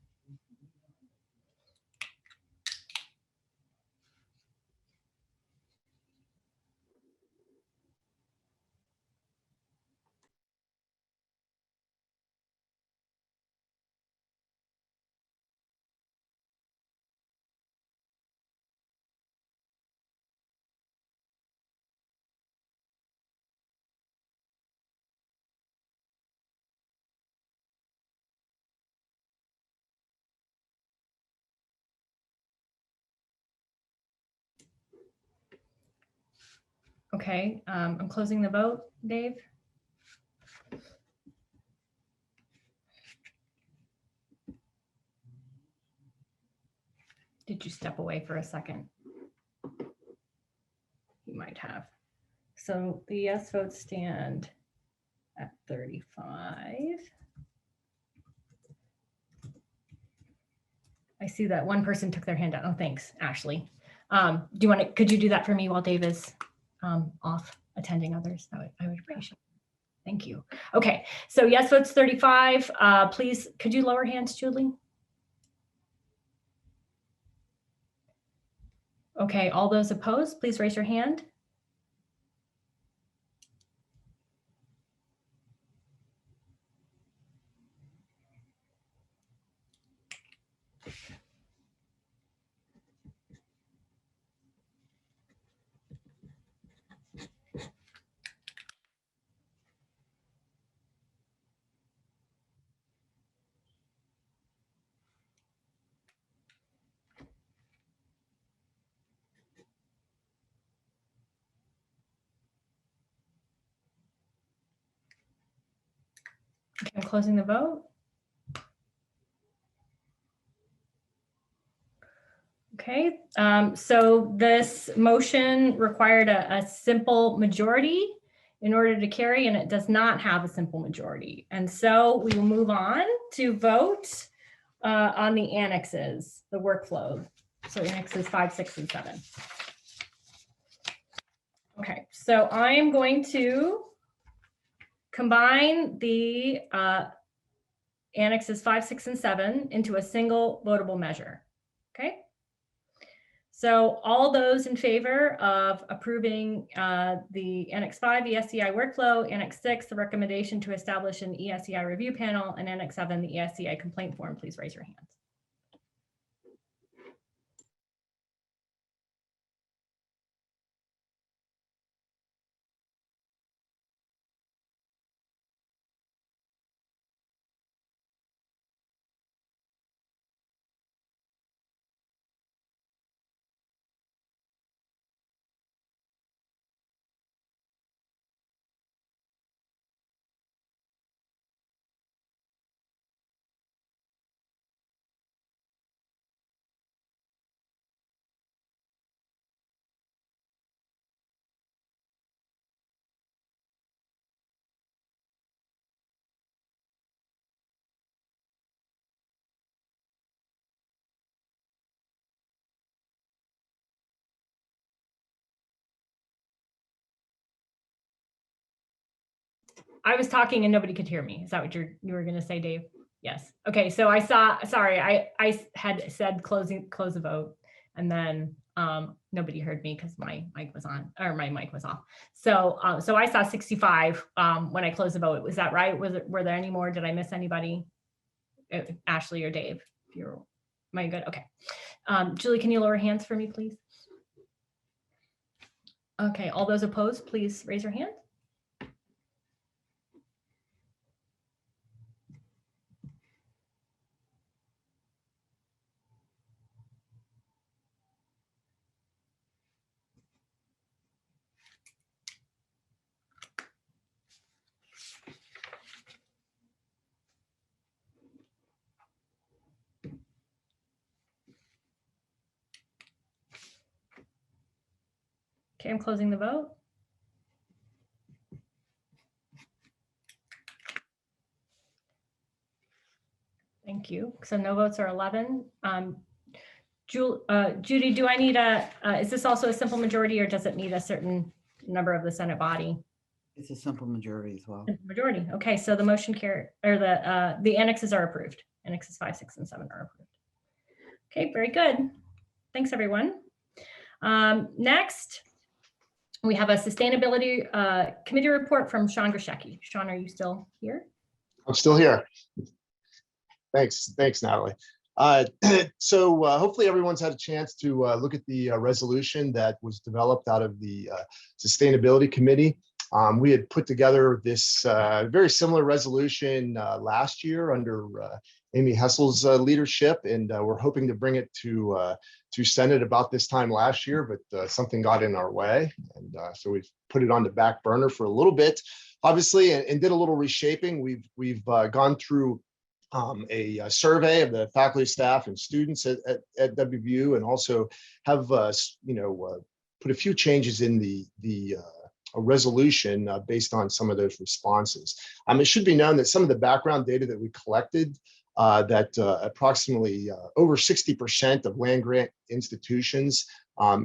Okay, I'm closing the vote, Dave. Did you step away for a second? You might have. So the yes votes stand at 35. I see that one person took their hand down. Oh, thanks, Ashley. Do you want to, could you do that for me while Dave is off attending others? I would appreciate it. Thank you. Okay, so yes votes 35. Please, could you lower hands, Julie? Okay, all those opposed, please raise your hand. Okay, I'm closing the vote. Okay, so this motion required a simple majority in order to carry, and it does not have a simple majority. And so we will move on to vote on the annexes, the workflow. So annexes 5, 6, and 7. Okay, so I am going to combine the annexes 5, 6, and 7 into a single votable measure. Okay. So all those in favor of approving the Annex 5 ESCI workflow, Annex 6, the recommendation to establish an ESCI review panel, and Annex 7, the ESCI complaint form, please raise your hands. I was talking and nobody could hear me. Is that what you were going to say, Dave? Yes. Okay. So I saw, sorry, I had said close the vote, and then nobody heard me because my mic was on, or my mic was off. So so I saw 65 when I closed the vote. Was that right? Were there any more? Did I miss anybody? Ashley or Dave? If you're, am I good? Okay. Julie, can you lower hands for me, please? Okay. All those opposed, please raise your hand. Okay, I'm closing the vote. Thank you. So no votes are 11. Judy, do I need is this also a simple majority, or does it need a certain number of the Senate body? It's a simple majority as well. Majority. Okay, so the motion carried, or the annexes are approved. Annexes 5, 6, and 7 are approved. Okay, very good. Thanks, everyone. Next, we have a sustainability committee report from Sean Grishecki. Sean, are you still here? I'm still here. Thanks, Natalie. So hopefully everyone's had a chance to look at the resolution that was developed out of the Sustainability Committee. We had put together this very similar resolution last year under Amy Hessel's leadership, and we're hoping to bring it to to send it about this time last year, but something got in our way. And so we've put it on the back burner for a little bit, obviously, and did a little reshaping. We've gone through a survey of the faculty, staff, and students at WVU, and also have put a few changes in the a resolution based on some of those responses. It should be known that some of the background data that we collected, that approximately over 60% of land grant institutions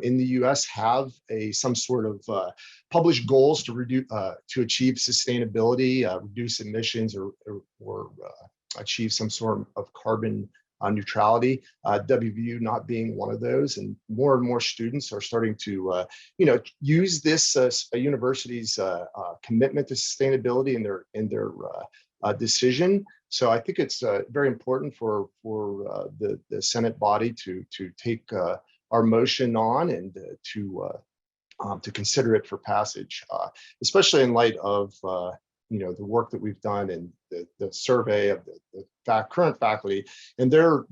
in the U.S. have some sort of published goals to reduce to achieve sustainability, reduce emissions, or achieve some sort of carbon neutrality. WVU not being one of those, and more students are starting to use this university's commitment to sustainability in their decision. So I think it's very important for the Senate body to take our motion on and to consider it for passage, especially in light of the work that we've done and the survey of the current faculty and their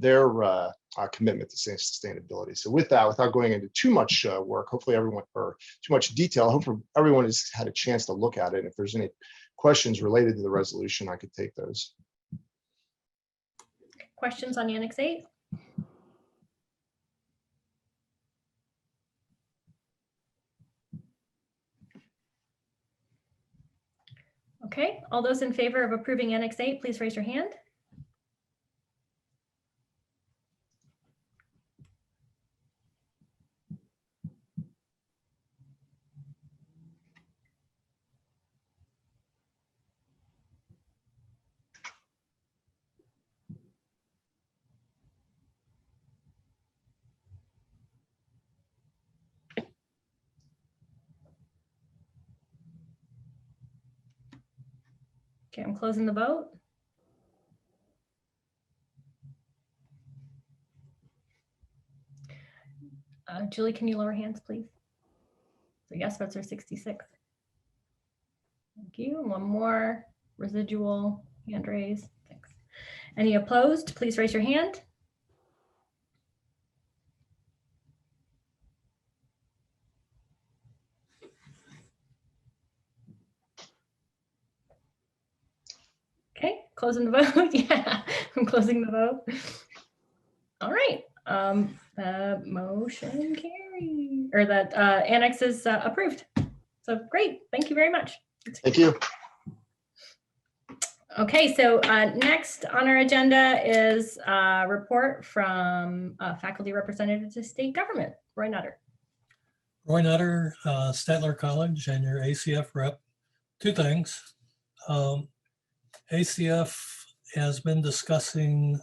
commitment to sustainability. So with that, without going into too much work, hopefully everyone, or too much detail, hopefully everyone has had a chance to look at it. And if there's any questions related to the resolution, I could take those. Questions on Annex 8? Okay, all those in favor of approving Annex 8, please raise your hand. Okay, I'm closing the vote. Julie, can you lower hands, please? So yes votes are 66. Thank you. One more residual hand raise. Thanks. Any opposed? Please raise your hand. Okay, closing the vote. Yeah, I'm closing the vote. All right, the motion carried, or that annex is approved. So great, thank you very much. Thank you. Okay, so next on our agenda is a report from faculty representative to state government, Roy Nutter. Roy Nutter, Statler College, and your ACF rep. Two things. ACF has been discussing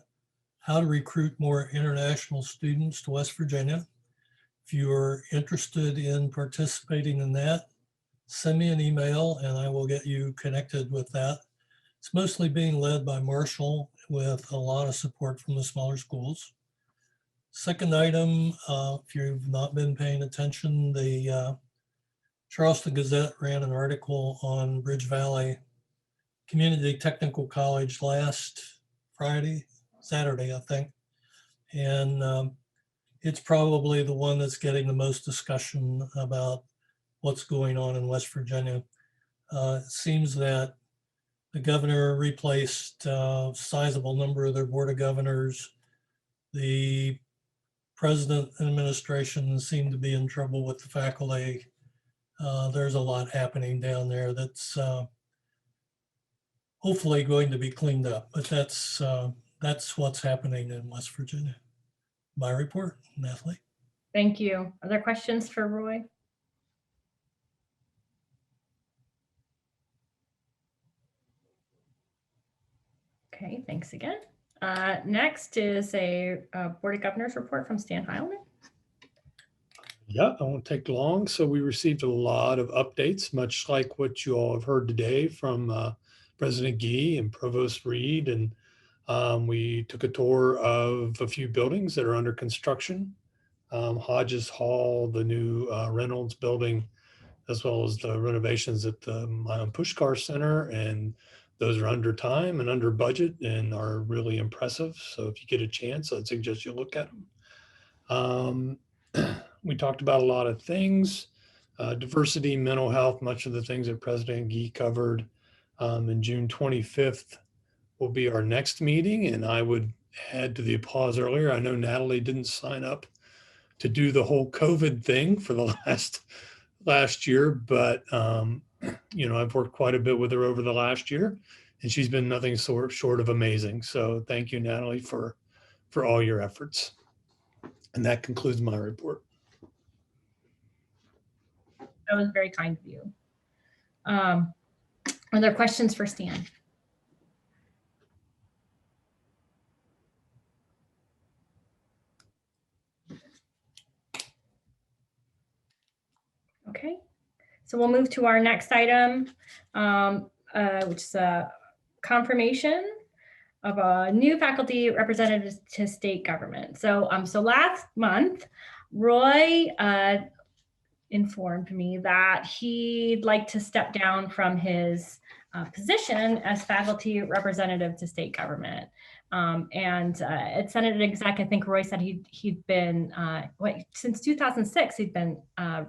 how to recruit more international students to West Virginia. If you're interested in participating in that, send me an email and I will get you connected with that. It's mostly being led by Marshall with a lot of support from the smaller schools. Second item, if you've not been paying attention, the Charleston Gazette ran an article on Bridge Valley Community Technical College last Saturday, I think. And it's probably the one that's getting the most discussion about what's going on in West Virginia. It seems that the governor replaced a sizable number of their board of governors. The president and administration seem to be in trouble with the faculty. There's a lot happening down there that's hopefully going to be cleaned up, but that's what's happening in West Virginia. My report, Natalie. Thank you. Are there questions for Roy? Okay, thanks again. Next is a Board of Governors report from Stan Heilemann. Yeah, I won't take long. So we received a lot of updates, much like what you all have heard today from President Gee and Provost Reed. And we took a tour of a few buildings that are under construction. Hodges Hall, the new Reynolds building, as well as the renovations at the Pushkar Center. And those are under time and under budget and are really impressive. So if you get a chance, I'd suggest you look at them. We talked about a lot of things, diversity, mental health, much of the things that President Gee covered. And June 25th will be our next meeting. And I would add to the applause earlier, I know Natalie didn't sign up to do the whole COVID thing for the last year, but you know, I've worked quite a bit with her over the last year, and she's been nothing short of amazing. So thank you, Natalie, for all your efforts. And that concludes my report. That was very kind of you. Are there questions for Stan? Okay, so we'll move to our next item, which is a confirmation of a new faculty representative to state government. So, so last month, Roy informed me that he'd like to step down from his position as faculty representative to state government. And at Senate Exec, I think Roy said he'd been, since 2006, he'd been a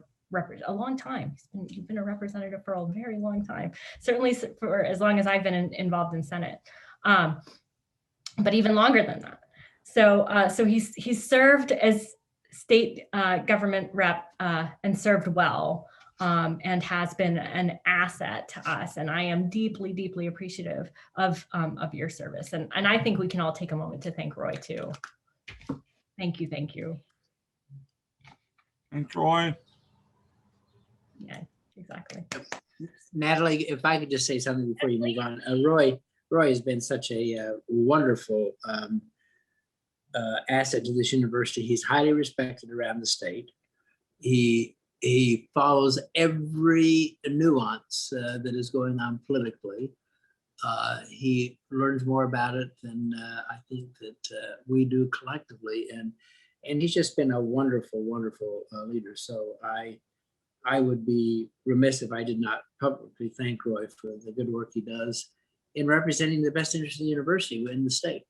long time. He's been a representative for a very long time, certainly for as long as I've been involved in Senate, but even longer than that. So he's served as state government rep and served well, and has been an asset to us. And I am deeply, deeply appreciative of your service. And I think we can all take a moment to thank Roy too. Thank you, thank you. Thanks, Roy. Yeah, exactly. Natalie, if I could just say something before you move on. Roy has been such a wonderful asset to this university. He's highly respected around the state. He follows every nuance that is going on politically. He learns more about it than I think that we do collectively. And he's just been a wonderful, wonderful leader. So I would be remiss if I did not publicly thank Roy for the good work he does in representing the best interest of the university in the state.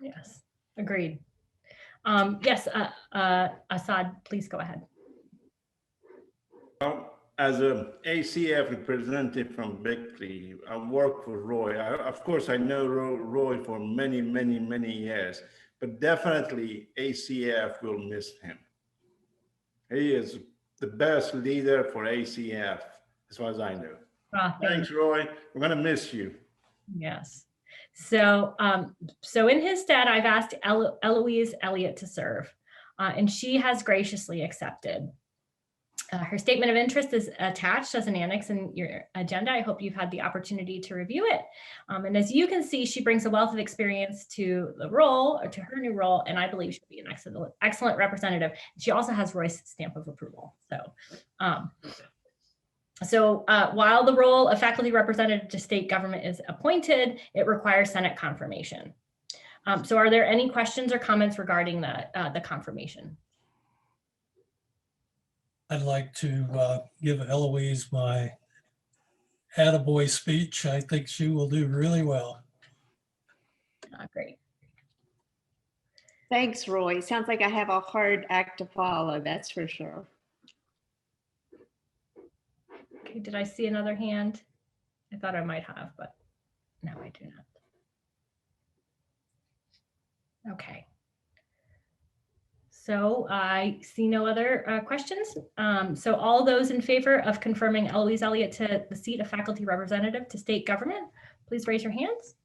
Yes, agreed. Yes, Assad, please go ahead. Well, as an ACF representative from Berkeley, I work for Roy. Of course, I know Roy for many, many, many years, but definitely ACF will miss him. He is the best leader for ACF, as far as I know. Thanks, Roy. We're going to miss you. Yes. So, so in his stead, I've asked Eloise Elliott to serve, and she has graciously accepted. Her statement of interest is attached as an annex in your agenda. I hope you've had the opportunity to review it. And as you can see, she brings a wealth of experience to the role, or to her new role, and I believe she'll be an excellent representative. She also has Roy's stamp of approval. So, while the role of faculty representative to state government is appointed, it requires Senate confirmation. So are there any questions or comments regarding the confirmation? I'd like to give Eloise my attaboy speech. I think she will do really well. Great. Thanks, Roy. Sounds like I have a hard act to follow, that's for sure. Okay, did I see another hand? I thought I might have, but no, I do not. Okay. So I see no other questions. So all those in favor of confirming Eloise Elliott to the seat of faculty representative to state government, please raise your hands.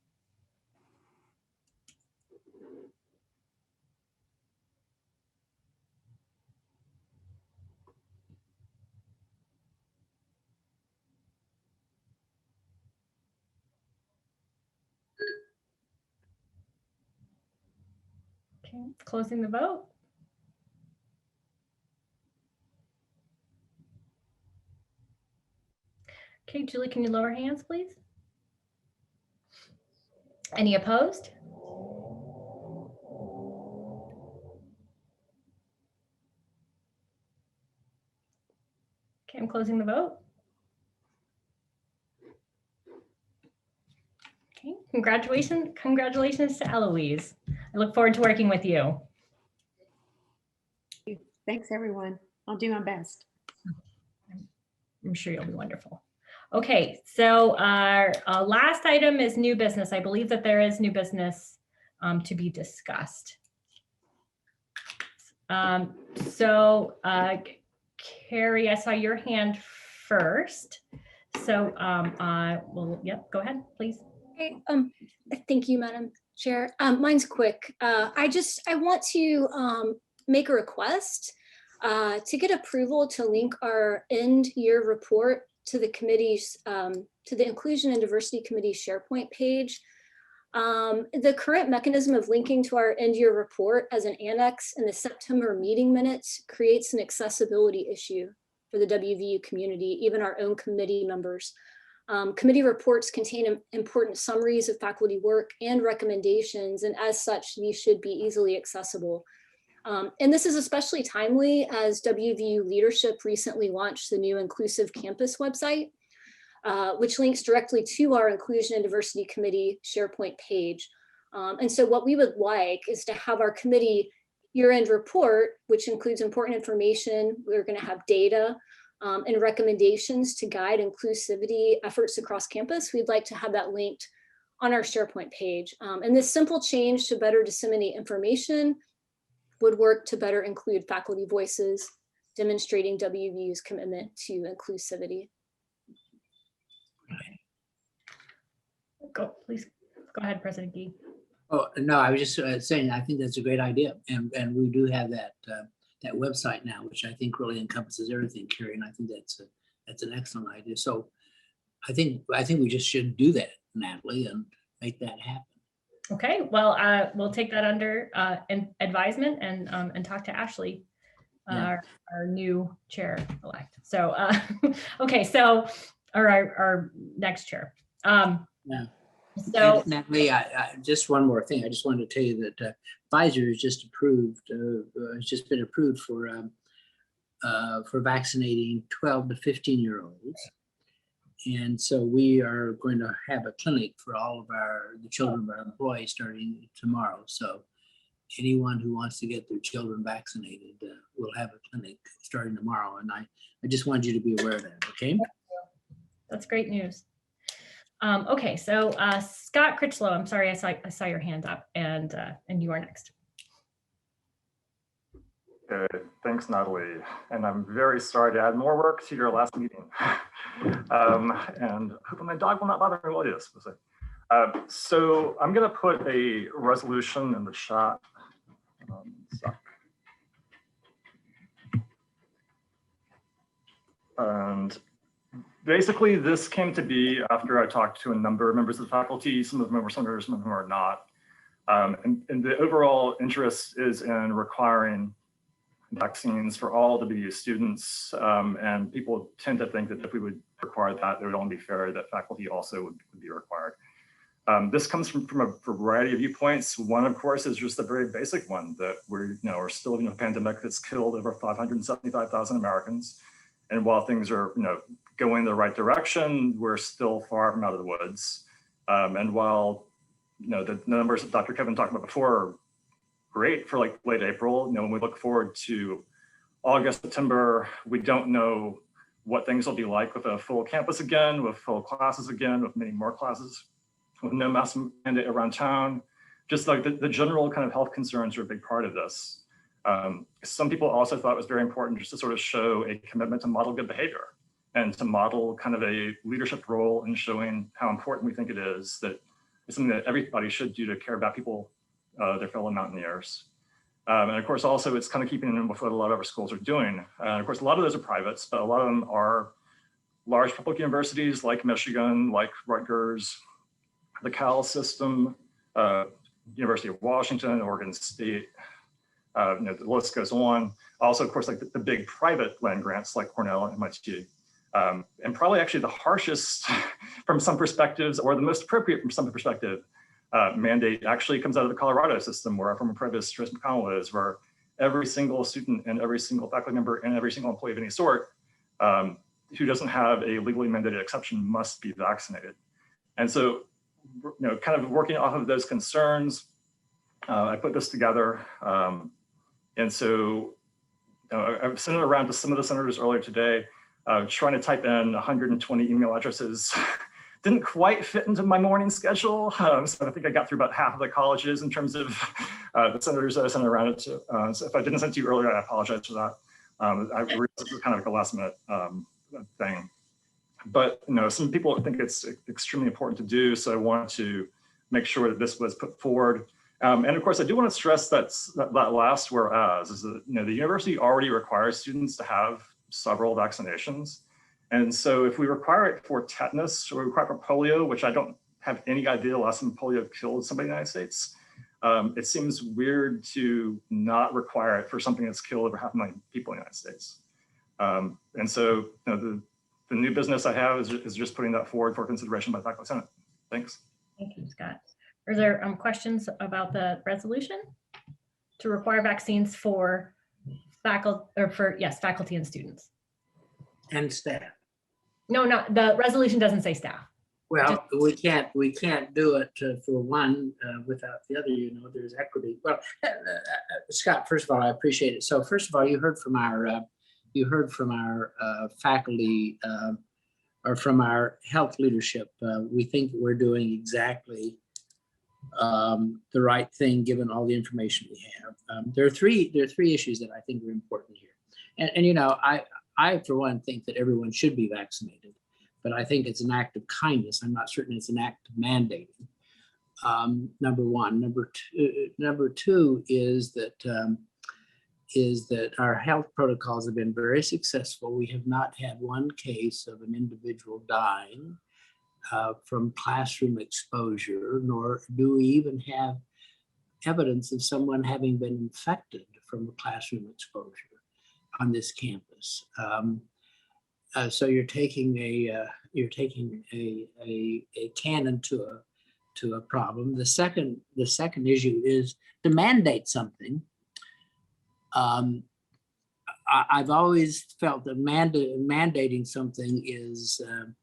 Okay, closing the vote. Okay, Julie, can you lower hands, please? Any opposed? Okay, I'm closing the vote. Okay, congratulations to Eloise. I look forward to working with you. Thanks, everyone. I'll do my best. I'm sure you'll be wonderful. Okay, so our last item is new business. I believe that there is new business to be discussed. Carrie, I saw your hand first. So well, yep, go ahead, please. Okay, thank you, Madam Chair. Mine's quick. I want to make a request to get approval to link our end year report to the committee's, to the Inclusion and Diversity Committee SharePoint page. The current mechanism of linking to our end year report as an annex in the September meeting minutes creates an accessibility issue for the WVU community, even our own committee members. Committee reports contain important summaries of faculty work and recommendations, and as such, these should be easily accessible. And this is especially timely as WVU leadership recently launched the new Inclusive Campus website, which links directly to our Inclusion and Diversity Committee SharePoint page. And so what we would like is to have our committee year-end report, which includes important information. We're going to have data and recommendations to guide inclusivity efforts across campus. We'd like to have that linked on our SharePoint page. And this simple change to better disseminate information would work to better include faculty voices, demonstrating WVU's commitment to inclusivity. Please go ahead, President Gee. Oh, no, I was just saying, I think that's a great idea. And we do have that that website now, which I think really encompasses everything, Carrie, and I think that's an excellent idea. So I think we just should do that, Natalie, and make that happen. Okay, well, we'll take that under advisement and talk to Ashley, our new chair-elect. So, okay, so our next chair. Yeah. So, and Natalie, I just one more thing. I just wanted to tell you that Pfizer has just approved, has just been approved for vaccinating 12 to 15-year-olds. And so we are going to have a clinic for all of the children of our employees starting tomorrow. So anyone who wants to get their children vaccinated will have a clinic starting tomorrow. And I just wanted you to be aware of that, okay? That's great news. Okay, so Scott Critchlow, I'm sorry, I saw your hand up, and you are next. Okay, thanks, Natalie. And I'm very sorry to add more work to your last meeting. And hoping my dog will not bother me while it is. So I'm going to put a resolution in the chat. And basically, this came to be after I talked to a number of members of the faculty. Some of them were senators, some of them are not. And the overall interest is in requiring vaccines for all WVU students. And people tend to think that if we would require that, it would only be fair that faculty also would be required. This comes from a variety of viewpoints. One, of course, is just the very basic one that we're still in a pandemic that's killed over 575,000 Americans. And while things are going in the right direction, we're still far from out of the woods. And while the numbers that Dr. Kevin talked about before are great for like late April, when we look forward to August, September, we don't know what things will be like with a full campus again, with full classes again, with many more classes, with no mask mandate around town. Just like the general kind of health concerns are a big part of this. Some people also thought it was very important just to sort of show a commitment to model good behavior and to model kind of a leadership role in showing how important we think it is that it's something that everybody should do to care about people, their fellow mountaineers. And of course, also it's kind of keeping in with what a lot of our schools are doing. And of course, a lot of those are privates, but a lot of them are large public universities like Michigan, like Rutgers, the Cal system, University of Washington, Oregon State, the list goes on. Also, of course, like the big private land grants like Cornell and MIT. And probably actually the harshest from some perspectives, or the most appropriate from some perspective, mandate actually comes out of the Colorado system, where our former provost, Therese McConnell, is, where every single student and every single faculty member and every single employee of any sort who doesn't have a legally mandated exception must be vaccinated. And so, kind of working off of those concerns, I put this together. And so, I've sent it around to some of the senators earlier today, trying to type in 120 email addresses. Didn't quite fit into my morning schedule. So I think I got through about half of the colleges in terms of the senators that I sent it around to. So if I didn't send it to you earlier, I apologize for that. I realized this was kind of like a last minute thing. But some people think it's extremely important to do. So I want to make sure that this was put forward. And of course, I do want to stress that last whereas is that the university already requires students to have several vaccinations. And so if we require it for tetanus or we require it for polio, which I don't have any idea the last time polio killed somebody in the United States, it seems weird to not require it for something that's killed over 500,000 people in the United States. And so the new business I have is just putting that forward for consideration by the Faculty Senate. Thanks. Thank you, Scott. Are there questions about the resolution to require vaccines for faculty and students? And staff. No, the resolution doesn't say staff. Well, we can't do it for one without the other. There's equity. Well, Scott, first of all, I appreciate it. So first of all, you heard from our faculty or from our health leadership. We think that we're doing exactly the right thing given all the information we have. There are three issues that I think are important here, and I for one think that everyone should be vaccinated, but I think it's an act of kindness. I'm not certain it's an act of mandating. Number one. Number two is that our health protocols have been very successful. We have not had one case of an individual dying from classroom exposure, nor do we even have evidence of someone having been infected from a classroom exposure on this campus. So you're taking a cannon to a problem. The second issue is to mandate something. I've always felt that mandating something is a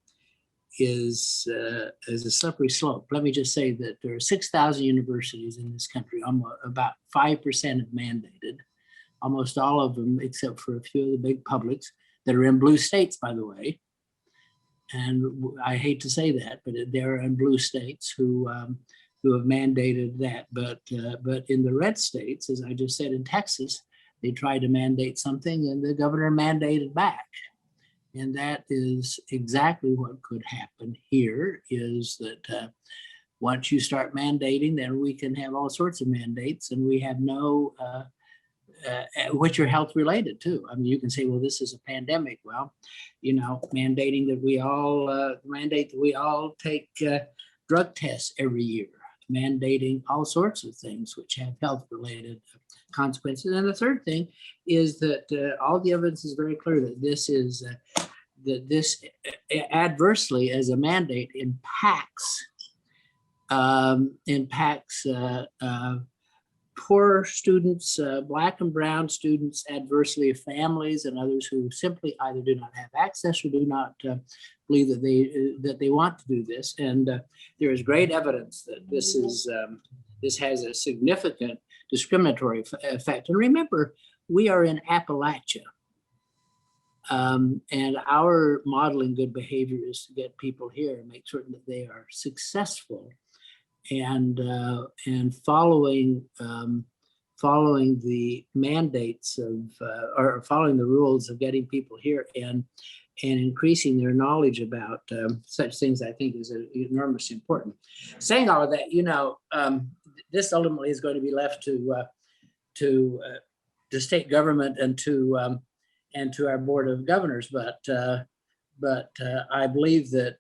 slippery slope. Let me just say that there are 6,000 universities in this country. About 5% have mandated. Almost all of them, except for a few of the big publics that are in blue states, by the way. And I hate to say that, but they're in blue states who have mandated that. But in the red states, as I just said, in Texas, they tried to mandate something and the governor mandated back. And that is exactly what could happen here, is that once you start mandating, then we can have all sorts of mandates, and we have no, which are health related too. I mean, you can say, well, this is a pandemic. Well, mandating that we all, mandate that we all take drug tests every year, mandating all sorts of things which have health related consequences. And the third thing is that all the evidence is very clear that this adversely as a mandate impacts poor students, Black and brown students, adversely, families and others who simply either do not have access or do not believe that they want to do this. And there is great evidence that this has a significant discriminatory effect. And remember, we are in Appalachia. And our modeling good behavior is to get people here and make certain that they are successful and following the mandates of or following the rules of getting people here and increasing their knowledge about such things, I think is enormously important. Saying all of that, this ultimately is going to be left to state government and to our Board of Governors, but I believe that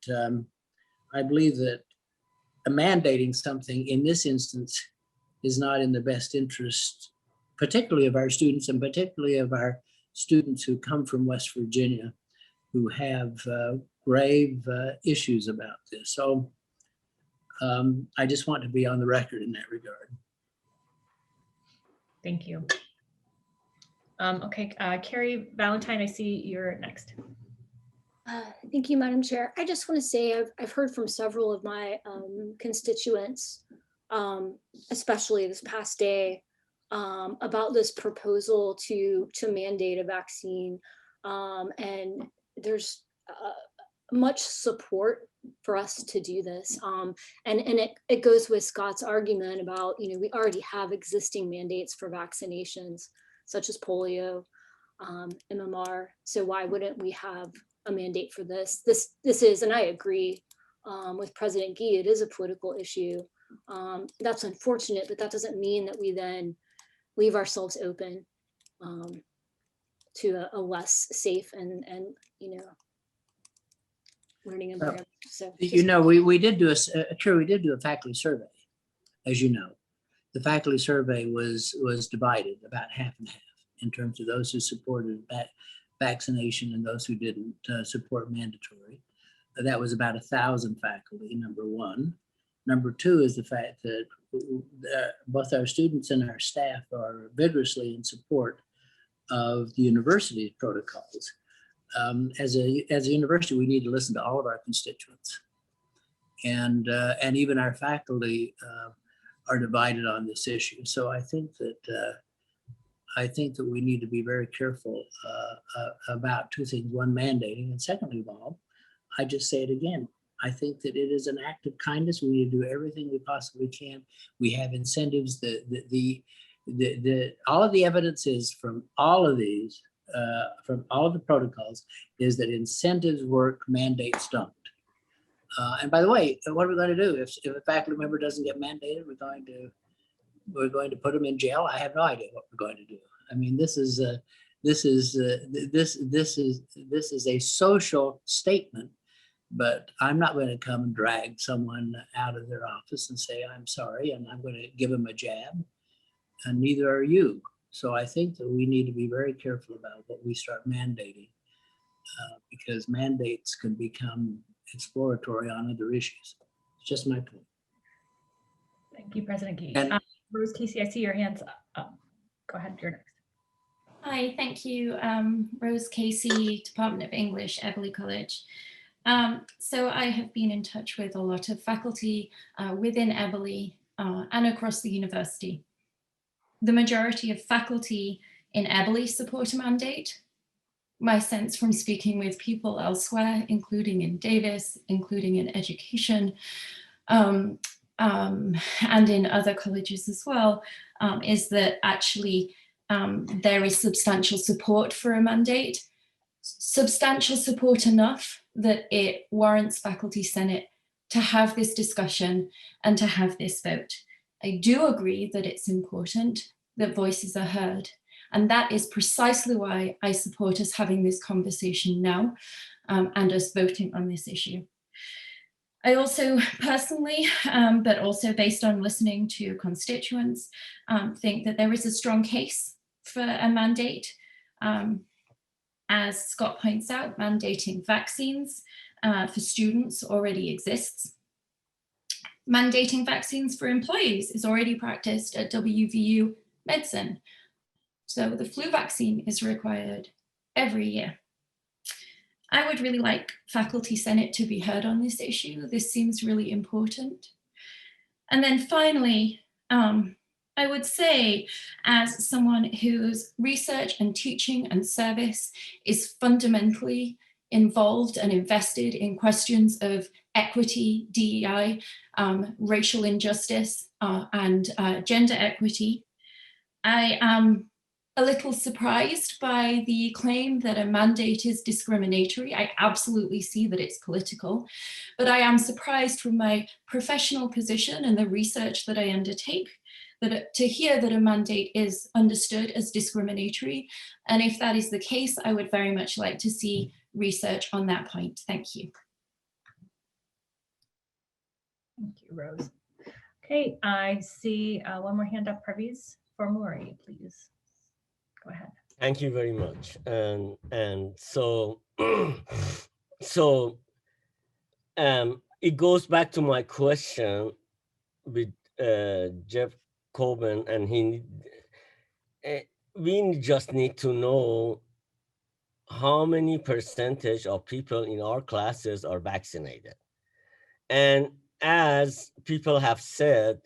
mandating something in this instance is not in the best interest, particularly of our students and particularly of our students who come from West Virginia, who have grave issues about this. So I just want to be on the record in that regard. Thank you. Okay, Carrie Valentine, I see you're next. Thank you, Madam Chair. I just want to say I've heard from several of my constituents, especially this past day, about this proposal to mandate a vaccine. And there's much support for us to do this. And it goes with Scott's argument about, we already have existing mandates for vaccinations, such as polio, MMR. So why wouldn't we have a mandate for this? This is, and I agree with President Gee, it is a political issue. That's unfortunate, but that doesn't mean that we then leave ourselves open to a less safe and learning environment. So we did do a faculty survey, as you know. The faculty survey was divided about half and half in terms of those who supported vaccination and those who didn't support mandatory. That was about 1,000 faculty, number one. Number two is the fact that both our students and our staff are vigorously in support of the university's protocols. As a university, we need to listen to all of our constituents, and even our faculty are divided on this issue. So I think that we need to be very careful about two things: one, mandating, and secondly of all, I just say it again, I think that it is an act of kindness. We need to do everything we possibly can. We have incentives. All of the evidence is from all of these. From all of the protocols is that incentives work, mandates don't. And by the way, what are we going to do if a faculty member doesn't get mandated? We're going to put them in jail. I have no idea what we're going to do. I mean, this is a social statement, but I'm not going to come and drag someone out of their office and say I'm sorry, and I'm going to give them a jab, and neither are you. So I think that we need to be very careful about what we start mandating, because mandates can become exploratory on other issues. It's just my point. Thank you, President Gee. And Rose Casey, I see your hands up. Go ahead, you're next. Hi, thank you. Rose Casey, Department of English, Eberly College. So I have been in touch with a lot of faculty within Eberly and across the university. The majority of faculty in Eberly support a mandate. My sense from speaking with people elsewhere, including in Davis, including in education, and in other colleges as well, is that actually there is substantial support for a mandate. Substantial support enough that it warrants Faculty Senate to have this discussion and to have this vote. I do agree that it's important that voices are heard. And that is precisely why I support us having this conversation now and us voting on this issue. I also personally, but also based on listening to constituents, think that there is a strong case for a mandate. As Scott points out, mandating vaccines for students already exists. Mandating vaccines for employees is already practiced at WVU Medicine. So the flu vaccine is required every year. I would really like Faculty Senate to be heard on this issue. This seems really important. And then finally, I would say, as someone whose research and teaching and service is fundamentally involved and invested in questions of equity, DEI, racial injustice, and gender equity, I am a little surprised by the claim that a mandate is discriminatory. I absolutely see that it's political, but I am surprised from my professional position and the research that I undertake that to hear that a mandate is understood as discriminatory. And if that is the case, I would very much like to see research on that point. Thank you. Thank you, Rose. Okay, I see one more hand up, Parviz Formuri, please. Go ahead. Thank you very much. And so, it goes back to my question with Jeff Coben, and we just need to know how many percentage of people in our classes are vaccinated. And as people have said,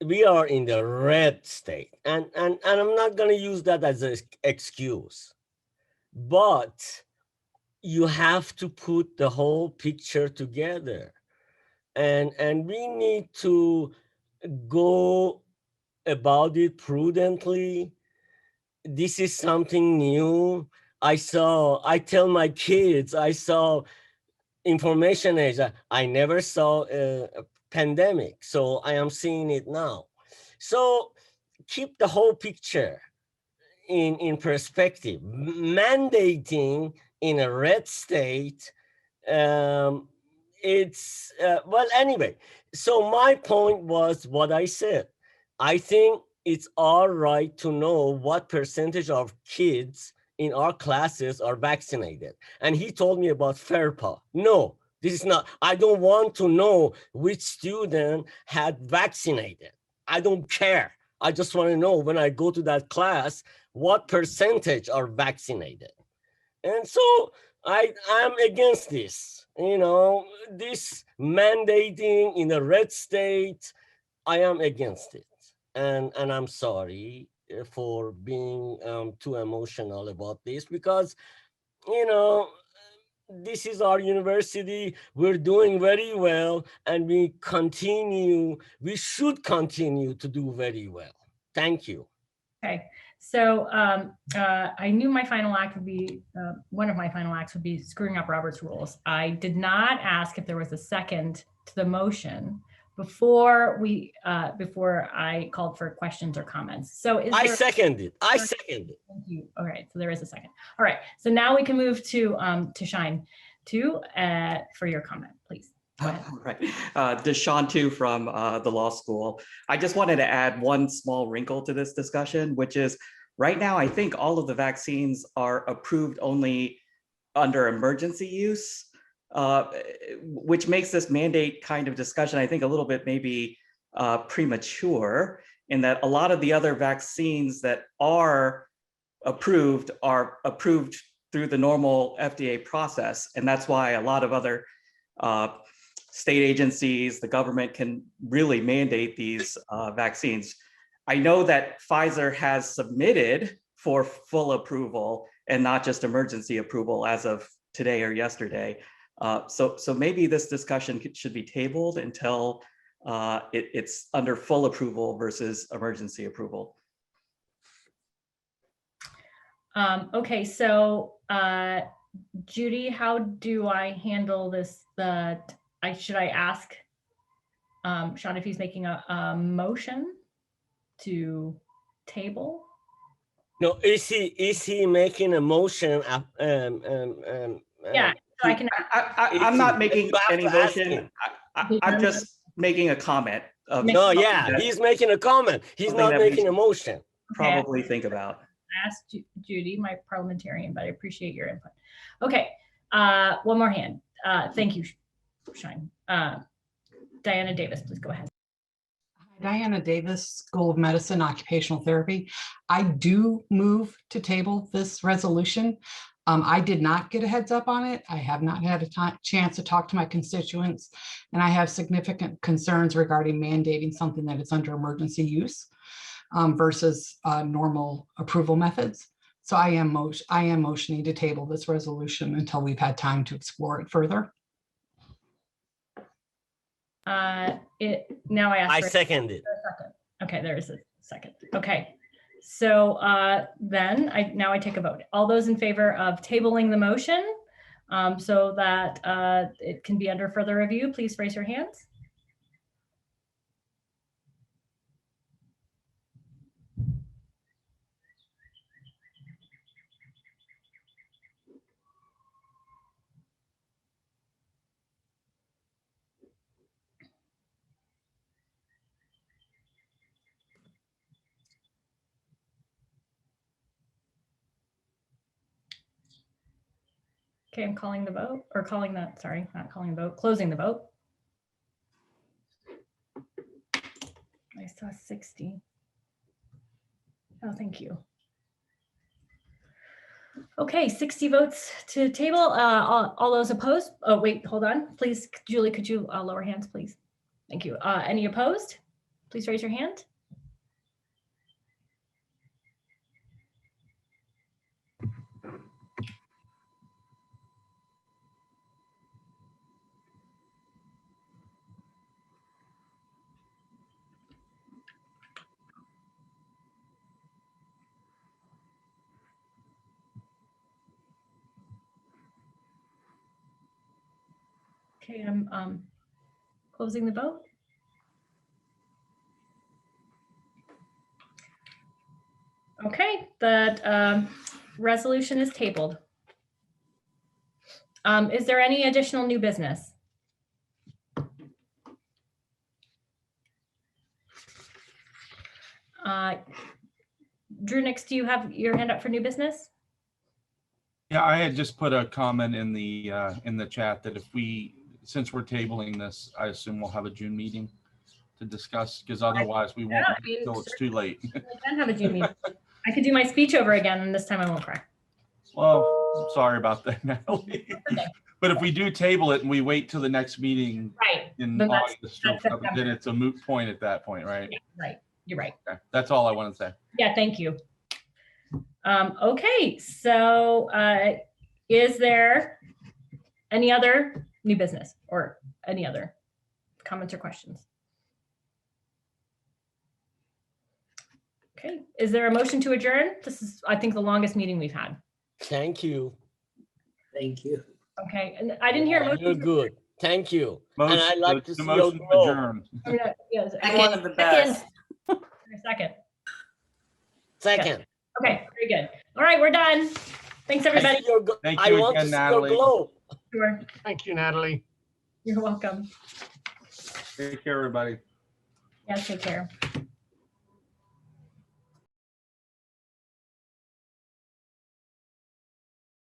we are in the red state, and I'm not going to use that as an excuse, but you have to put the whole picture together, and we need to go about it prudently. This is something new. I tell my kids, I saw information age. I never saw a pandemic, so I am seeing it now. So keep the whole picture in perspective. Mandating in a red state, it's, well, anyway. So my point was what I said. I think it's all right to know what percentage of kids in our classes are vaccinated. And he told me about FERPA. No, this is not, I don't want to know which student had vaccinated. I don't care. I just want to know when I go to that class, what percentage are vaccinated. And so I'm against this, this mandating in a red state. I am against it. And I'm sorry for being too emotional about this, because, this is our university. We're doing very well, and we should continue to do very well. Thank you. Okay, so I knew my final act would be, one of my final acts would be screwing up Robert's rules. I did not ask if there was a second to the motion before I called for questions or comments. So I seconded. Thank you. All right, so there is a second. All right, so now we can move to Shine Tu for your comment, please. Right. Deshaun Tu from the law school. I just wanted to add one small wrinkle to this discussion, which is right now, I think all of the vaccines are approved only under emergency use, which makes this mandate kind of discussion, I think, a little bit maybe premature, in that a lot of the other vaccines that are approved through the normal FDA process. And that's why a lot of other state agencies, the government can really mandate these vaccines. I know that Pfizer has submitted for full approval and not just emergency approval as of today or yesterday. So maybe this discussion should be tabled until it's under full approval versus emergency approval. Okay, so Judy, how do I handle this? Should I ask Sean if he's making a motion to table? No, is he making a motion? Yeah, so I can. I'm not making any motion. I'm just making a comment. No, yeah, he's making a comment. He's not making a motion. Probably think about. I asked Judy, my parliamentarian, but I appreciate your input. Okay, one more hand. Thank you, Shine. Diana Davis, please go ahead. Diana Davis, School of Medicine, Occupational Therapy. I do move to table this resolution. I did not get a heads up on it. I have not had a chance to talk to my constituents, and I have significant concerns regarding mandating something that is under emergency use versus normal approval methods. So I am motioning to table this resolution until we've had time to explore it further. Now I second it. Okay, there is a second. Okay, so then I take a vote. All those in favor of tabling the motion so that it can be under further review, please raise your hands. Okay, I'm calling the vote, or calling that, sorry, not calling the vote, closing the vote. I saw 60. Oh, thank you. Okay, 60 votes to table. All those opposed? Oh, wait, hold on. Please, Julie, could you lower hands, please? Thank you. Any opposed? please raise your hand. Okay, I'm closing the vote. Okay, the resolution is tabled. Is there any additional new business? Drew, next, do you have your hand up for new business? Yeah, I had just put a comment in the chat that since we're tabling this, I assume we'll have a June meeting to discuss, because otherwise we won't until it's too late. I can have a June meeting. I could do my speech over again, and this time I won't cry. Well, I'm sorry about that, Natalie. Okay. But if we do table it and we wait till the next meeting Right. in Then August, then it's a moot point at that point, right? Yeah, right. You're right. Okay. That's all I want to say. Yeah, thank you. Okay, so is there any other new business or any other comments or questions? Okay, is there a motion to adjourn? This is, I think, the longest meeting we've had. Thank you. Thank you. Okay, and I didn't hear a motion. You're good. Thank you. Most, and I'd like to the see your motion glow. adjourned. Yes, One of the best. Second. Second. Okay, very good. All right, we're done. Thanks, everybody. Thank I you want to again, see Natalie. your glow. Sure. Thank you, Natalie. You're welcome. Take care, everybody. Yeah, take care.